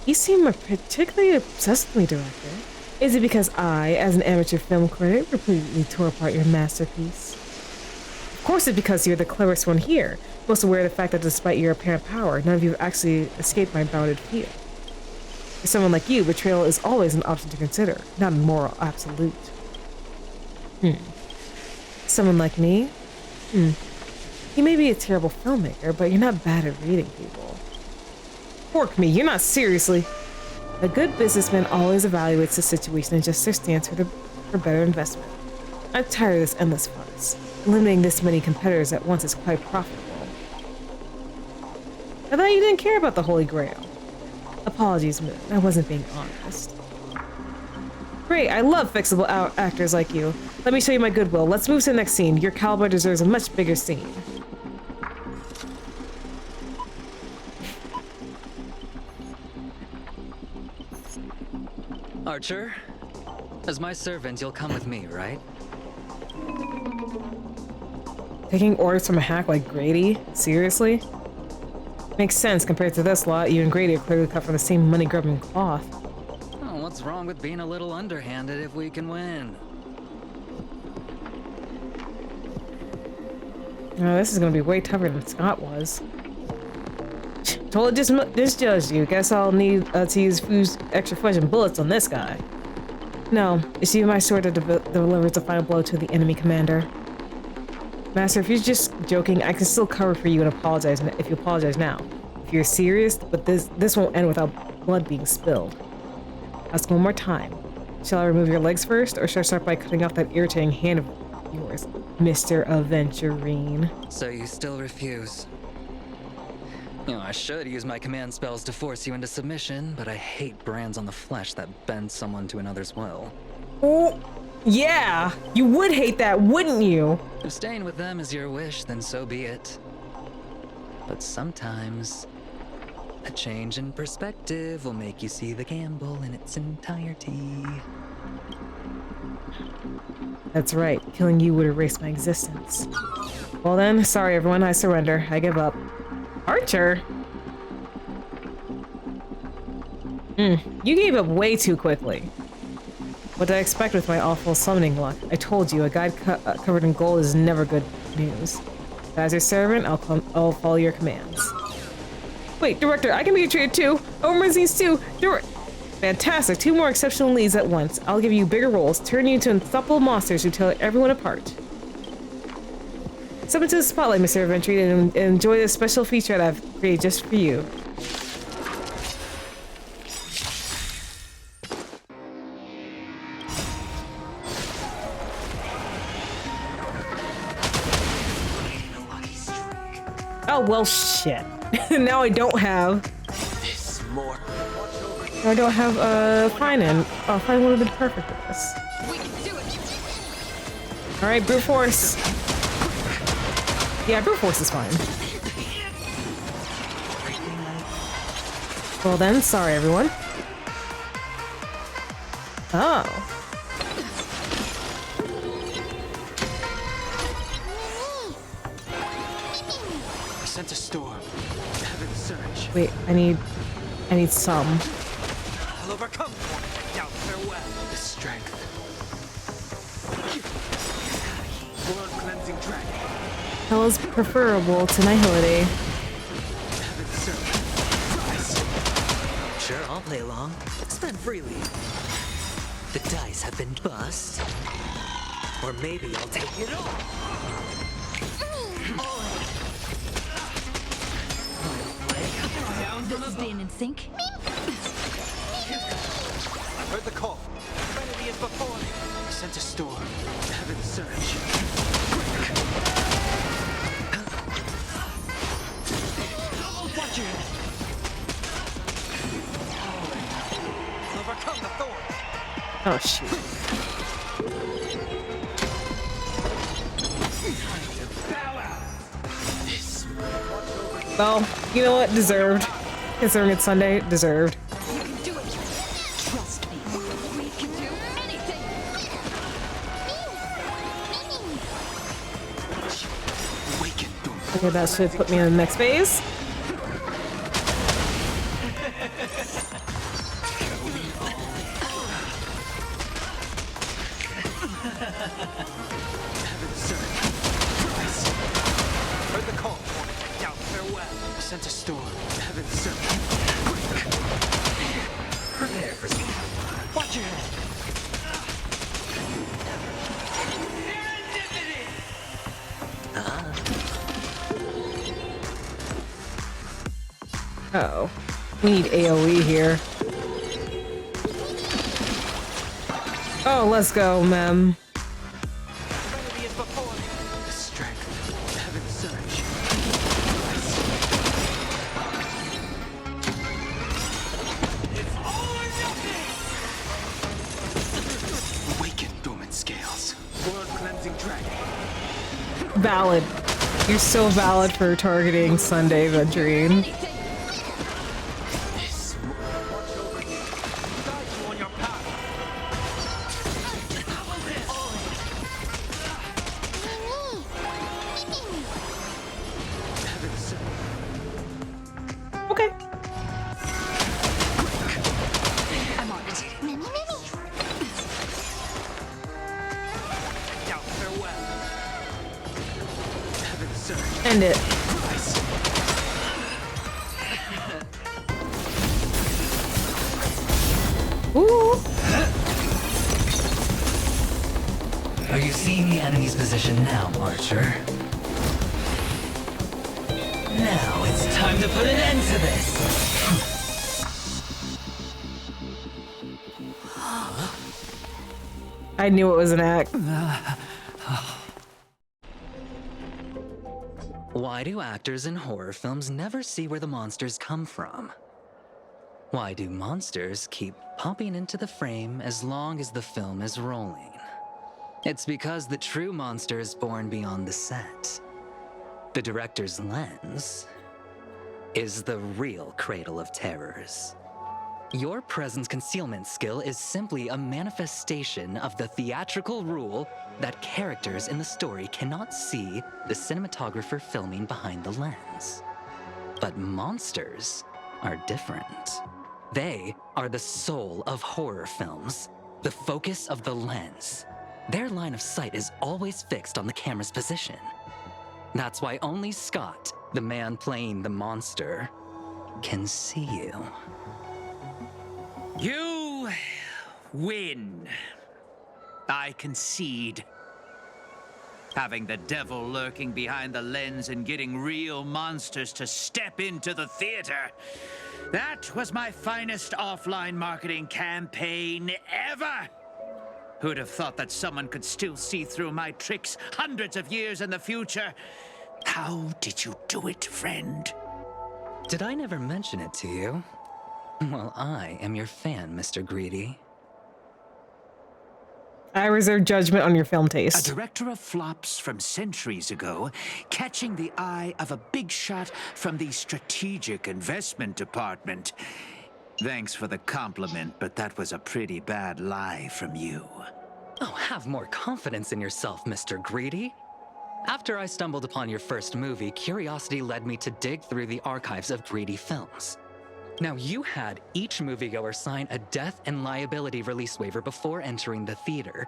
You seem particularly obsessed with me, Director. Is it because I, as an amateur film critic, repeatedly tore apart your masterpiece? Of course it's because you're the cleverest one here, most aware of the fact that despite your apparent power, none of you have actually escaped my bounded field. For someone like you, betrayal is always an option to consider, not a moral absolute. Someone like me? You may be a terrible filmmaker, but you're not bad at reading people. Fork me, you're not seriously. A good businessman always evaluates the situation and adjusts their stance for better investment. I'm tired of this endless farce. Eliminating this many competitors at once is quite profitable. I thought you didn't care about the Holy Grail. Apologies, Moon. I wasn't being honest. Great, I love fixable actors like you. Let me show you my goodwill. Let's move to the next scene. Your caliber deserves a much bigger scene. Archer, as my servant, you'll come with me, right? Taking orders from a hack like Grady? Seriously? Makes sense compared to this lot. You and Grady are clearly cut from the same money-grubbing cloth. Oh, what's wrong with being a little underhanded if we can win? Oh, this is gonna be way tougher than Scott was. Totally misjudged you. Guess I'll need to use extra fudge and bullets on this guy. No, it's you my sword that delivers the final blow to the enemy commander. Master, if you're just joking, I can still cover for you and apologize if you apologize now. If you're serious, but this won't end without blood being spilled. Ask one more time. Shall I remove your legs first, or shall I start by cutting off that irritating hand of yours, Mr. Aventurine? So you still refuse? You know, I should use my command spells to force you into submission, but I hate brands on the flesh that bend someone to another's will. Oh, yeah! You would hate that, wouldn't you? If staying with them is your wish, then so be it. But sometimes, a change in perspective will make you see the gamble in its entirety. That's right, killing you would erase my existence. Well then, sorry everyone, I surrender. I give up. Archer? You gave up way too quickly. What did I expect with my awful summoning luck? I told you, a guide covered in gold is never good news. As your servant, I'll follow your commands. Wait, Director, I can be a traitor too! Overseas too! Fantastic, 2 more exceptional leads at once. I'll give you bigger roles, turn you into unstoppable monsters who tear everyone apart. Step into the spotlight, Mr. Aventurine, and enjoy this special feature that I've created just for you. Oh, well, shit. Now I don't have... I don't have, Finan. Oh, Finan would have been perfect with this. Alright, brute force. Yeah, brute force is fine. Well then, sorry everyone. Oh. I sent a storm. Heaven surge. Wait, I need some. I'll overcome. Now farewell. The strength. World cleansing dragon. Hell is preferable to Nihility. Sure, I'll play along. Spend freely. The dice have been bust. Or maybe I'll take it all. This is staying in sync. I've heard the call. Humanity is before me. I sent a storm. Heaven surge. Watch your head. Oh, shoot. Well, you know what? Deserved. Considering it's Sunday, deserved. You can do it. Trust me. We can do anything. Okay, that should put me in the next phase. Heard the call. Down, farewell. Sent a storm. Heaven sent. Prepare for some. Watch your head. Uh-oh. We need AoE here. Oh, let's go, ma'am. Serenity is before me. Strength. Heaven surge. It's all or nothing. Awaken dormant scales. World cleansing dragon. Valid. You're so valid for targeting Sunday the Dream. Okay. I'm on it. Down, farewell. Heaven surge. End it. Ooh. Are you seeing the enemy's position now, Archer? Now it's time to put an end to this! I knew it was an act. Why do actors in horror films never see where the monsters come from? Why do monsters keep popping into the frame as long as the film is rolling? It's because the true monster is born beyond the set. The director's lens is the real cradle of terrors. Your presence concealment skill is simply a manifestation of the theatrical rule that characters in the story cannot see the cinematographer filming behind the lens. But monsters are different. They are the soul of horror films, the focus of the lens. Their line of sight is always fixed on the camera's position. That's why only Scott, the man playing the monster, can see you. You win. I concede. Having the devil lurking behind the lens and getting real monsters to step into the theater. That was my finest offline marketing campaign ever. Who'd have thought that someone could still see through my tricks hundreds of years in the future? How did you do it, friend? Did I never mention it to you? Well, I am your fan, Mr. Greedy. I reserve judgment on your film A taste. director of flops from centuries ago, catching the eye of a big shot from the strategic investment department. Thanks for the compliment, but that was a pretty bad lie from you. Oh, have more confidence in yourself, Mr. Greedy. After I stumbled upon your first movie, curiosity led me to dig through the archives of Greedy films. Now, you had each moviegoer sign a death and liability release waiver before entering the theater.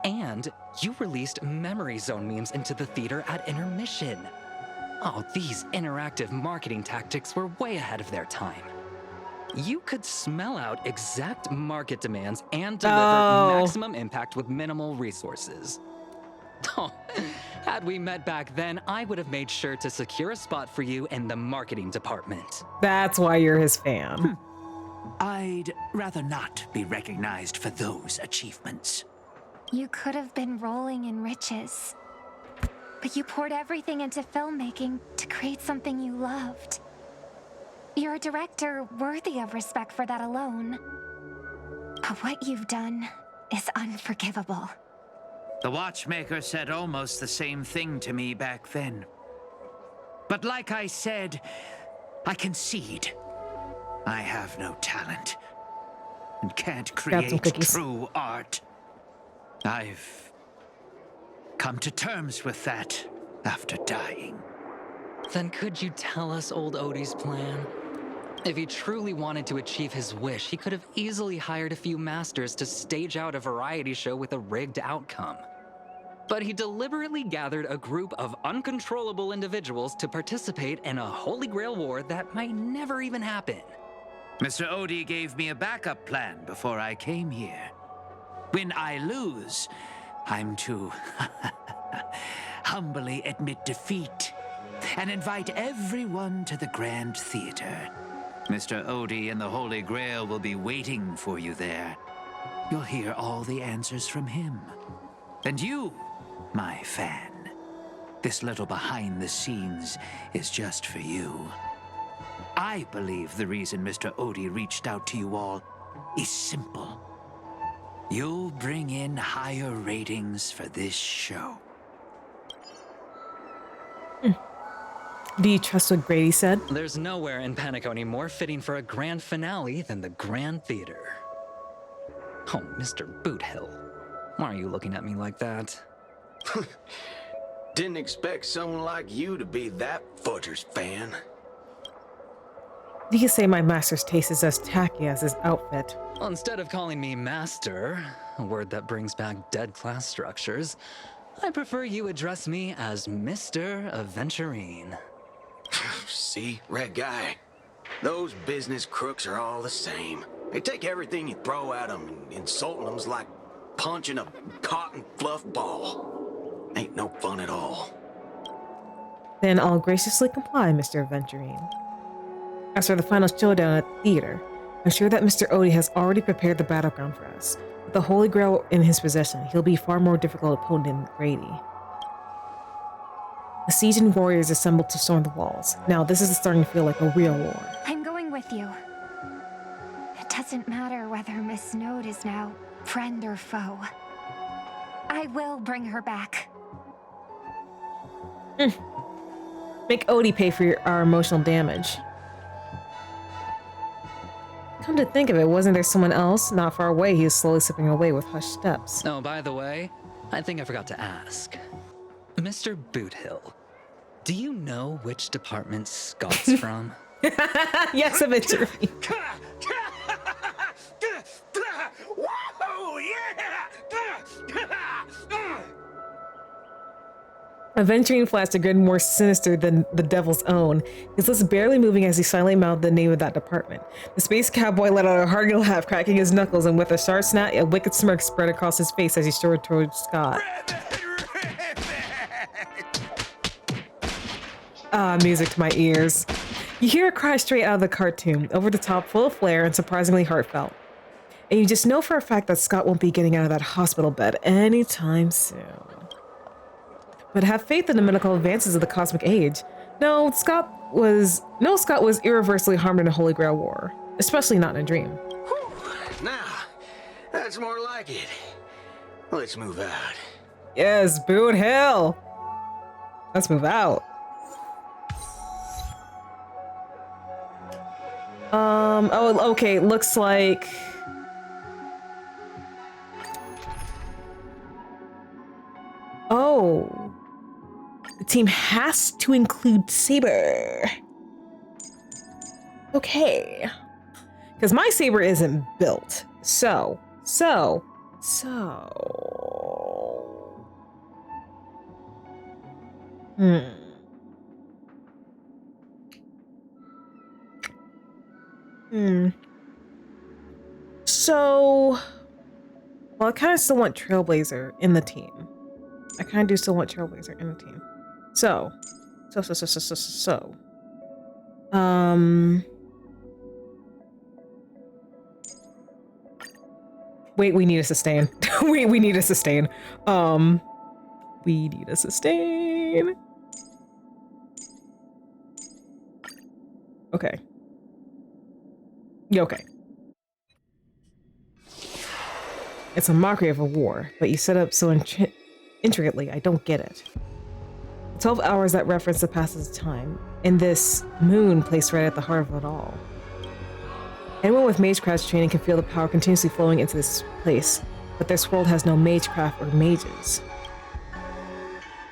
And you released memory zone memes into the theater at intermission. Oh, these interactive marketing tactics were way ahead of their time. You could smell out exact market demands and deliver maximum impact with minimal resources. Oh, had we met back then, I would have made sure to secure a spot for you in the marketing department. That's why you're his fan. I'd rather not be recognized for those achievements. You could have been rolling in riches. But you poured everything into filmmaking to create something you loved. You're a director worthy of respect for that alone. But what you've done, is unforgivable. The watchmaker said almost the same thing to me back then. But like I said, I concede. I have no talent and can't create true art. I've come to terms with that after dying. Then could you tell us old Odie's plan? If he truly wanted to achieve his wish, he could have easily hired a few masters to stage out a variety show with a rigged outcome. But he deliberately gathered a group of uncontrollable individuals to participate in a Holy Grail war that might never even happen. Mr. Odie gave me a backup plan before I came here. When I lose, I'm to humbly admit defeat and invite everyone to the Grand Theater. Mr. Odie and the Holy Grail will be waiting for you there. You'll hear all the answers from him. And you, my fan, this little behind the scenes is just for you. I believe the reason Mr. Odie reached out to you all is simple. You'll bring in higher ratings for this show. Do you trust what Grady said? There's nowhere in Penacony more fitting for a grand finale than the Grand Theater. Oh, Mr. Boothill, why are you looking at me like that? Didn't expect someone like you to be that Fudger's fan. You can say my master's taste is as tacky as his outfit. Well, instead of calling me master, a word that brings back dead class structures, I prefer you address me as Mr. Aventurine. See, Red Guy, those business crooks are all the same. They take everything you throw at them, and insulting them's like punching a cotton fluff ball. Ain't no fun at all. Then I'll graciously comply, Mr. Aventurine. As for the final showdown at the theater, I'm sure that Mr. Odie has already prepared the battleground for us. With the Holy Grail in his possession, he'll be a far more difficult opponent than Grady. The seasoned warriors assembled to storm the walls. Now, this is starting to feel like a real war. I'm going with you. It doesn't matter whether Miss Snowd is now friend or foe. I will bring her back. Make Odie pay for our emotional damage. Come to think of it, wasn't there someone else not far away? He is slowly slipping away with hushed steps. Oh, by the way, I think I forgot to ask. Mr. Boothill, do you know which department Scott's from? Yes, Aventurine. Whoa, yeah! Aventurine flashed a grin more sinister than the devil's own, his lips barely moving as he silently mouthed the name of that department. The space cowboy let out a hearty laugh, cracking his knuckles, and with a sharp snap, a wicked smirk spread across his face as he strode towards Scott. Ah, music to my ears. You hear a cry straight out of the cartoon, over the top, full of flair, and surprisingly heartfelt. And you just know for a fact that Scott won't be getting out of that hospital bed anytime soon. But have faith in the medical advances of the cosmic age. No, Scott was irreversibly harmed in a Holy Grail war, especially not in a dream. Whew. Now, that's more like it. Let's move out. Yes, Boot Hill. Let's move out. Oh, okay, looks like... Oh. The team has to include Saber. Okay. Because my Saber isn't built. So. So, well, I kind of still want Trailblazer in the team. I kind of do still want Trailblazer in the team. So. Wait, we need a sustain. we need a sustain. We need a sustain. Okay. Yeah, okay. It's a mockery of a war, but you set up so intricately, I don't get it. 12 hours that reference the passage of time, and this moon placed right at the heart of it all. Anyone with magecraft training can feel the power continuously flowing into this place, but this world has no magecraft or mages.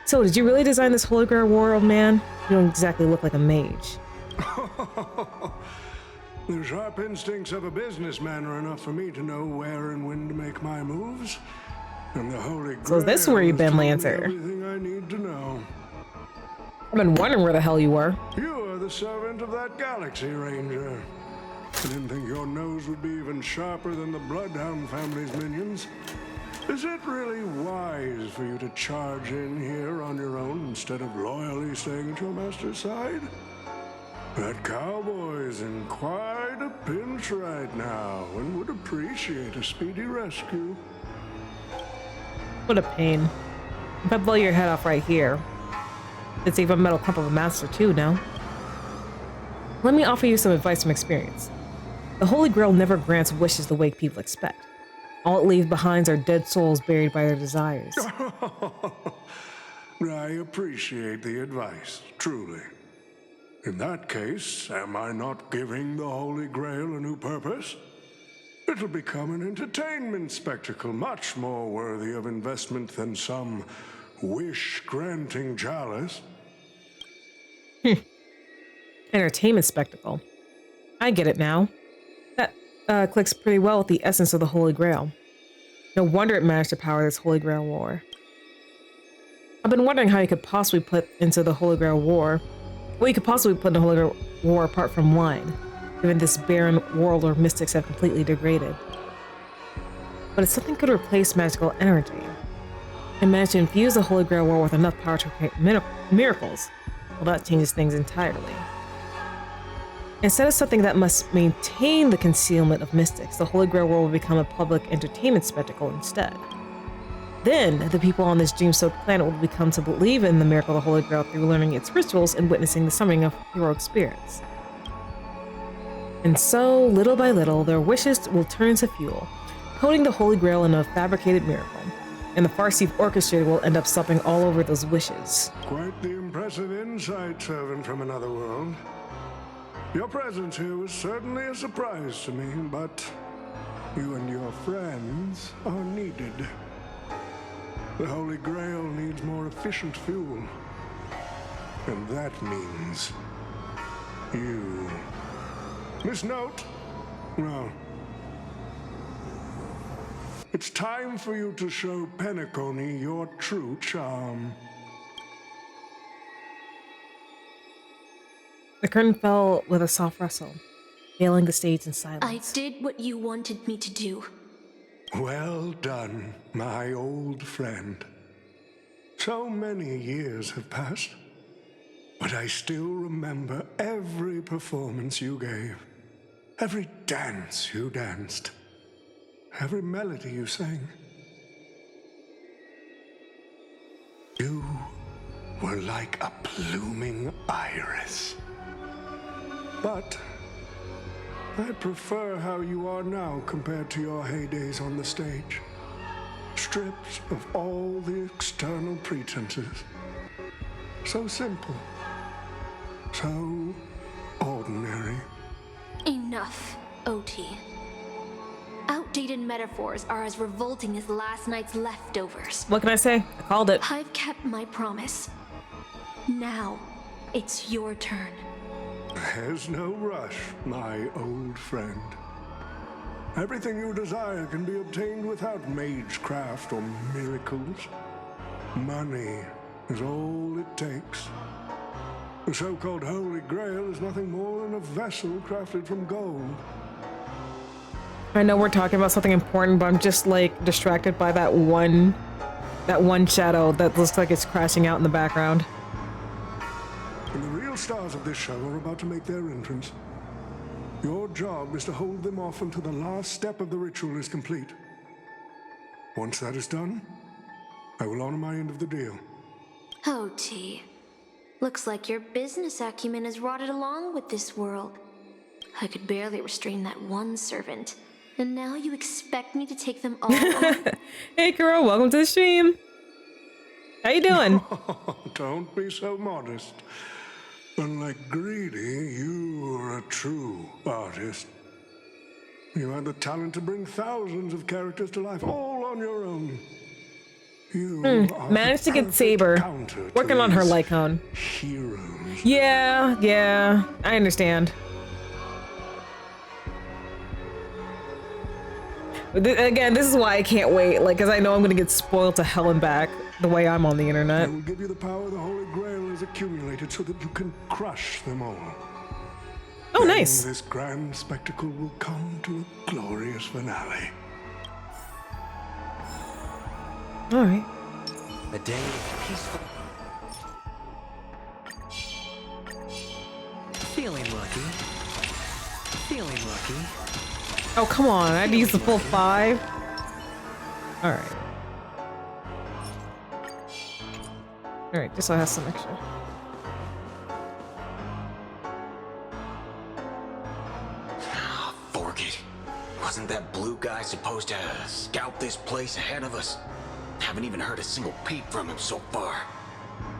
So, did you really design this Holy Grail war, old man? You don't exactly look like a mage. The sharp instincts of a businessman are enough for me to know where and when to make my moves. And the Holy Grail So is this where you've been, Lancer? everything I need to know. I've been wondering where the hell you were. You are the servant of that Galaxy Ranger. I didn't think your nose would be even sharper than the Bloodhound family's minions. Is it really wise for you to charge in here on your own instead of loyally staying at your master's side? That cowboy's in quite a pinch right now and would appreciate a speedy rescue. What a pain. If I blow your head off right here, it's even a metal clump of a master too, no? Let me offer you some advice from experience. The Holy Grail never grants wishes the way people expect. All it leaves behind are dead souls buried by their desires. I appreciate the advice, truly. In that case, am I not giving the Holy Grail a new purpose? It'll become an entertainment spectacle much more worthy of investment than some wish-granting chalice. Entertainment spectacle. I get it now. That clicks pretty well with the essence of the Holy Grail. No wonder it managed to power this Holy Grail war. I've been wondering how you could possibly put into the Holy Grail war what you could possibly put in the Holy Grail war apart from wine, given this barren world where mystics have completely degraded. But if something could replace magical energy, and manage to infuse the Holy Grail war with enough power to create miracles, well, that changes things entirely. Instead of something that must maintain the concealment of mystics, the Holy Grail war will become a public entertainment spectacle instead. Then, the people on this dream-soaked planet will become to believe in the miracle of the Holy Grail through learning its rituals and witnessing the summoning of heroic spirits. And so, little by little, their wishes will turn into fuel, coating the Holy Grail in a fabricated miracle, and the Farseed orchestrator will end up stomping all over those wishes. Quite the impressive insight, servant from another world. Your presence here was certainly a surprise to me, but you and your friends are needed. The Holy Grail needs more efficient fuel. And that means you. Miss Note? No. It's time for you to show Penacony your true charm. The curtain fell with a soft rustle, veiling the stage in silence. I did what you wanted me to do. Well done, my old friend. So many years have passed, but I still remember every performance you gave, every dance you danced, every melody you sang. You were like a blooming iris. But I prefer how you are now compared to your heydays on the stage. Stripped of all the external pretenses. So simple. So ordinary. Enough, OT. Outdated metaphors are as revolting as last night's leftovers. What can I say? I called it. I've kept my promise. Now, it's your turn. There's no rush, my old friend. Everything you desire can be obtained without magecraft or miracles. Money is all it takes. The so-called Holy Grail is nothing more than a vessel crafted from gold. I know we're talking about something important, but I'm just like distracted by that one shadow that looks like it's crashing out in the background. And the real stars of this show are about to make their entrance. Your job is to hold them off until the last step of the ritual is complete. Once that is done, I will honor my end of the deal. OT. Looks like your business acumen has rotted along with this world. I could barely restrain that one servant, And now you expect me to take them all? Hey, girl, welcome to the stream. How you doing? Don't be so modest. Unlike Greedy, you are a true artist. You had the talent to bring thousands of characters to life all on your own. You Managed to get Saber. Working on her Lycon. Heroes. Yeah, I understand. Again, this is why I can't wait, like, because I know I'm going to get spoiled to hell and back the way I'm on the internet. I will give you the power the Holy Grail has accumulated so that you can crush them all. Oh, nice. Then this grand spectacle will come to a glorious finale. All right. A day of peaceful. Feeling lucky. Feeling lucky. Oh, come on. I had to use the full 5. All right. All right, just so I have some extra. Fork it. Wasn't that blue guy supposed to scout this place ahead of us? Haven't even heard a single peep from him so far.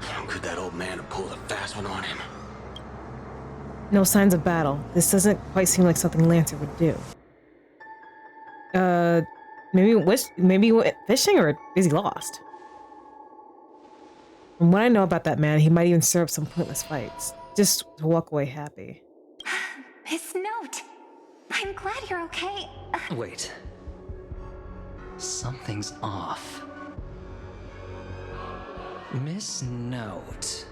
How could that old man have pulled a fast one on him? No signs of battle. This doesn't quite seem like something Lancer would do. Maybe he went fishing, or is he lost? From what I know about that man, he might even serve some pointless fights, just to walk away happy. His note. I'm glad you're okay. Wait. Something's off. Miss Note.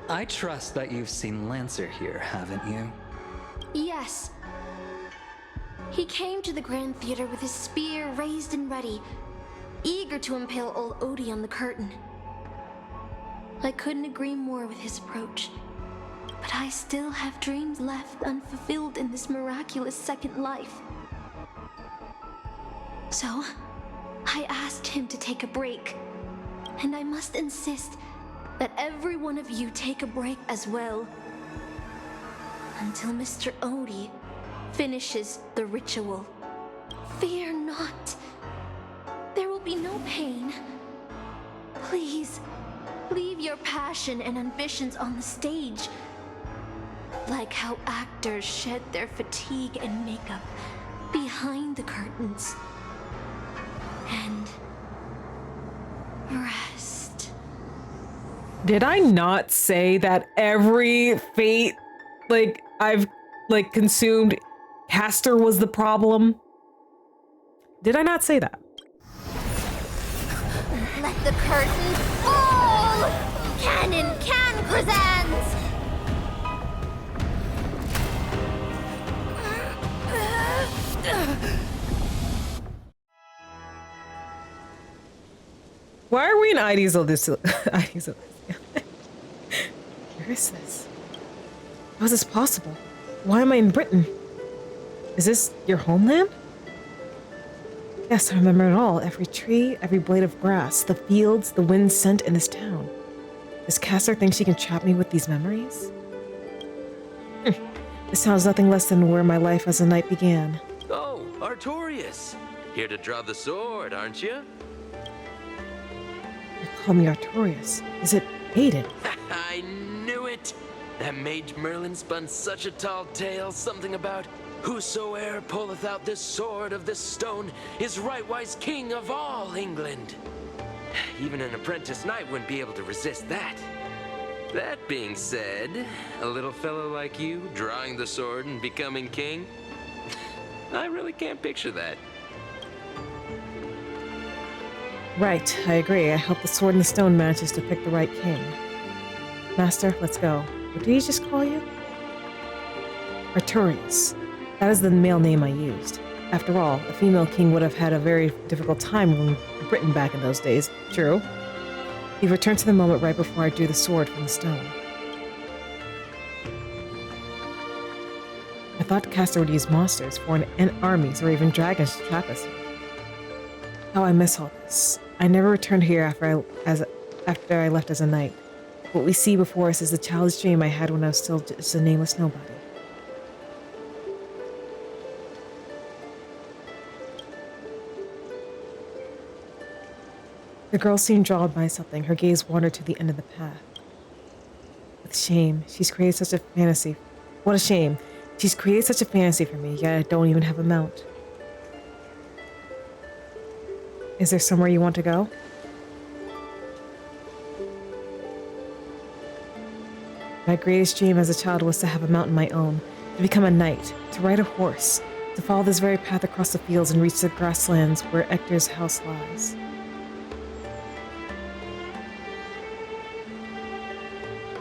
I trust that you've seen Lancer here, haven't you? Yes. He came to the Grand Theater with his spear raised and ready, eager to impale old Odie on the curtain. I couldn't agree more with his approach, but I still have dreams left unfulfilled in this miraculous second life. So, I asked him to take a break, and I must insist that every one of you take a break as well, until Mr. Odie finishes the ritual. Fear not. There will be no pain. Please, leave your passion and ambitions on the stage. Like how actors shed their fatigue and makeup behind the curtains. And rest. Did I not say that every fate, like, I've, like, consumed, Castor was the problem? Did I not say that? Let the curtain fall! Cannon can present! Why are we in Ides Elysium? Ides Elysium. Where is this? How is this possible? Why am I in Britain? Is this your homeland? Yes, I remember it all. Every tree, every blade of grass, the fields, the wind scent in this town. Does Castor think she can trap me with these memories? This sounds nothing less than where my life as a knight began. Oh, Artorias. Here to draw the sword, aren't you? You call me Artorias. Is it Aiden? I knew it! That mage Merlin spun such a tall tale, something about whosoe'er pulleth out this sword of this stone is rightwise king of all England. Even an apprentice knight wouldn't be able to resist that. That being said, a little fellow like you drawing the sword and becoming king, I really can't picture that. Right, I agree. I hope the sword in the stone manages to pick the right king. Master, let's go. What did he just call you? Artorias. That is the male name I used. After all, a female king would have had a very difficult time ruling Britain back in those days. True. He returned to the moment right before I drew the sword from the stone. I thought Castor would use monsters, foreign armies, or even dragons to trap us here. How I miss all this. I never returned here after I left as a knight. What we see before us is the childish dream I had when I was still just a nameless nobody. The girl seemed drawn by something. Her gaze wandered to the end of the path. With shame, she's created such a fantasy. What a shame. She's created such a fantasy for me, yet I don't even have a mount. Is there somewhere you want to go? My greatest dream as a child was to have a mount of my own, to become a knight, to ride a horse, to follow this very path across the fields and reach the grasslands where Ector's house lies.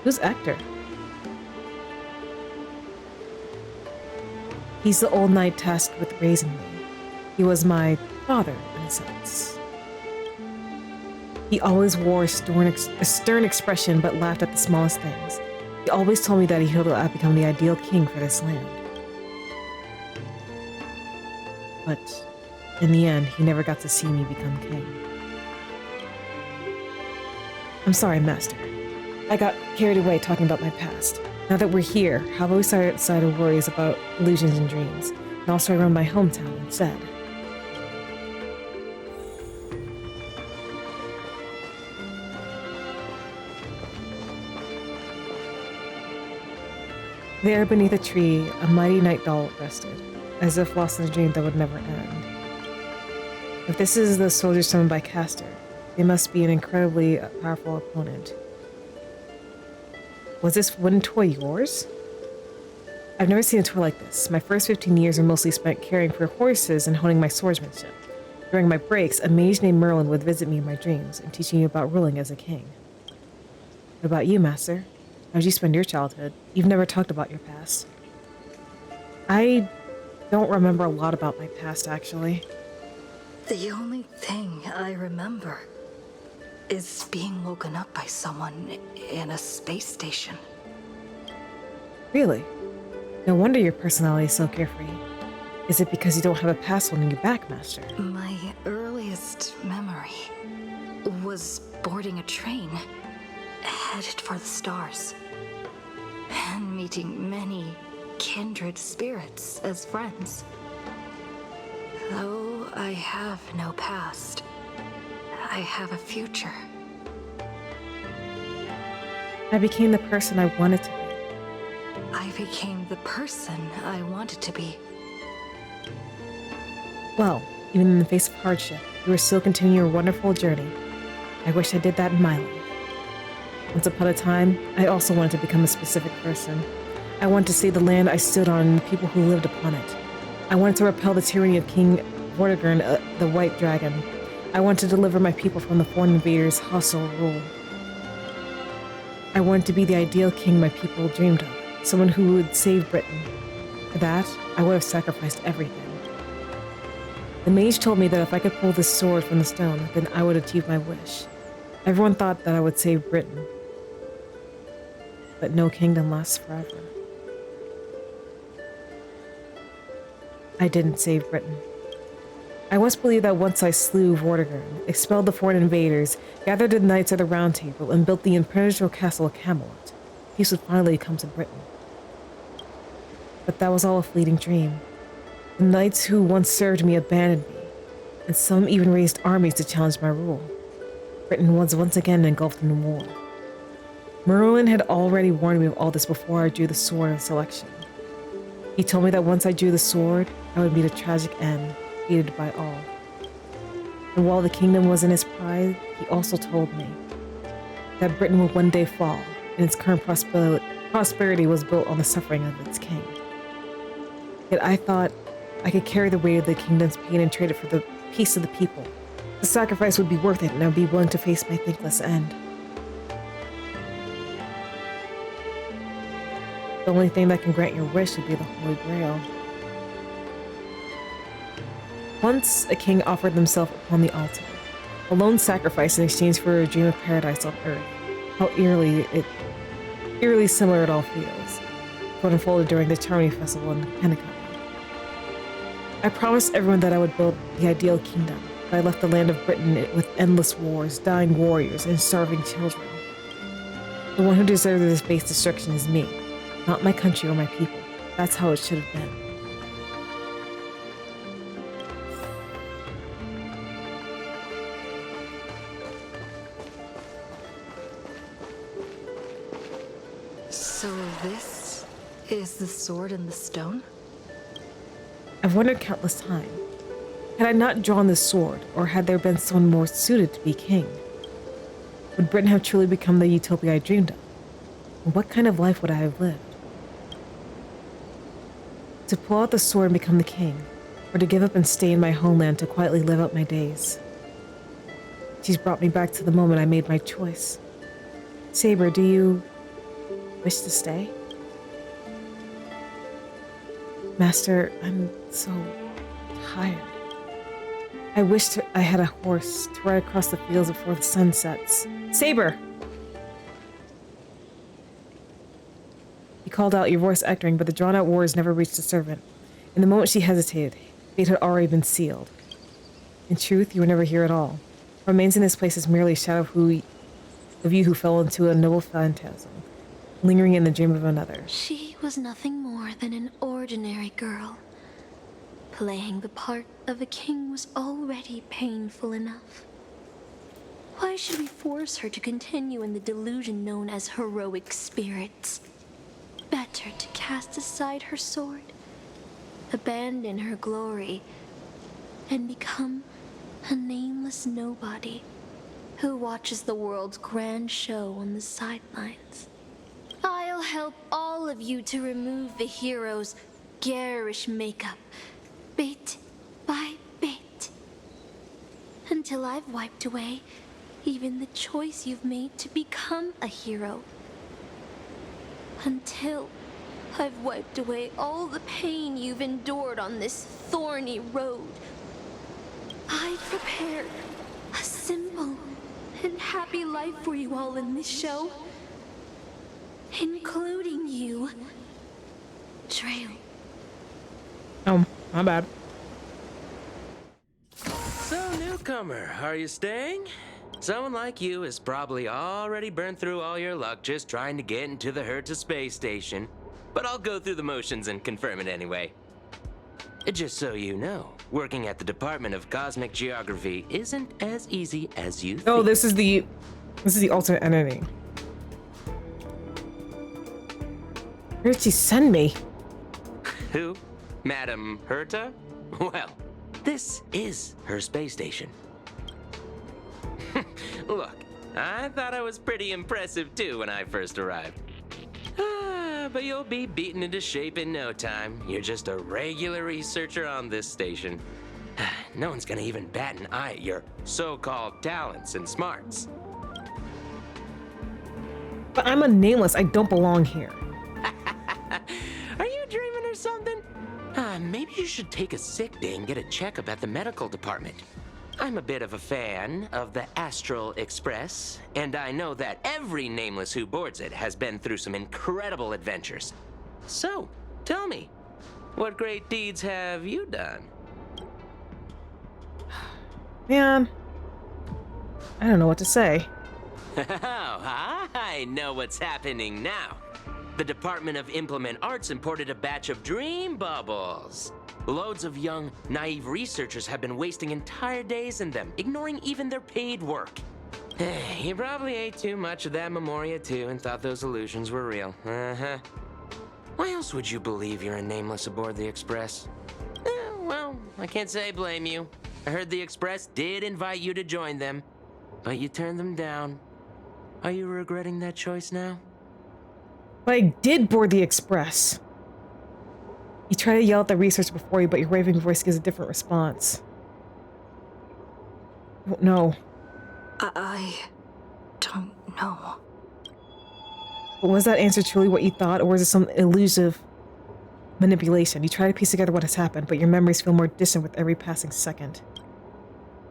Who's Ector? He's the old knight tasked with raising me. He was my father, in a sense. He always wore a stern expression but laughed at the smallest things. He always told me that he hoped I'd become the ideal king for this land. But in the end, he never got to see me become king. I'm sorry, Master. I got carried away talking about my past. Now that we're here, how about we start outside of worries about illusions and dreams, and I'll start around my hometown instead. There beneath a tree, a mighty night doll rested, as if lost in a dream that would never end. If this is the soldier summoned by Castor, they must be an incredibly powerful opponent. Was this wooden toy yours? I've never seen a toy like this. My first 15 years are mostly spent caring for horses and honing my swordsmanship. During my breaks, a mage named Merlin would visit me in my dreams and teach me about ruling as a king. What about you, Master? How did you spend your childhood? You've never talked about your past. I don't remember a lot about my past, actually. The only thing I remember is being woken up by someone in a space station. Really? No wonder your personality is so carefree. Is it because you don't have a past holding you back, Master? My earliest memory was boarding a train, headed for the stars, and meeting many kindred spirits as friends. Though I have no past, I have a future. I became the person I wanted to be. I became the person I wanted to be. Well, even in the face of hardship, you were still continuing your wonderful journey. I wish I did that in my life. Once upon a time, I also wanted to become a specific person. I wanted to see the land I stood on and the people who lived upon it. I wanted to repel the tyranny of King Vortigern, the White Dragon. I wanted to deliver my people from the foreign invaders' hostile rule. I wanted to be the ideal king my people dreamed of, someone who would save Britain. For that, I would have sacrificed everything. The mage told me that if I could pull this sword from the stone, then I would achieve my wish. Everyone thought that I would save Britain. But no kingdom lasts forever. I didn't save Britain. I once believed that once I slew Vortigern, expelled the foreign invaders, gathered the knights of the Round Table, and built the impenetrable castle of Camelot, peace would finally come to Britain. But that was all a fleeting dream. The knights who once served me abandoned me, and some even raised armies to challenge my rule. Britain was once again engulfed in war. Merlin had already warned me of all this before I drew the sword of selection. He told me that once I drew the sword, I would meet a tragic end, hated by all. And while the kingdom was in his pride, he also told me that Britain would one day fall, and its current prosperity was built on the suffering of its king. Yet I thought I could carry the weight of the kingdom's pain and trade it for the peace of the people. The sacrifice would be worth it, and I would be willing to face my thankless end. The only thing that can grant your wish would be the Holy Grail. Once a king offered himself upon the altar, a lone sacrifice in exchange for a dream of paradise on earth. How eerily similar it all feels. What unfolded during the Charmony Festival in Pentecost. I promised everyone that I would build the ideal kingdom, but I left the land of Britain with endless wars, dying warriors, and starving children. The one who deserved this base destruction is me, not my country or my people. That's how it should have been. So this is the sword in the stone? I've wondered countless times. Had I not drawn this sword, or had there been someone more suited to be king? Would Britain have truly become the utopia I dreamed of? And what kind of life would I have lived? To pull out the sword and become the king, or to give up and stay in my homeland to quietly live out my days. She's brought me back to the moment I made my choice. Saber, do you wish to stay? Master, I'm so tired. I wished I had a horse to ride across the fields before the sun sets. Saber! He called out, your voice echoing, but the drawn-out words never reached the servant. In the moment she hesitated, fate had already been sealed. In truth, you were never here at all. What remains in this place is merely a shadow of you who fell into a noble phantasm, lingering in the dream of another. She was nothing more than an ordinary girl. Playing the part of a king was already painful enough. Why should we force her to continue in the delusion known as heroic spirits? Better to cast aside her sword, abandon her glory, and become a nameless nobody who watches the world's grand show on the sidelines. I'll help all of you to remove the hero's garish makeup, bit by bit, until I've wiped away even the choice you've made to become a hero. Until I've wiped away all the pain you've endured on this thorny road. I've prepared a simple and happy life for you all in this show, including you, Trail. Oh, my bad. So, newcomer, are you staying? Someone like you has probably already burned through all your luck just trying to get into the Herta space station. But I'll go through the motions and confirm it anyway. Just so you know, working at the Department of Cosmic Geography isn't as easy as you think. Oh, this is the alternate entity. Where did she send me? Who? Madam Herta? Well, this is her space station. Look, I thought I was pretty impressive too when I first arrived. But you'll be beaten into shape in no time. You're just a regular researcher on this station. No one's gonna even bat an eye at your so-called talents and smarts. But I'm a nameless. I don't belong here. Are you dreaming or something? Maybe you should take a sick day and get a checkup at the medical department. I'm a bit of a fan of the Astral Express, and I know that every nameless who boards it has been through some incredible adventures. So, tell me, what great deeds have you done? Man, I don't know what to say. Oh, I know what's happening now. The Department of Implement Arts imported a batch of dream bubbles. Loads of young, naive researchers have been wasting entire days in them, ignoring even their paid work. You probably ate too much of that Memoria too and thought those illusions were real. Uh-huh. Why else would you believe you're a nameless aboard the Express? Well, I can't say I blame you. I heard the Express did invite you to join them, but you turned them down. Are you regretting that choice now? But I did board the Express. You try to yell at the researcher before you, but your raving voice gives a different response. I don't know. I don't know. But was that answer truly what you thought, or was it some elusive manipulation? You try to piece together what has happened, but your memories feel more distant with every passing second.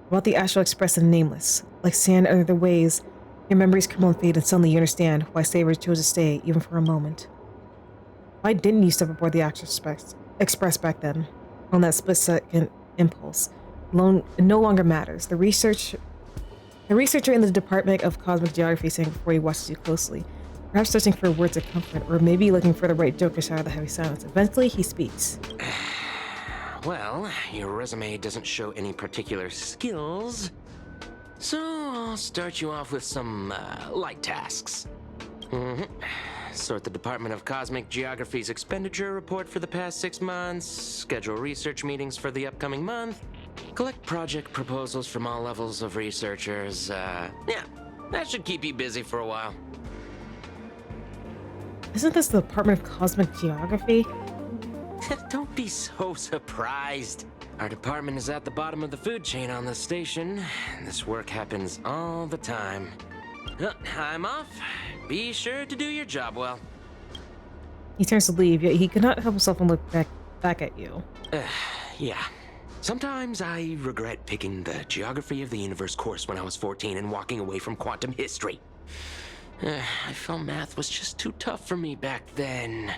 About the Astral Express and Nameless, like sand under the waves, your memories crumble and fade, and suddenly you understand why Saber chose to stay, even for a moment. Why didn't you step aboard the Astral Express back then, on that split-second impulse? No longer matters. The researcher in the Department of Cosmic Geography saying before he watches you closely, perhaps searching for words of comfort, or maybe looking for the right joke to shout out of the heavy silence. Eventually, he speaks. Well, your resume doesn't show any particular skills, so I'll start you off with some light tasks. Sort the Department of Cosmic Geography's expenditure report for the past 6 months, schedule research meetings for the upcoming month, collect project proposals from all levels of researchers. Yeah, that should keep you busy for a while. Isn't this the Department of Cosmic Geography? Don't be so surprised. Our department is at the bottom of the food chain on the station. This work happens all the time. I'm off. Be sure to do your job well. He turns to leave, yet he cannot help himself and look back at you. Yeah. Sometimes I regret picking the Geography of the Universe course when I was 14 and walking away from quantum history. I felt math was just too tough for me back then.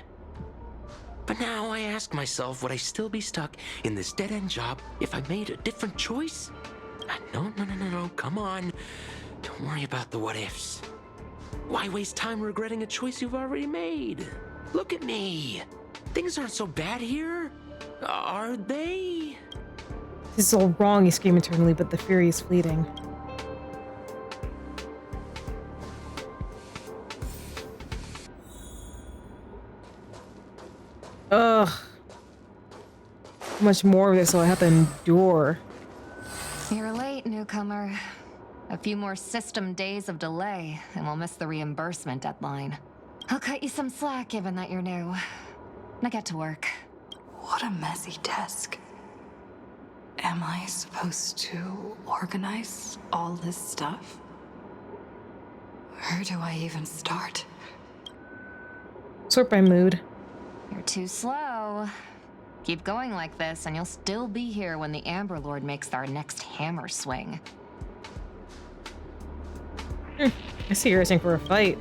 But now I ask myself, would I still be stuck in this dead-end job if I made a different choice? No, come on. Don't worry about the what-ifs. Why waste time regretting a choice you've already made? Look at me. Things aren't so bad here, are they? This is all wrong, you scream internally, but the fury is fleeting. Ugh. How much more of this will I have to endure? You're late, newcomer. A few more system days of delay, and we'll miss the reimbursement deadline. I'll cut you some slack, given that you're new. Now get to work. What a messy desk. Am I supposed to organize all this stuff? Where do I even start? Sort by mood. You're too slow. Keep going like this, and you'll still be here when the Amber Lord makes our next hammer swing. I see you're racing for a fight.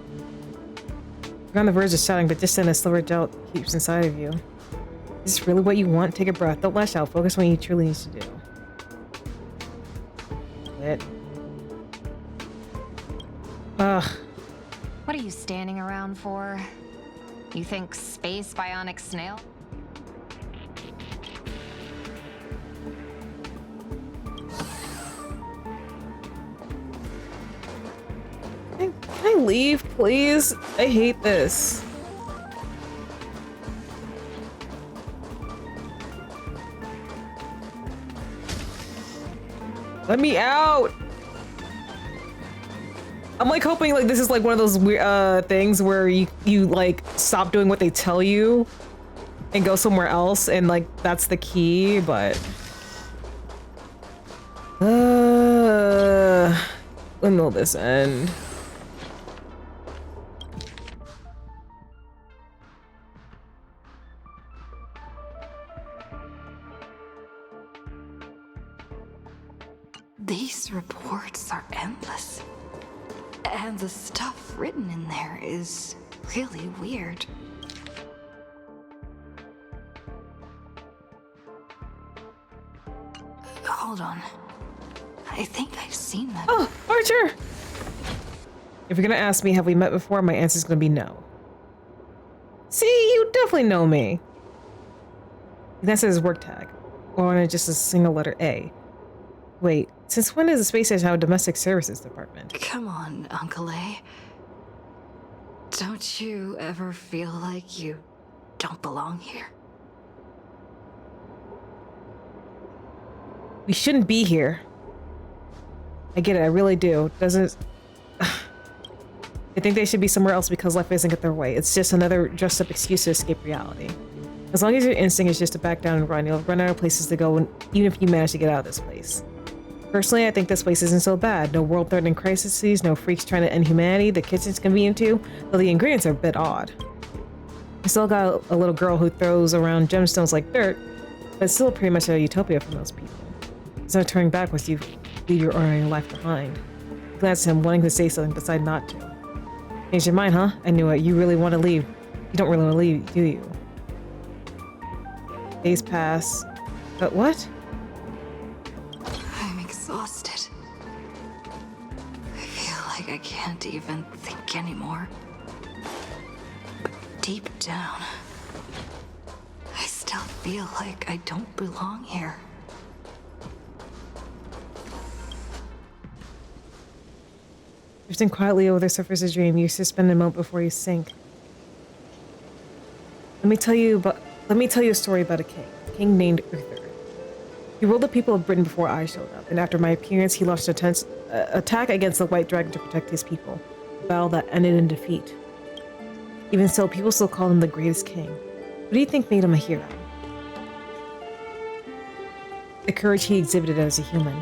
You're on the verge of shouting, but just then a silver gel keeps inside of you. Is this really what you want? Take a breath. Don't lash out. Focus on what you truly need to do. Lit. Ugh. What are you standing around for? You think space bionic snail? Can I leave, please? I hate this. Let me out! I'm like hoping like this is like one of those weird things where you like stop doing what they tell you and go somewhere else, and like that's the key, but when will this end? These reports are endless. And the stuff written in there is really weird. Hold on. I think I've seen that. Oh, Archer! If you're gonna ask me, have we met before? My answer's gonna be no. See, you definitely know me. That says work tag. Or on it just a single letter A. Wait, since when does the space station have a domestic services department? Come on, Uncle A. Don't you ever feel like you don't belong here? We shouldn't be here. I get it, I really do. Doesn't... I think they should be somewhere else because life isn't get their way. It's just another dressed up excuse to escape reality. As long as your instinct is just to back down and run, you'll run out of places to go, even if you manage to get out of this place. Personally, I think this place isn't so bad. No world-threatening crises, no freaks trying to end humanity. The kitchen's convenient too, though the ingredients are a bit odd. I still got a little girl who throws around gemstones like dirt, but it's still pretty much a utopia for most people. There's no turning back once you leave your ordinary life behind. I glanced at him, wanting to say something, but decided not to. Changed your mind, huh? I knew it. You really want to leave. You don't really want to leave, do you? Days pass. But what? I'm exhausted. I feel like I can't even think anymore. But deep down, I still feel like I don't belong here. Drifting quietly over the surface of dream, you suspend a moment before you sink. Let me tell you a story about a king named Uther. He ruled the people of Britain before I showed up, and after my appearance, he launched an attack against the White Dragon to protect his people, a battle that ended in defeat. Even so, people still call him the greatest king. What do you think made him a hero? The courage he exhibited as a human.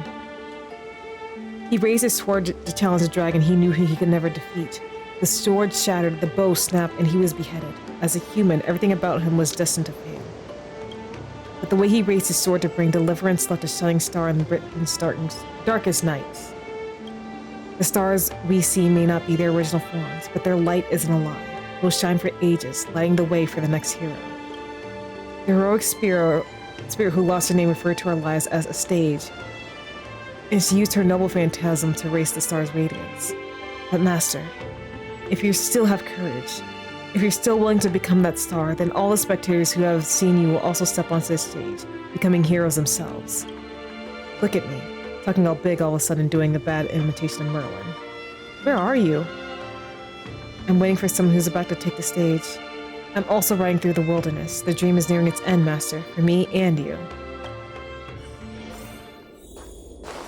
He raised his sword to challenge the dragon he knew he could never defeat. The sword shattered, the bow snapped, and he was beheaded. As a human, everything about him was destined to fail. But the way he raised his sword to bring deliverance left a shining star in Britain's darkest nights. The stars we see may not be their original forms, but their light isn't a lie. It will shine for ages, lighting the way for the next hero. The heroic spirit who lost her name referred to our lives as a stage, and she used her noble phantasm to raise the star's radiance. But Master, if you still have courage, if you're still willing to become that star, then all the spectators who have seen you will also step onto this stage, becoming heroes themselves. Look at me, talking all big all of a sudden doing a bad imitation of Merlin. Where are you? I'm waiting for someone who's about to take the stage. I'm also riding through the wilderness. The dream is nearing its end, Master, for me and you.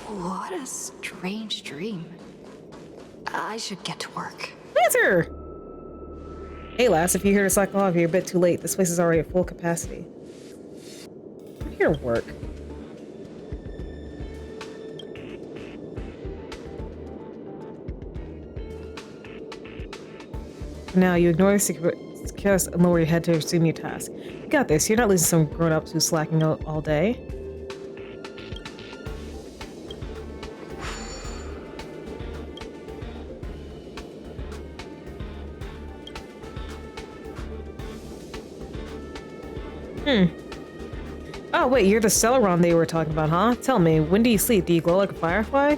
What a strange dream. I should get to work. Answer! Hey lass, if you're here to cycle off, you're a bit too late. This place is already at full capacity. I'm here to work. For now, you ignore the secret and lower your head to assume your task. You got this. You're not losing some grown-ups who's slacking out all day. Oh, wait, you're the Celeron they were talking about, huh? Tell me, when do you sleep? Do you glow like a firefly?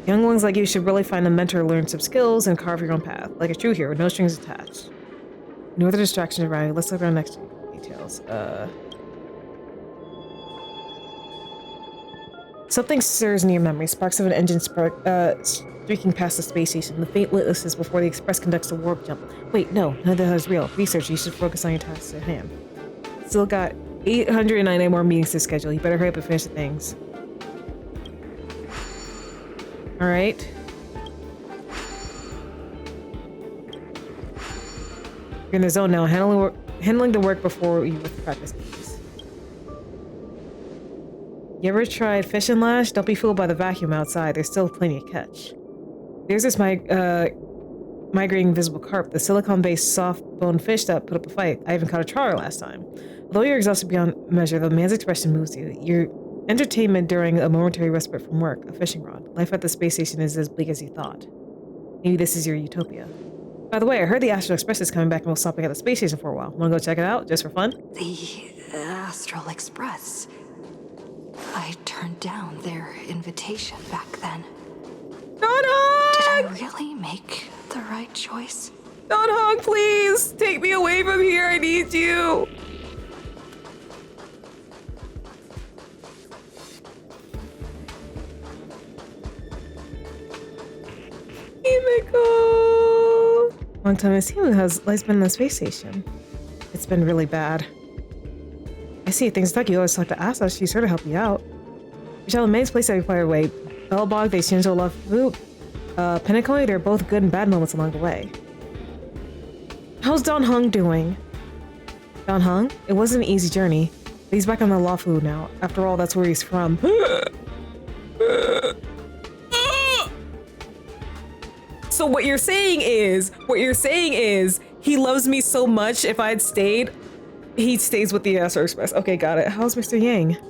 Young ones like you should really find a mentor to learn some skills and carve your own path. Like a true hero, no strings attached. No other distractions around you. Let's look around next details. Something stirs in your memory. Sparks of an engine streaking past the space station. The faint witnesses before the Express conducts a warp jump. Wait, no, none of that is real. Research, you should focus on your tasks at hand. Still got 899 more meetings to schedule. You better hurry up and finish the things. Alright. You're in the zone now. Handling the work before you with practice, please. You ever tried fish and lash? Don't be fooled by the vacuum outside. There's still plenty to catch. There's this migrating invisible carp, the silicone-based soft-boned fish that put up a fight. I even caught a trawler last time. Although you're exhausted beyond measure, the man's expression moves you. Your entertainment during a momentary respite from work, a fishing rod. Life at the space station is as bleak as you thought. Maybe this is your utopia. By the way, I heard the Astral Express is coming back and we'll stop at the space station for a while. Wanna go check it out, just for fun? The Astral Express. I turned down their invitation back then. Did I really make the right choice? Don Hong, please! Take me away from here, I need you! Himiko! Long time I see you. How's life's been on the space station? It's been really bad. I see things stuck. You always talk to Asa. She's sure to help you out. We shall the main place that we fire away. Bellbog, they Shinzo love Boop. Penacony, they're both good and bad moments along the way. How's Don Hung doing? Don Hung? It wasn't an easy journey, but he's back on the Lafu now. After all, that's where he's from. So what you're saying is, he loves me so much, if I had stayed, he stays with the Astral Express. Okay, got it. How's Mr. Yang? Have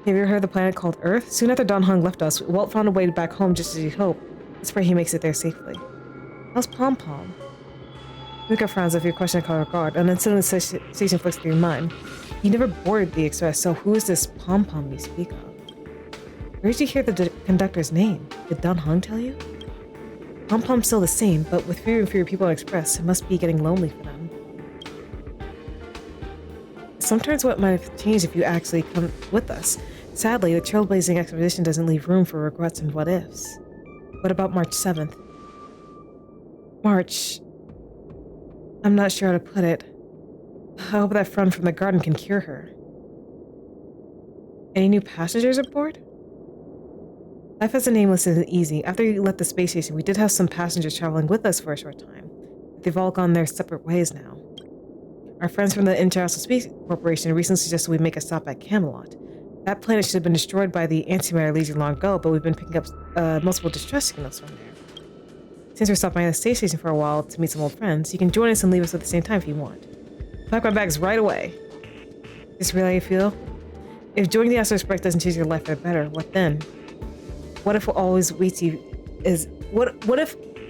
you ever heard of the planet called Earth? Soon after Don Hung left us, Walt found a way back home just as he'd hoped. Let's pray he makes it there safely. How's Pom Pom? Mika frowns if your question caught her guard, and then suddenly the station flicks through your mind. You never boarded the express, so who is this Pom Pom you speak of? Where did you hear the conductor's name? Did Don Hung tell you? Pom Pom's still the same, but with fewer and fewer people on Express, it must be getting lonely for them. Sometimes what might have changed if you actually come with us. Sadly, the trailblazing expedition doesn't leave room for regrets and what-ifs. What about March 7th? March... I'm not sure how to put it. hope that friend from the garden can cure her. Any new passengers aboard? Life as a nameless isn't easy. After you left the space station, we did have some passengers traveling with us for a short time. They've all gone their separate ways now. Our friends from the International Space Corporation recently suggested we make a stop at Camelot. That planet should have been destroyed by the antimatter legion long ago, but we've been picking up multiple distress signals from there. Since we're stopping at the space station for a while to meet some old friends, you can join us and leave us at the same time if you want. Pack my bags right away. Is this really how you feel? If joining the Astro Express doesn't change your life for the better, what then? What if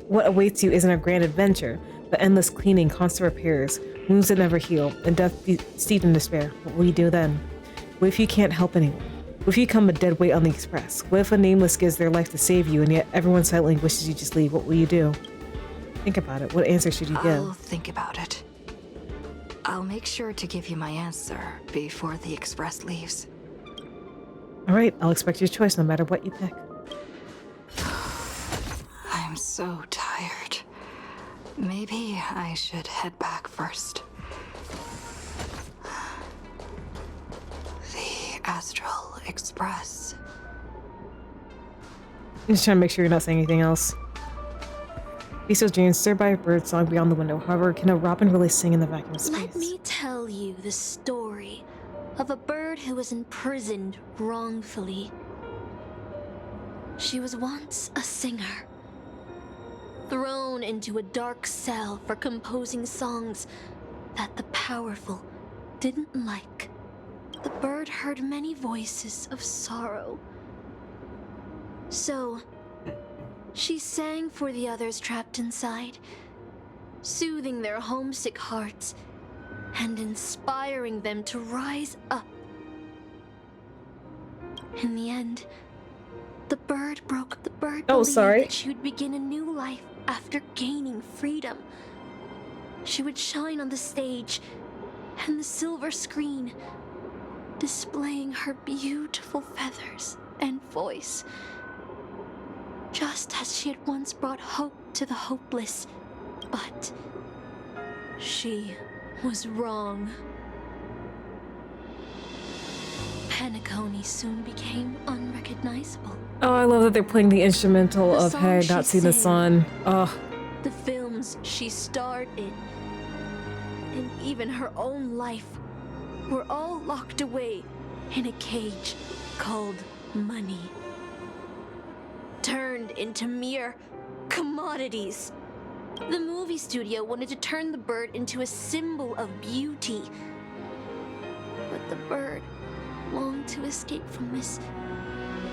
what awaits you isn't a grand adventure, but endless cleaning, constant repairs, wounds that never heal, and death steeped in despair? What will you do then? What if you can't help anyone? What if you become a dead weight on the Express? What if a nameless gives their life to save you, and yet everyone silently wishes you just leave? What will you do? Think about it. What answer should you give? I'll think about it. I'll make sure to give you my answer before the Express leaves. All right, I'll expect your choice no matter what you pick. I'm so tired. Maybe I should head back first. The Astral Express. I'm just trying to make sure you're not saying anything else. Bistio's dreams stirred by a bird song beyond the window. However, can a robin really sing in the vacuum of space? Let me tell you the story of a bird who was imprisoned wrongfully. She was once a singer, thrown into a dark cell for composing songs that the powerful didn't like. The bird heard many voices of sorrow. So, she sang for the others trapped inside, soothing their homesick hearts and inspiring them to rise up. In the end, the bird believed that she would begin a new life after gaining freedom. She would shine on the stage and the silver screen, displaying her beautiful feathers and voice, just as she had once brought hope to the hopeless. But she was wrong. Penacony soon became unrecognizable. Oh, I love that they're playing the instrumental of Hey, Not Seen the Sun. Oh. The films she starred in, and even her own life, were all locked away in a cage called money. Turned into mere commodities. The movie studio wanted to turn the bird into a symbol of beauty. But the bird longed to escape from this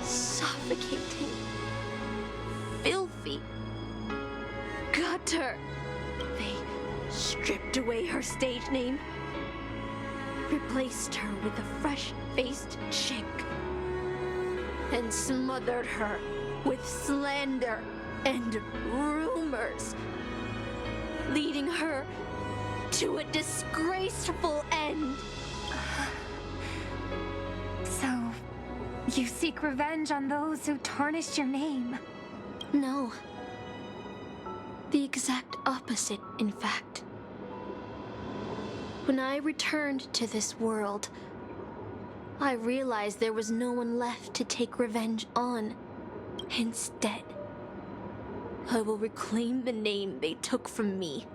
suffocating, filthy gutter. They stripped away her stage name, replaced her with a fresh-faced chick, and smothered her with slander and rumors, leading her to a disgraceful end. So, you seek revenge on those who tarnished your name? No. The exact opposite, in fact. When I returned to this world, I realized there was no one left to take revenge on. Instead, I will reclaim the name they took from me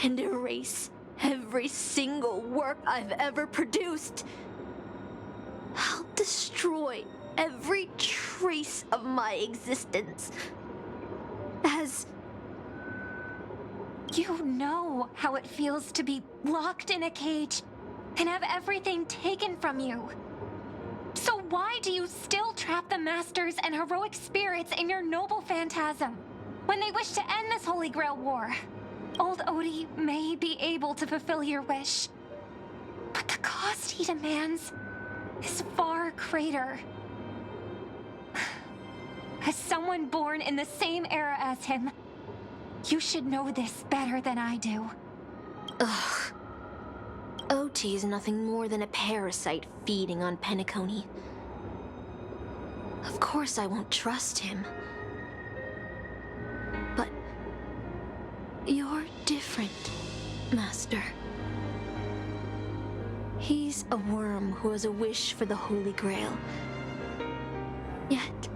and erase every single work I've ever produced. I'll destroy every trace of my existence as... You know how it feels to be locked in a cage and have everything taken from you. So why do you still trap the Masters and heroic spirits in your noble phantasm when they wish to end this Holy Grail war? Old Odie may be able to fulfill your wish, but the cost he demands is far greater. As someone born in the same era as him, you should know this better than I do. Ugh. OT is nothing more than a parasite feeding on Penacony. Of course I won't trust him. But you're different, Master. a worm who has a wish for the Holy Grail. Yet,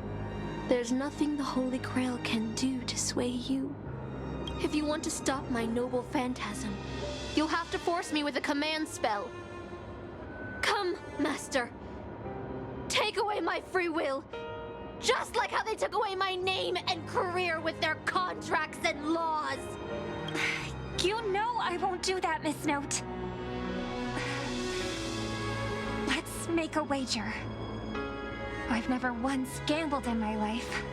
there's nothing the Holy Grail can do to sway you. If you want to stop my noble phantasm, you'll have to force me with a command spell. Come, Master. Take away my free will, just like how they took away my name and career with their contracts and laws. You know I won't do that, Miss Note. Let's make a wager. I've never once gambled in my life.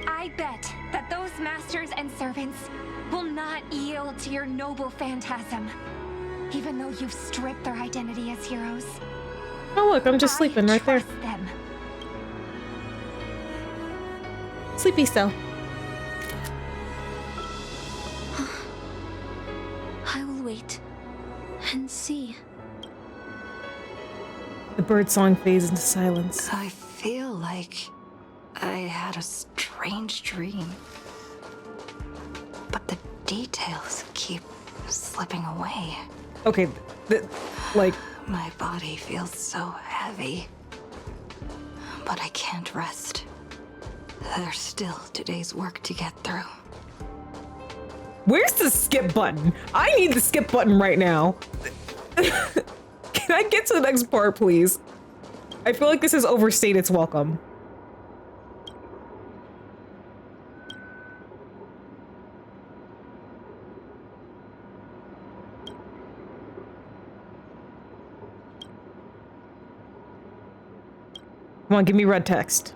I bet that those masters and servants will not yield to your noble phantasm, even though you've stripped their identity as heroes. Oh look, I'm just sleeping right there. Them. Sleepy cell. I will wait and see. The bird song fades into silence. I feel like I had a strange dream. But the details keep slipping away. Okay, like... My body feels so heavy. But I can't rest. There's still today's work to get through. Where's the skip button? I need the skip button right now. Can I get to the next part, please? I feel like this has overstayed its welcome. Come on, give me red text.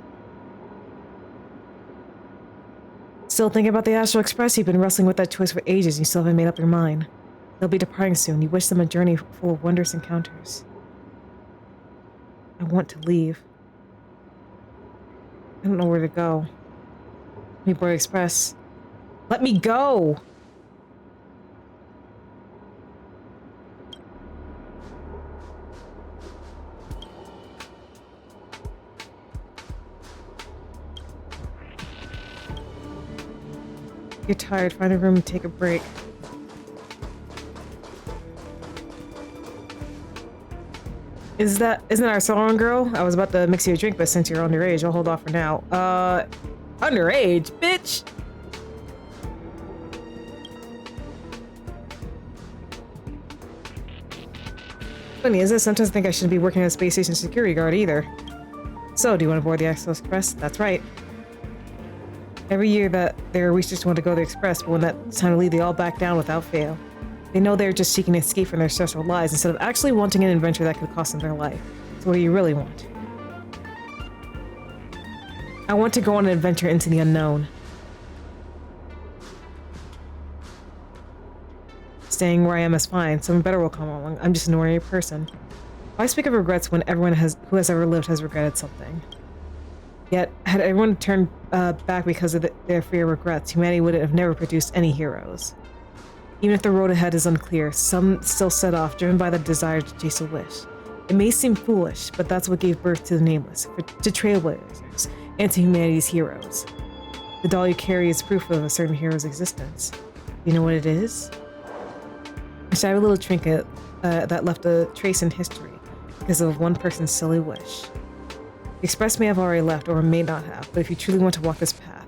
Still thinking about the Astral Express? You've been wrestling with that choice for ages and you still haven't made up your mind. They'll be departing soon. You wish them a journey full of wondrous encounters. I want to leave. I don't know where to go. Let me board Express. Let me go! You're tired. Find a room and take a break. Isn't that our salon girl? I was about to mix you a drink, but since you're underage, I'll hold off for now. Underage, bitch! Funny, is it? Sometimes I think I shouldn't be working as a space station security guard either. So, do you want to board the Astral Express? That's right. Every year that their researchers want to go to the Express, but when it's time to leave, they all back down without fail. They know they're just seeking an escape from their stressful lives instead of actually wanting an adventure that could cost them their life. So what do you really want? I want to go on an adventure into the unknown. Staying where I am is fine. Someone better will come along. I'm just an ordinary person. Why speak of regrets when everyone who has ever lived has regretted something? Yet, had everyone turned back because of their fear of regrets, humanity would have never produced any heroes. Even if the road ahead is unclear, some still set off, driven by the desire to chase a wish. It may seem foolish, but that's what gave birth to the Nameless, to trailblazers, and to humanity's heroes. The doll you carry is proof of a certain hero's existence. You know what it is? I have a little trinket that left a trace in history because of one person's silly wish. The Express may have already left, or may not have, but if you truly want to walk this path,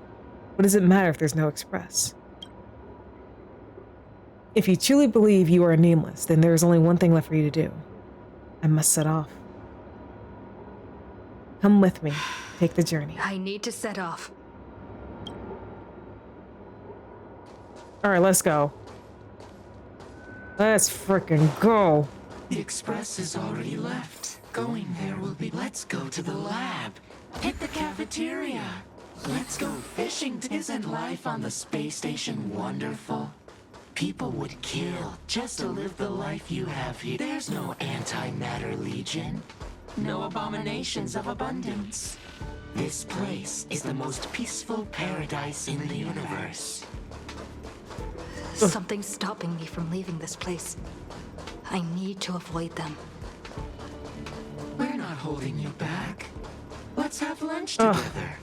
what does it matter if there's no Express? If you truly believe you are nameless, then there is only one thing left for you to do. I must set off. Come with me. Take the journey. I need to set off. Alright, let's go. Let's frickin' go. The Express has already left. Going there will be... Let's go to the lab. Hit the cafeteria. Let's go fishing. Isn't life on the space station wonderful? People would kill just to live the life you have here. There's no antimatter legion. No abominations of abundance. This place is the most peaceful paradise in the universe. Something's stopping me from leaving this place. I need to avoid them. We're not holding you back. Let's have lunch together.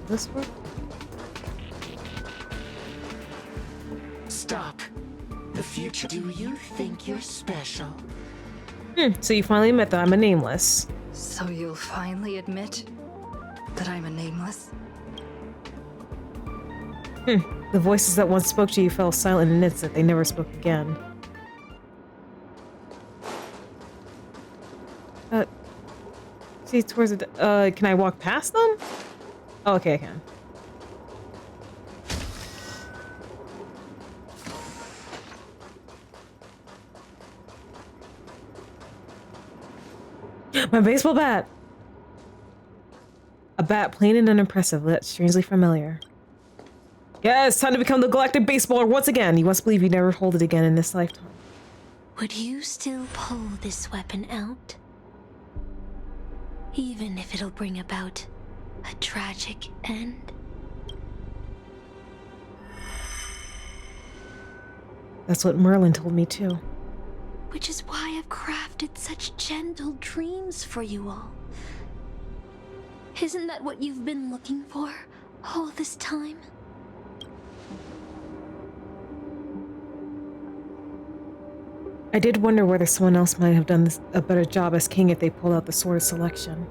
This one? Stop. The future. Do you think you're special? So you finally admit that I'm a nameless. So you'll finally admit that I'm a nameless? The voices that once spoke to you fell silent in an instant. They never spoke again. See, towards the... can I walk past them? Oh, okay, I can. My baseball bat! A bat plain and unimpressive, yet strangely familiar. Yes, time to become the galactic baseballer once again. You must believe you never hold it again in this lifetime. Would you still pull this weapon out? Even if it'll bring about a tragic end? That's what Merlin told me too. Which is why I've crafted such gentle dreams for you all. Isn't that what you've been looking for all this time? I did wonder whether someone else might have done a better job as king if they pulled out the sword of selection.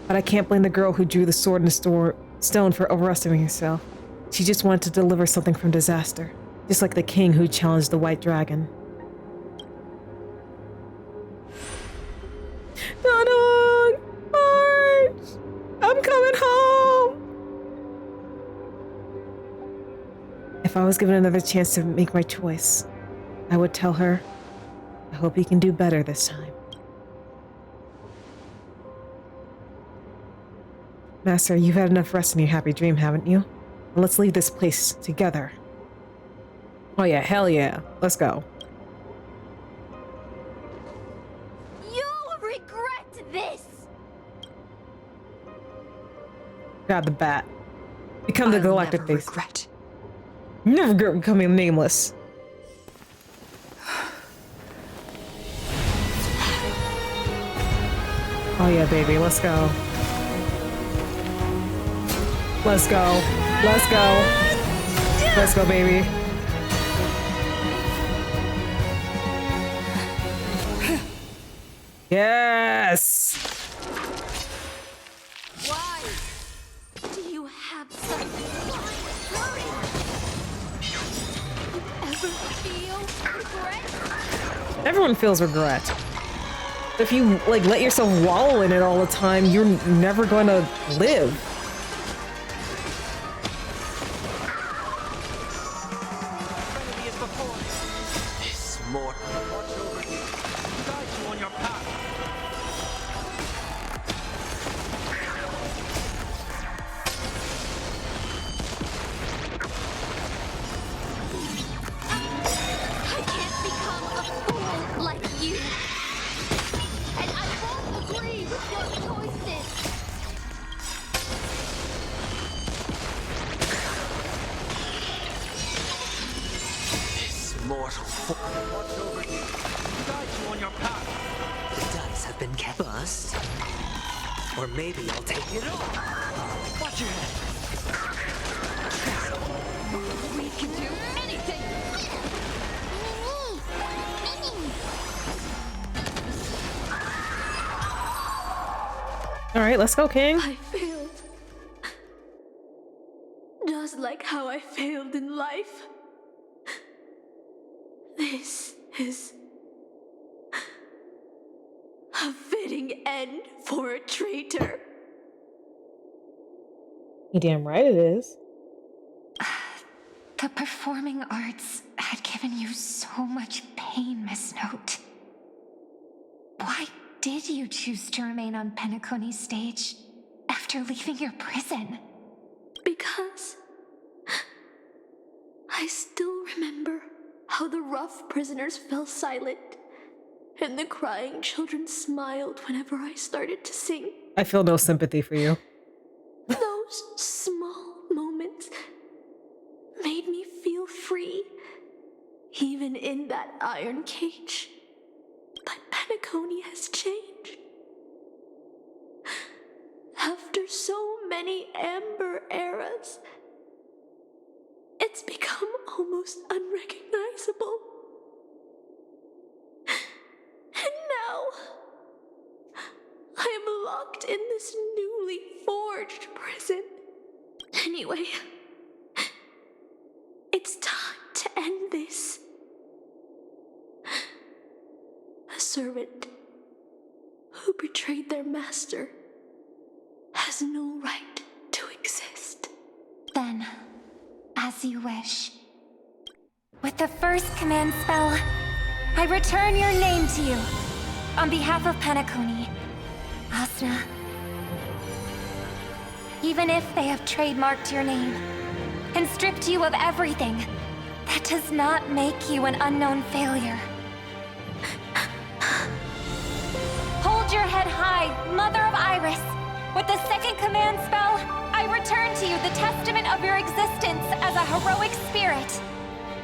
But I can't blame the girl who drew the sword in the stone for overestimating herself. She just wanted to deliver something from disaster, just like the king who challenged the white dragon. Donald! March! I'm coming home! If I was given another chance to make my choice, I would tell her, I hope you can do better this time. Master, you've had enough rest in your happy dream, haven't you? Well, let's leave this place together. Oh yeah, hell yeah. Let's go. You'll regret this! Grab the bat. Become the galactic base. Regret. Never regret becoming nameless. Oh yeah, baby, let's go. Let's go. Let's go. Let's go, baby. Yes! Why do you have such fury? Ever feel regret? Everyone feels regret. If you, like, let yourself wallow in it all the time, you're never gonna live. This mortal watch over you, guide you on your path. I can't become a fool like you. And I won't agree with your choices. This mortal watch over you, guide you on your path. The dice have been bust. Or maybe I'll take it all. Watch your head. We can do anything. All right, let's go, King. I failed. Just like how I failed in life. This is a fitting end for a traitor. You damn right it is. The performing arts had given you so much pain, Miss Note. Why did you choose to remain on Penacony's stage after leaving your prison? Because I still remember how the rough prisoners fell silent and the crying children smiled whenever I started to sing. I feel no sympathy for you. Those small moments made me feel free, even in that iron cage. But Penacony has changed. After so many Amber eras, it's become almost unrecognizable. prison. Anyway, it's time to end this. A servant who betrayed their master has no right to exist. Then, as you wish. With the first command spell, I return your name to you. On behalf of Penacony, Asna. Even if they have trademarked your name and stripped you of everything, that does not make you an unknown failure. Hold your head high, Mother of Iris. With the second command spell, I return to you the testament of your existence as a heroic spirit.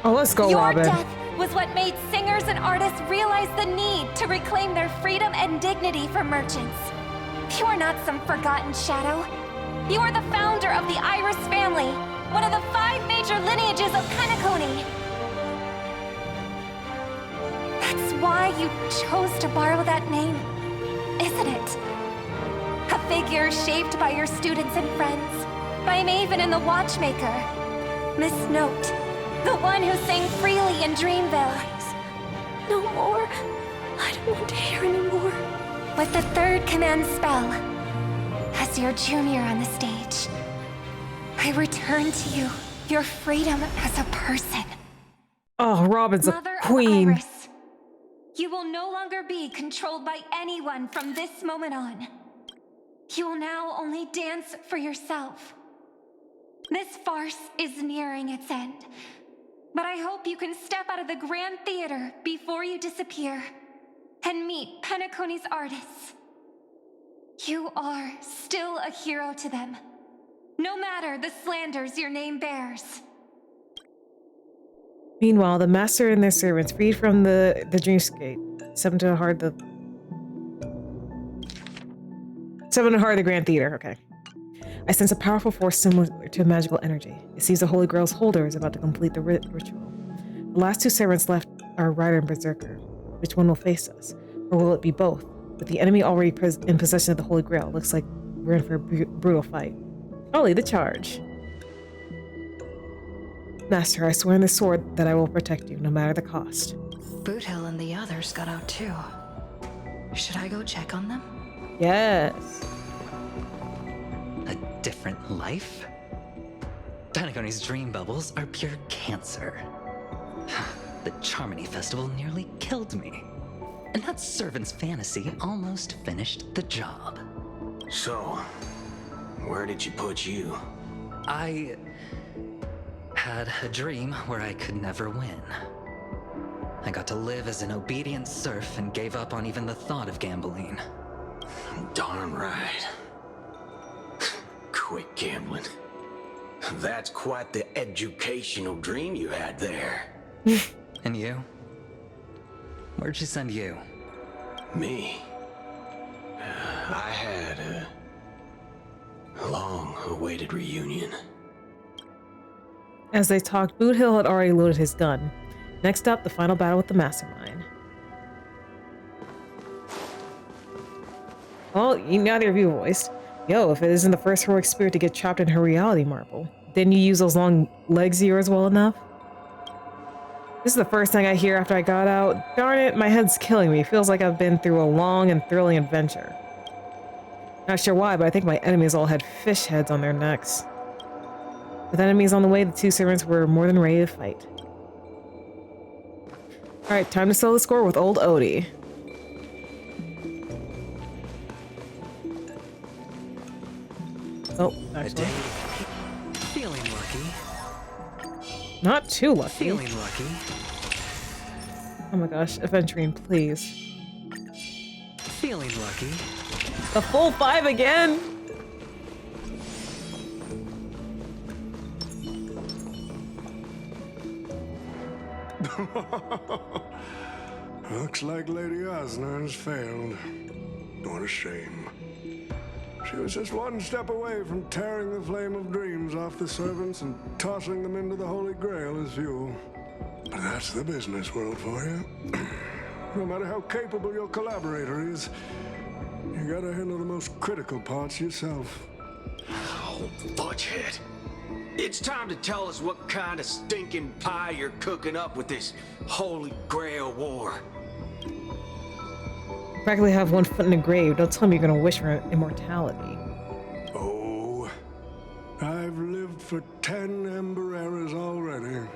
Oh, let's go, Your Robin. death was what made singers and artists realize the need to reclaim their freedom and dignity for merchants. You are not some forgotten shadow. You are the founder of the Iris family, one of the 5 major lineages of Penacony. That's why you chose to borrow that name, isn't it? A figure shaped by your students and friends, by Maven and the Watchmaker, Miss Note, the one who sang freely in Dreamville. No more. I don't want to hear anymore. With the third command spell, as your junior on the stage, I return to you your freedom as a person. Oh, Robin's a Mother queen. of Iris, you will no longer be controlled by anyone from this moment on. You will now only dance for yourself. This farce is nearing its end, but I hope you can step out of the Grand Theater before you disappear and meet Penacony's artists. You are still a hero to them, no matter the slanders your name bears. Meanwhile, the master and their servants, freed from the dreamscape, summoned to hard the Grand Theater. Okay. I sense a powerful force similar to magical energy. It seems the Holy Grail's holder is about to complete the ritual. The last 2 servants left are Rider and Berserker. Which one will face us? Or will it be both? With the enemy already in possession of the Holy Grail, looks like we're in for a brutal fight. I'll lead the charge. Master, I swear on this sword that I will protect you, no matter the cost. Boothill and the others got out too. Should I go check on them? Yes. A different life? Penacony's dream bubbles are pure cancer. The Charmony Festival nearly killed me. And that servant's fantasy almost finished the job. So, where did she put you? I had a dream where I could never win. I got to live as an obedient serf and gave up on even the thought of gambling. Darn right. Quit gambling. That's quite the educational dream you had there. And you? Where'd she send you? Me? I had a long-awaited reunion. As they talked, Boothill had already loaded his gun. Next up, the final battle with the Mastermind. Well, neither of you voiced. Yo, if it isn't the first heroic spirit to get trapped in her reality marble, didn't you use those long legs of yours well enough? This is the first thing I hear after I got out. Darn it, my head's killing me. Feels like I've been through a long and thrilling adventure. Not sure why, but I think my enemies all had fish heads on their necks. With enemies on the way, the 2 servants were more than ready to fight. Alright, time to settle the score with old Odie. Oh, actually. Feeling lucky. Not too lucky. Feeling lucky. Oh my gosh, Aventurine, please. Feeling lucky. The full 5 again! Looks like Lady Asna has failed. What a shame. She was just one step away from tearing the flame of dreams off the servants and tossing them into the Holy Grail as fuel. But that's the business world for you. No matter how capable your collaborator is, you gotta handle the most critical parts yourself. watchhead. It's time to tell us what kind of stinking pie you're cooking up with this Holy Grail War. Practically have one foot in the grave. Don't tell me you're gonna wish for immortality. Oh, I've lived for 10 Ember Eras already.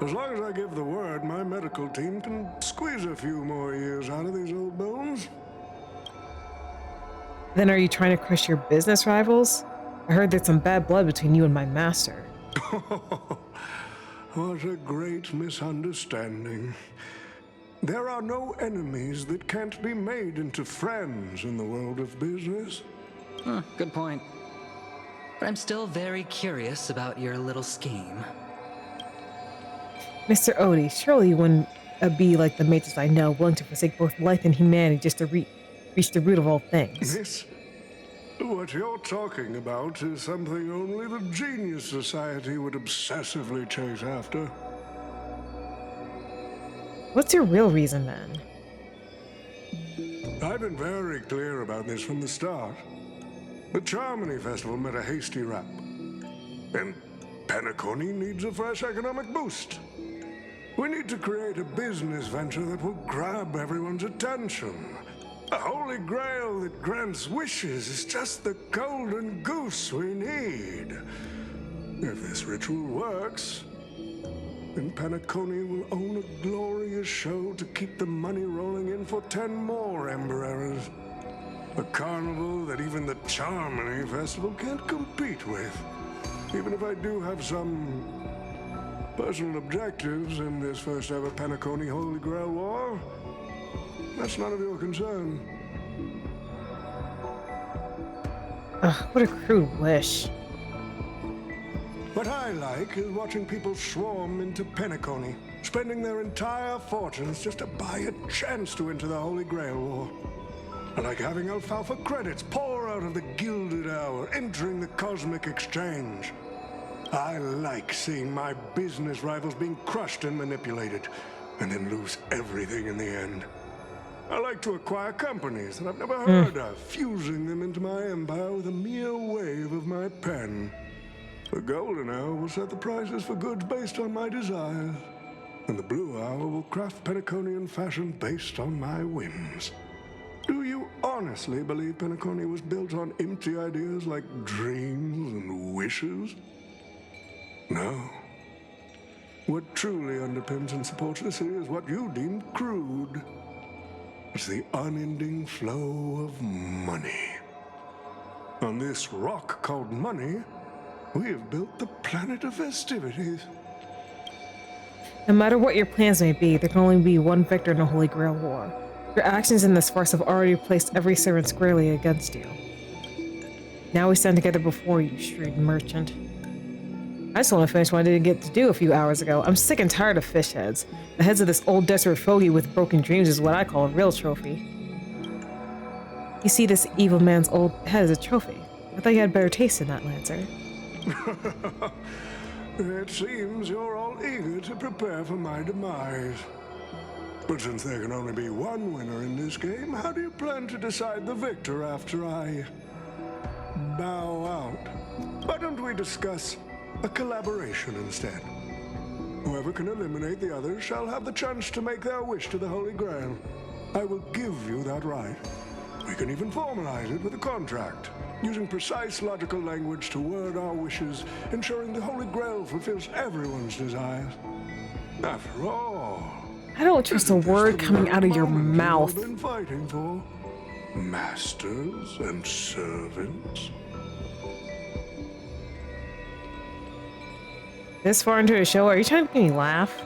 As long as I give the word, my medical team can squeeze a few more years out of these old bones. Then are you trying to crush your business rivals? I heard there's some bad blood between you and my master. What a great misunderstanding. There are no enemies that can't be made into friends in the world of business. Good point. But I'm still very curious about your little scheme. Mr. Odie, surely you wouldn't be like the mages I know, willing to forsake both life and humanity just to reach the root of all things. Miss, what you're talking about is something only the Genius Society would obsessively chase after. What's your real reason, then? I've been very clear about this from the start. The Charmony Festival met a hasty rap. And Penacony needs a fresh economic boost. We need to create a business venture that will grab everyone's attention. A holy grail that grants wishes is just the golden goose we need. If this ritual works, then Penacony will own a glorious show to keep the money rolling in for 10 more Ember Eras. A carnival that even the Charmony Festival can't compete with. Even if I do have some personal objectives in this first ever Penacony Holy Grail War, that's none of your concern. Ugh, what a crude wish. What I like is watching people swarm into Penacony, spending their entire fortunes just to buy a chance to enter the Holy Grail War. I like having alfalfa credits pour out of the Gilded Hour, entering the Cosmic Exchange. I like seeing my business rivals being crushed and manipulated, and then lose everything in the end. I like to acquire companies that I've never heard of, fusing them into my empire with a mere wave of my pen. The Golden Hour will set the prices for goods based on my desires, and the Blue Hour will craft Penaconian fashion based on my whims. Do you honestly believe Penacony was built on empty ideas like dreams and wishes? No. What truly underpins and supports the city is what you deem crude. It's the unending flow of money. On this rock called money, we have built the planet of festivities. No matter what your plans may be, there can only be one victor in the Holy Grail War. Your actions in this farce have already placed every servant squarely against you. Now we stand together before you, shrewd merchant. I just want to finish what I didn't get to do a few hours ago. I'm sick and tired of fish heads. The heads of this old desperate fogey with broken dreams is what I call a real trophy. You see this evil man's old head as a trophy. I thought you had better taste in that, Lancer. It seems you're all eager to prepare for my demise. But since there can only be one winner in this game, how do you plan to decide the victor after I bow out? Why don't we discuss a collaboration instead? Whoever can eliminate the others shall have the chance to make their wish to the Holy Grail. I will give you that right. We can even formalize it with a contract, using precise logical language to word our wishes, ensuring the Holy Grail fulfills everyone's desires. After all, I don't trust a word coming out of your mouth. Been fighting for masters and servants. This far into the show, are you trying to make me laugh?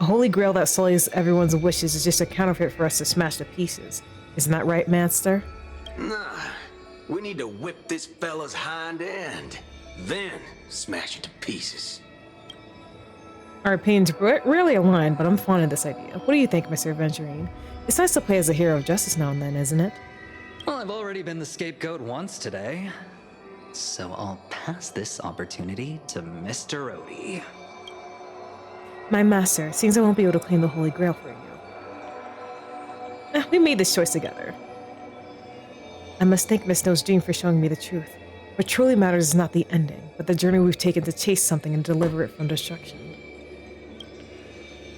A holy grail that sullies everyone's wishes is just a counterfeit for us to smash to pieces. Isn't that right, Master? Nah, we need to whip this fella's hind end, then smash it to pieces. Our opinions rarely align, but I'm fond of this idea. What do you think, Mr. Aventurine? It's nice to play as a hero of justice now and then, isn't it? Well, I've already been the scapegoat once today, so I'll pass this opportunity to Mr. Odie. My master, it seems I won't be able to claim the Holy Grail for you. We made this choice together. I must thank Miss Snow's dream for showing me the truth. What truly matters is not the ending, but the journey we've taken to chase something and deliver it from destruction.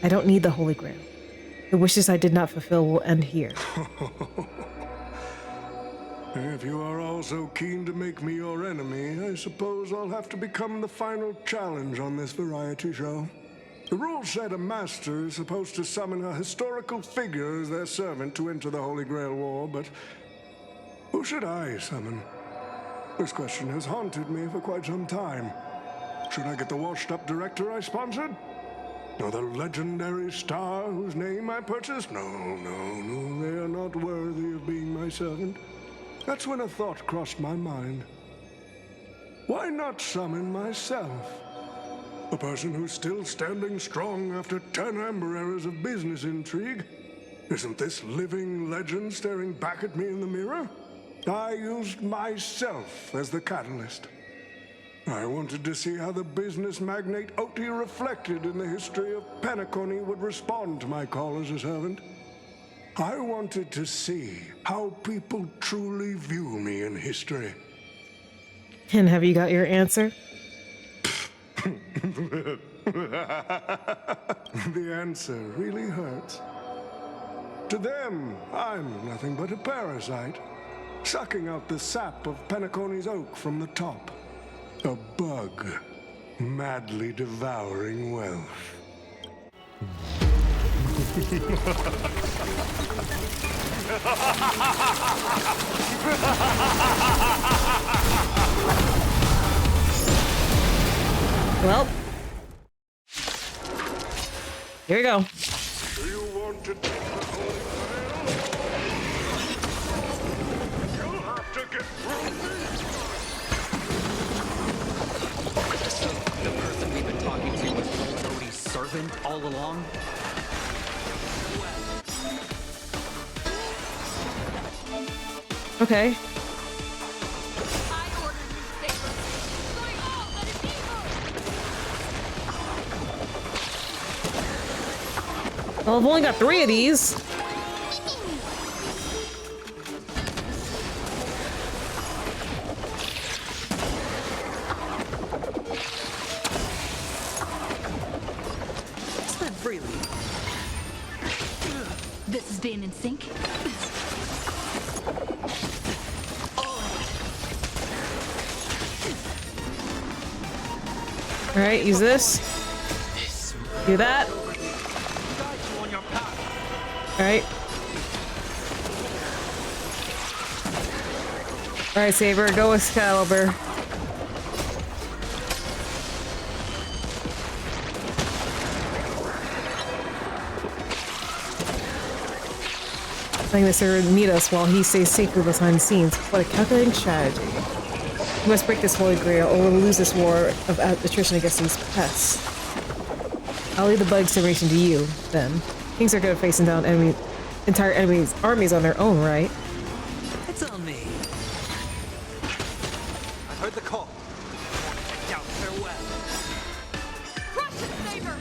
I don't need the Holy Grail. The wishes I did not fulfill will end here. If you are all so keen to make me your enemy, I suppose I'll have to become the final challenge on this variety show. The rules said a master is supposed to summon a historical figure as their servant to enter the Holy Grail War, but who should I summon? This question has haunted me for quite some time. Should I get the washed-up director I sponsored? Or the legendary star whose name I purchased? No, they are not worthy of being my servant. That's when a thought crossed my mind. Why not summon myself? A person who's still standing strong after 10 amber eras of business intrigue. Isn't this living legend staring back at me in the mirror? I used myself as the catalyst. I wanted to see how the business magnate Oti reflected in the history of Penacony would respond to my call as a servant. I wanted to see how people truly view me in history. And have you got your answer? The answer really hurts. To them, I'm nothing but a parasite, sucking out the sap of Penacony's oak from the top. A bug, madly devouring wealth. Well, here we go. Do you want to take the Holy Grail? You'll have to get through me. So, the person we've been talking to was Odie's servant all along? Okay. Well, I've only got 3 of these. Spend freely. This is being in sync. All right, use this. Do that. All right. All right, Saber, go with Excalibur. Playing this to meet us while he stays safely behind the scenes. What a calculating strategy. We must break this Holy Grail, or we'll lose this war of attrition against these pests. I'll leave the bug simulation to you, then. Kings are good at facing down entire armies on their own, right? It's on me. I heard the call. Down, farewell. Crush it, Saber!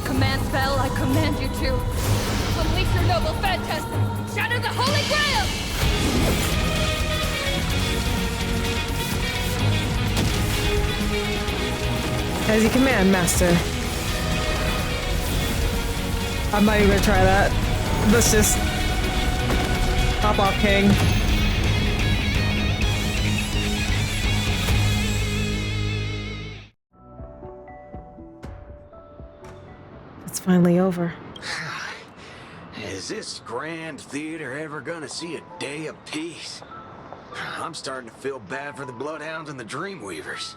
Command spell, I command you to unleash your noble phantasm! Shatter the Holy Grail! As you command, Master. I'm not even gonna try that. Let's just hop off, King. It's finally over. Is this grand theater ever gonna see a day of peace? I'm starting to feel bad for the Bloodhounds and the Dreamweavers.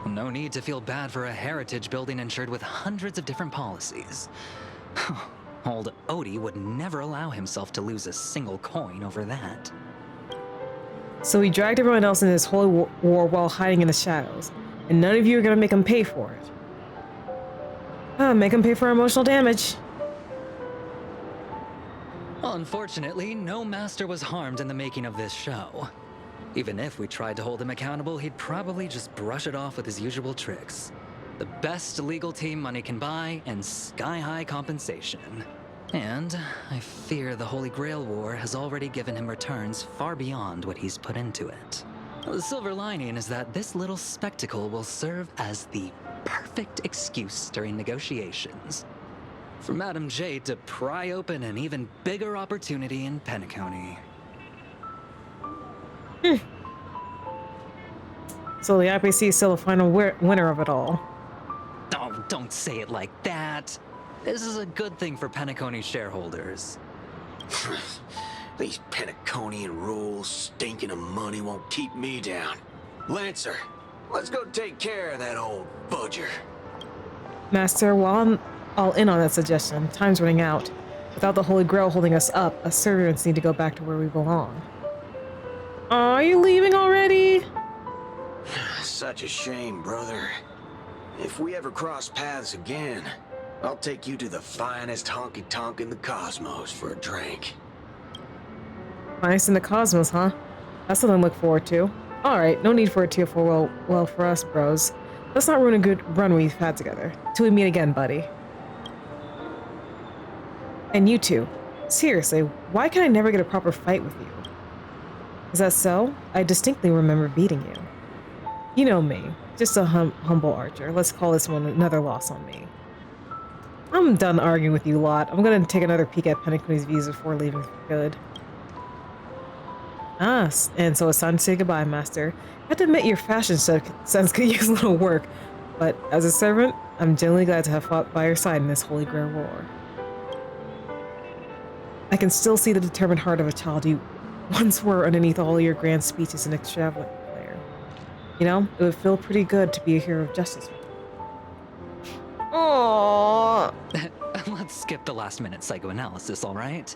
No need to feel bad for a heritage building insured with hundreds of different policies. Old Odie would never allow himself to lose a single coin over that. So he dragged everyone else into this holy war while hiding in the shadows. And none of you are gonna make him pay for it. Make him pay for emotional damage. Well, unfortunately, no master was harmed in the making of this show. Even if we tried to hold him accountable, he'd probably just brush it off with his usual tricks. The best legal team money can buy, and sky-high compensation. And I fear the Holy Grail War has already given him returns far beyond what he's put into it. The silver lining is that this little spectacle will serve as the perfect excuse during negotiations for Madame Jade to pry open an even bigger opportunity in Penacony. So the IPC is still the final winner of it all. Oh, don't say it like that. This is a good thing for Penacony shareholders. These Penaconian rules, stinking of money, won't keep me down. Lancer, let's go take care of that old budger. Master, while I'm all in on that suggestion, time's running out. Without the Holy Grail holding us up, us servants need to go back to where we belong. Are you leaving already? Such a shame, brother. If we ever cross paths again, I'll take you to the finest honky-tonk in the cosmos for a drink. Finest in the cosmos, huh? That's something to look forward to. Alright, no need for a tear for well for us, bros. Let's not ruin a good run we've had together. Till we meet again, buddy. And you two. Seriously, why can I never get a proper fight with you? Is that so? I distinctly remember beating you. You know me. Just a humble archer. Let's call this one another loss on me. I'm done arguing with you lot. I'm gonna take another peek at Penacony's views before leaving for good. Ah, and so it's time to say goodbye, Master. I have to admit your fashion sense could use a little work, but as a servant, I'm genuinely glad to have fought by your side in this Holy Grail War. I can still see the determined heart of a child you once were underneath all your grand speeches and extravagant flair. You know, it would feel pretty good to be a hero of justice. Aww. Let's skip the last-minute psychoanalysis, all right?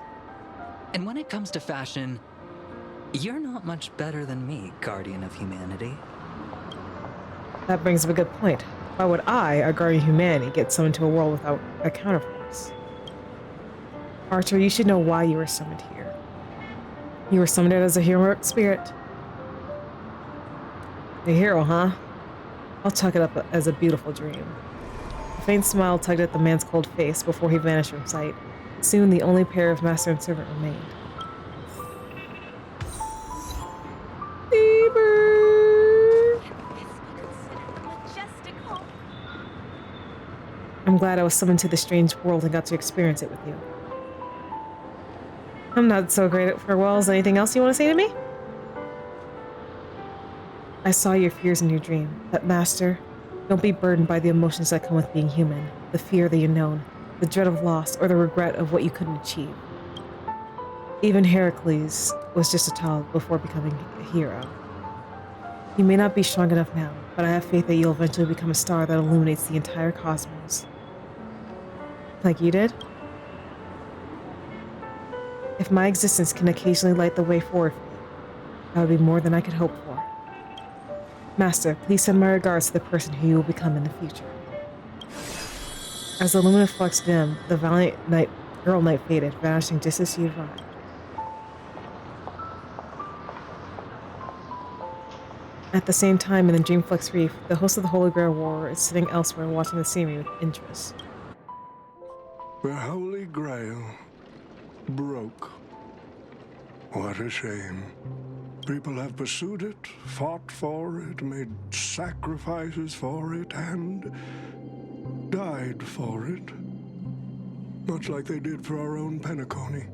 And when it comes to fashion, you're not much better than me, Guardian of Humanity. That brings up a good point. Why would I, a Guardian of Humanity, get summoned to a world without a counterforce? Archer, you should know why you were summoned here. You were summoned as a heroic spirit. A hero, huh? I'll chalk it up as a beautiful dream. A faint smile tugged at the man's cold face before he vanished from sight. Soon the only pair of master and servant remained. I'm glad I was summoned to this strange world and got to experience it with you. I'm not so great at farewells. Anything else you want to say to me? I saw your fears in your dream, but Master, don't be burdened by the emotions that come with being human, the fear of the unknown, the dread of loss, or the regret of what you couldn't achieve. Even Heracles was just a child before becoming a hero. You may not be strong enough now, but I have faith that you'll eventually become a star that illuminates the entire cosmos. Like you did? If my existence can occasionally light the way forward for you, that would be more than I could hope for. Master, please send my regards to the person who you will become in the future. As the luminous flux dimmed, the valiant girl knight faded, vanishing just as she arrived. At the same time, in the Dreamflux Reef, the host of the Holy Grail War is sitting elsewhere watching the scenery with interest. The Holy Grail broke. What a shame. People have pursued it, fought for it, made sacrifices for it, and died for it. Much like they did for our own Penacony.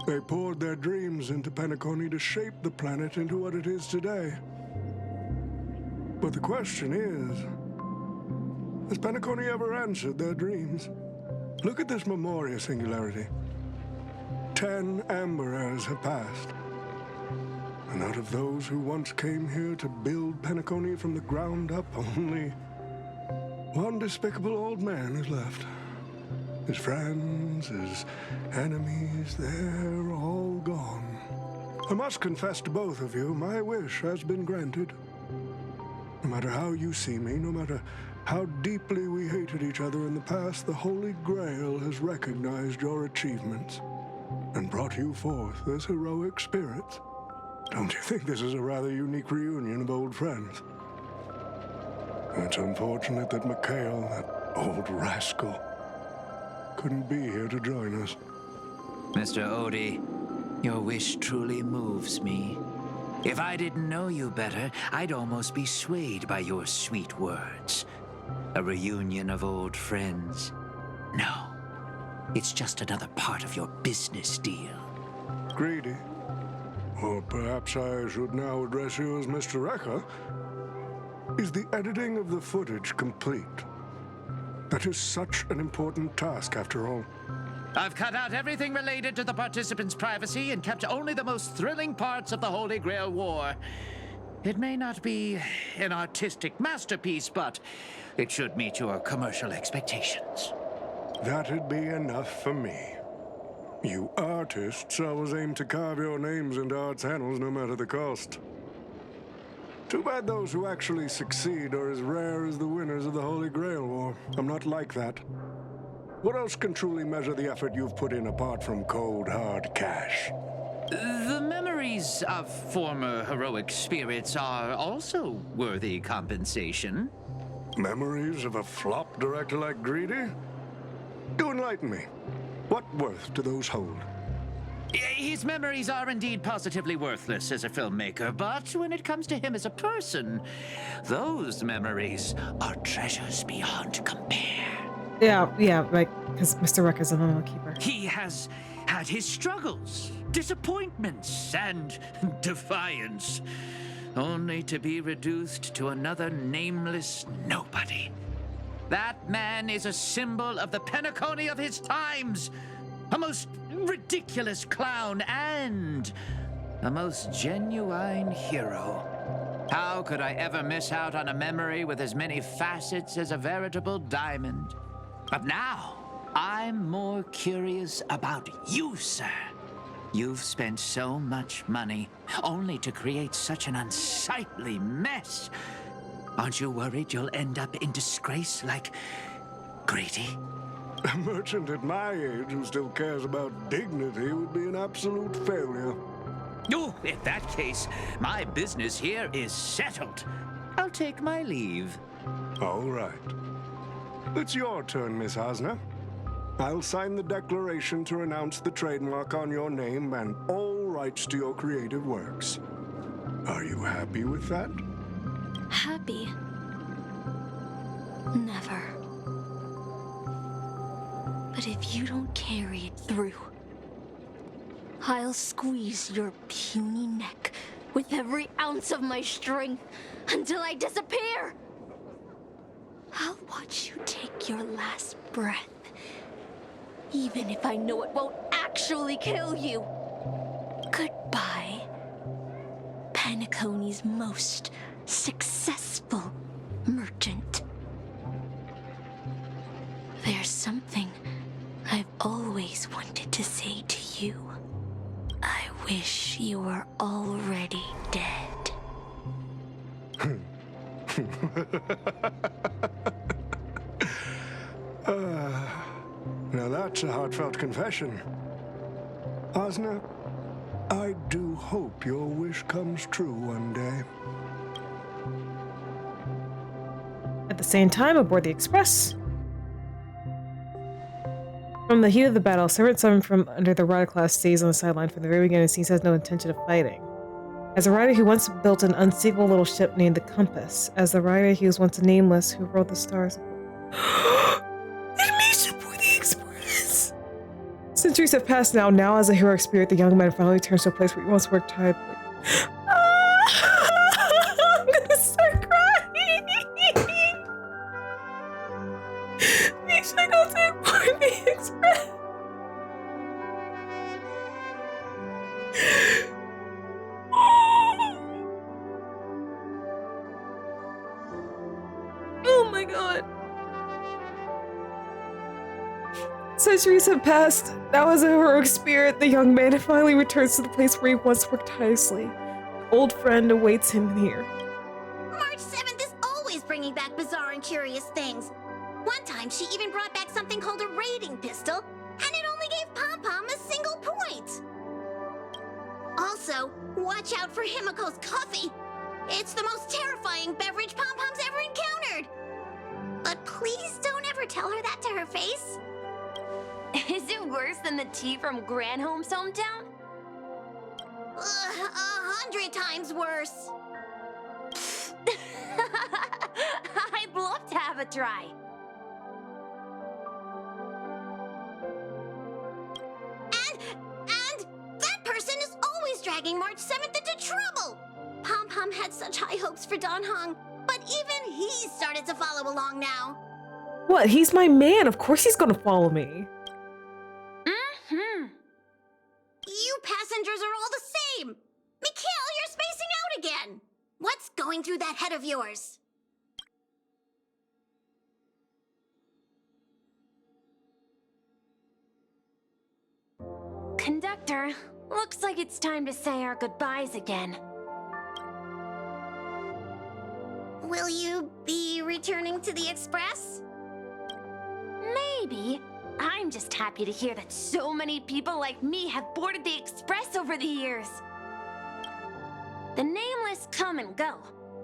They poured their dreams into Penacony to shape the planet into what it is today. But the question is, has Penacony ever answered their dreams? Look at this Memoria singularity. 10 amber eras have passed. And out of those who once came here to build Penacony from the ground up, only one despicable old man is left. His friends, his enemies, they're all gone. I must confess to both of you, my wish has been granted. No matter how you see me, no matter how deeply we hated each other in the past, the Holy Grail has recognized your achievements and brought you forth as heroic spirits. Don't you think this is a rather unique reunion of old friends? It's unfortunate that Mikhail, that old rascal, couldn't be here to join us. Mr. Odie, your wish truly moves me. If I didn't know you better, I'd almost be swayed by your sweet words. A reunion of old friends. No, it's just another part of your business deal. Greedy? Or perhaps I should now address you as Mr. Rekka. Is the editing of the footage complete? That is such an important task, after all. I've cut out everything related to the participants' privacy and kept only the most thrilling parts of the Holy Grail War. It may not be an artistic masterpiece, but it should meet your commercial expectations. That'd be enough for me. You artists always aim to carve your names into art's annals no matter the cost. Too bad those who actually succeed are as rare as the winners of the Holy Grail War. I'm not like that. What else can truly measure the effort you've put in apart from cold, hard cash? The memories of former heroic spirits are also worthy compensation. Memories of a flop director like Greedy? Do enlighten me. What worth do those hold? His memories are indeed positively worthless as a filmmaker, but when it comes to him as a person, those memories are treasures beyond compare. Yeah, like, because Mr. Rekka's an honor keeper. He has had his struggles, disappointments, and defiance, only to be reduced to another nameless nobody. That man is a symbol of the Penacony of his times, a most ridiculous clown and a most genuine hero. How could I ever miss out on a memory with as many facets as a veritable diamond? But now, I'm more curious about you, sir. You've spent so much money, only to create such an unsightly mess. Aren't you worried you'll end up in disgrace like Greedy? A merchant at my age who still cares about dignity would be an absolute failure. Oh, in that case, my business here is settled. I'll take my leave. All right. It's your turn, Miss Osner. I'll sign the declaration to renounce the trademark on your name and all rights to your creative works. Are you happy with that? Happy? Never. But if you don't carry it through, I'll squeeze your puny neck with every ounce of my strength until I disappear! I'll watch you take your last breath, even if I know it won't actually kill you. Goodbye, Penacony's most successful merchant. There's something I've always wanted to say to you. I wish you were already dead. Now that's a heartfelt confession. Osner, I do hope your wish comes true one day. At the same time, aboard the Express. From the heat of the battle, Servant 7 from under the rider class stays on the sideline from the very beginning and seems to have no intention of fighting. As a rider, he once built an unsinkable little ship named the Compass. As the rider, he was once a nameless who rode the stars. It means aboard the Express! Centuries have passed now. Now, as a heroic spirit, the young man finally returns to a place where he once worked tirelessly. I'm gonna start crying! We should go to aboard the Express! Oh my god. Centuries have passed. Now as a heroic spirit, the young man finally returns to the place where he once worked tirelessly. An old friend awaits him here. March 7th is always bringing back bizarre and curious things. One time, she even brought back something called a raiding pistol, and it only gave Pom-Pom a single point. Also, watch out for Himiko's coffee. It's the most terrifying beverage Pom-Pom's ever encountered. But please don't ever tell her that to her face. Is it worse than the tea from Granholm's hometown? 100 times worse. I'd love to have a try. And that person is always dragging March 7th into trouble. Pom-Pom had such high hopes for Dan Heng, but even he started to follow along now. What? He's my man. Of course he's gonna follow me. You passengers are all the same. Mikhail, you're spacing out again. What's going through that head of yours? Conductor, looks like it's time to say our goodbyes again. Will you be returning to the Express? Maybe. I'm just happy to hear that so many people like me have boarded the Express over the years. The nameless come and go.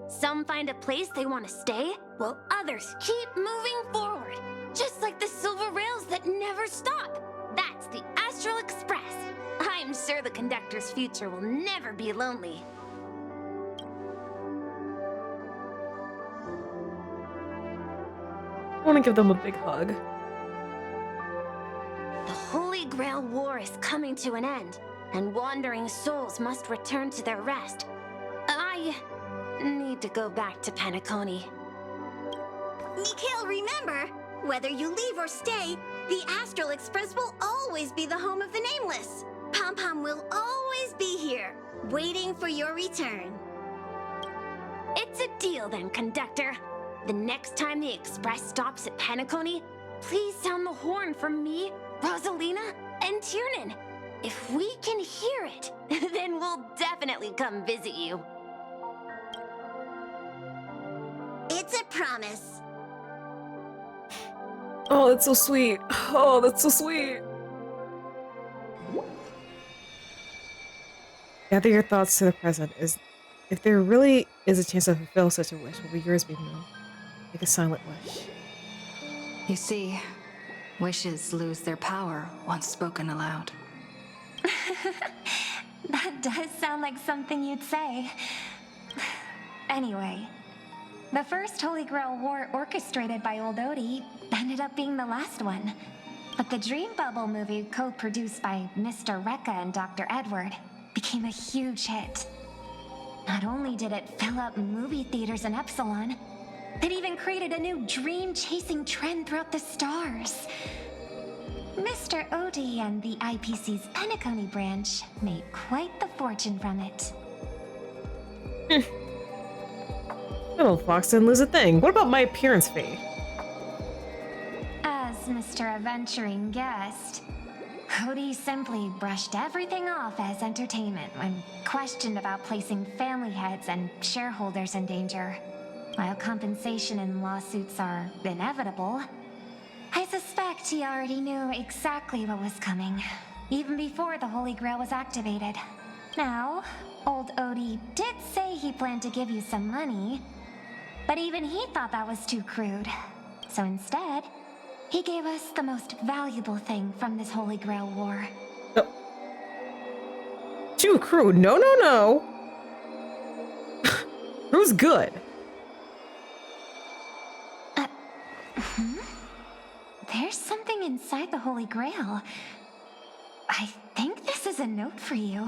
Some find a place they want to stay, while others keep moving forward. Just like the silver rails that never stop. That's the Astral Express. I'm sure the conductor's future will never be lonely. I want to give them a big hug. The Holy Grail War is coming to an end, and wandering souls must return to their rest. I need to go back to Penacony. Mikhail, remember, whether you leave or stay, the Astral Express will always be the home of the Nameless. Pom-Pom will always be here, waiting for your return. It's a deal then, conductor. The next time the Express stops at Penacony, please sound the horn for me, Rosalina, and Tiernan. If we can hear it, then we'll definitely come visit you. It's a promise. Oh, that's so sweet. Oh, that's so sweet. Gather your thoughts to the present. If there really is a chance to fulfill such a wish, will be yours, Big Moon. Make a silent wish. You see, wishes lose their power once spoken aloud. That does sound like something you'd say. Anyway, the first Holy Grail War orchestrated by Old Odie ended up being the last one. But the Dream Bubble movie, co-produced by Mr. Rekka and Dr. Edward, became a huge hit. Not only did it fill up movie theaters in Epsilon, it even created a new dream-chasing trend throughout the stars. Mr. Odie and the IPC's Penacony branch made quite the fortune from it. Little Fox didn't lose a thing. What about my appearance fee? As Mr. Adventuring guest, Odie simply brushed everything off as entertainment when questioned about placing family heads and shareholders in danger. While compensation and lawsuits are inevitable, I suspect he already knew exactly what was coming, even before the Holy Grail was activated. Now, old Odie did say he planned to give you some money, but even he thought that was too crude. So instead, he gave us the most valuable thing from this Holy Grail War. Too crude. No, no, no. Who's good? There's something inside the Holy Grail. I think this is a note for you.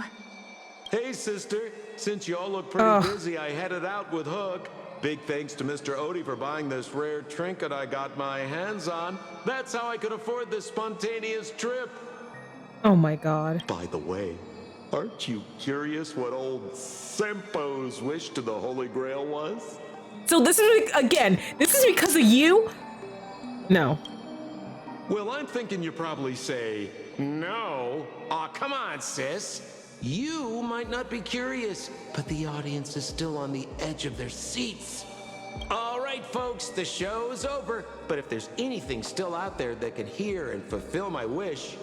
Hey, sister. Since you all look pretty busy, I headed out with Hook. Big thanks to Mr. Odie for buying this rare trinket I got my hands on. That's how I could afford this spontaneous trip. Oh my god. By the way, aren't you curious what old Sempo's wish to the Holy Grail was? So this is, again, this is because of you? No. Well, I'm thinking you probably say, no. Aw, come on, sis. You might not be curious, but the audience is still on the edge of their seats. All right, folks, the show's over. But if there's anything still out there that can hear and fulfill my wish,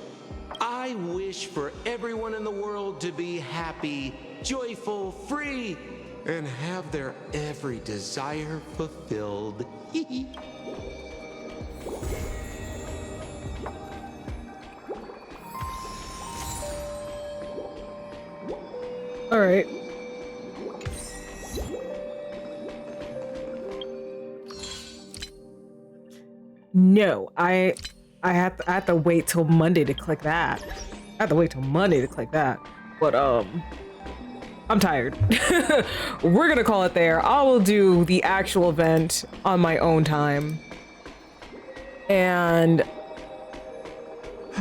I wish for everyone in the world to be happy, joyful, free, and have their every desire fulfilled. All right. No, I had to wait till Monday to click that. I had to wait till Monday to click that. But I'm tired. We're gonna call it there. I will do the actual event on my own time. And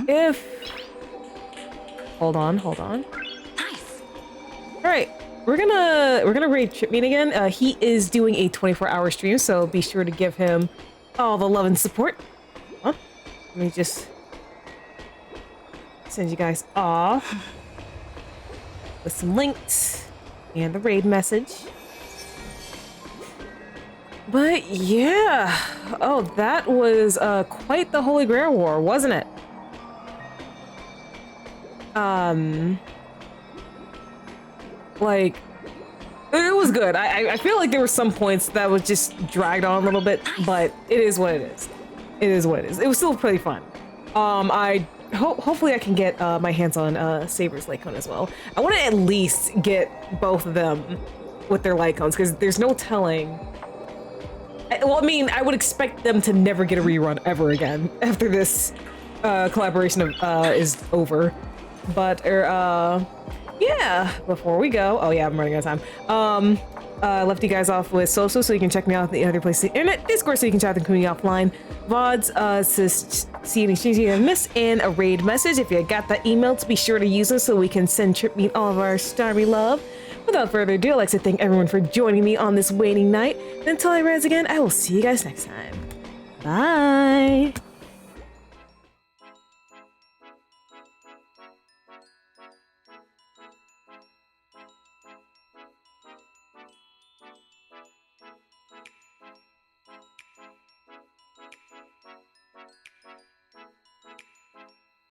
if hold on. Nice. All right, we're gonna raid Chipmeat again. He is doing a 24-hour stream, so be sure to give him all the love and support. Huh? Let me just send you guys off with some links and the raid message. But yeah, oh, that was quite the Holy Grail War, wasn't it? Like, it was good. I feel like there were some points that was just dragged on a little bit, but it is what it is. It is what it is. It was still pretty fun. Hopefully I can get my hands on Saber's Lycone as well. I want to at least get both of them with their Lycones, because there's no telling. Well, I mean, I would expect them to never get a rerun ever again after this collaboration is over. But yeah, before we go, oh yeah, I'm running out of time. Left you guys off with social, so you can check me out at the other places on the internet. Discord, so you can chat with the community offline. VODs, see any changes you have missed, and a raid message. If you got that email, to be sure to use it so we can send Chipmeat all of our starry love. Without further ado, I'd like to thank everyone for joining me on this waiting night. Until I rise again, I will see you guys next time. Bye.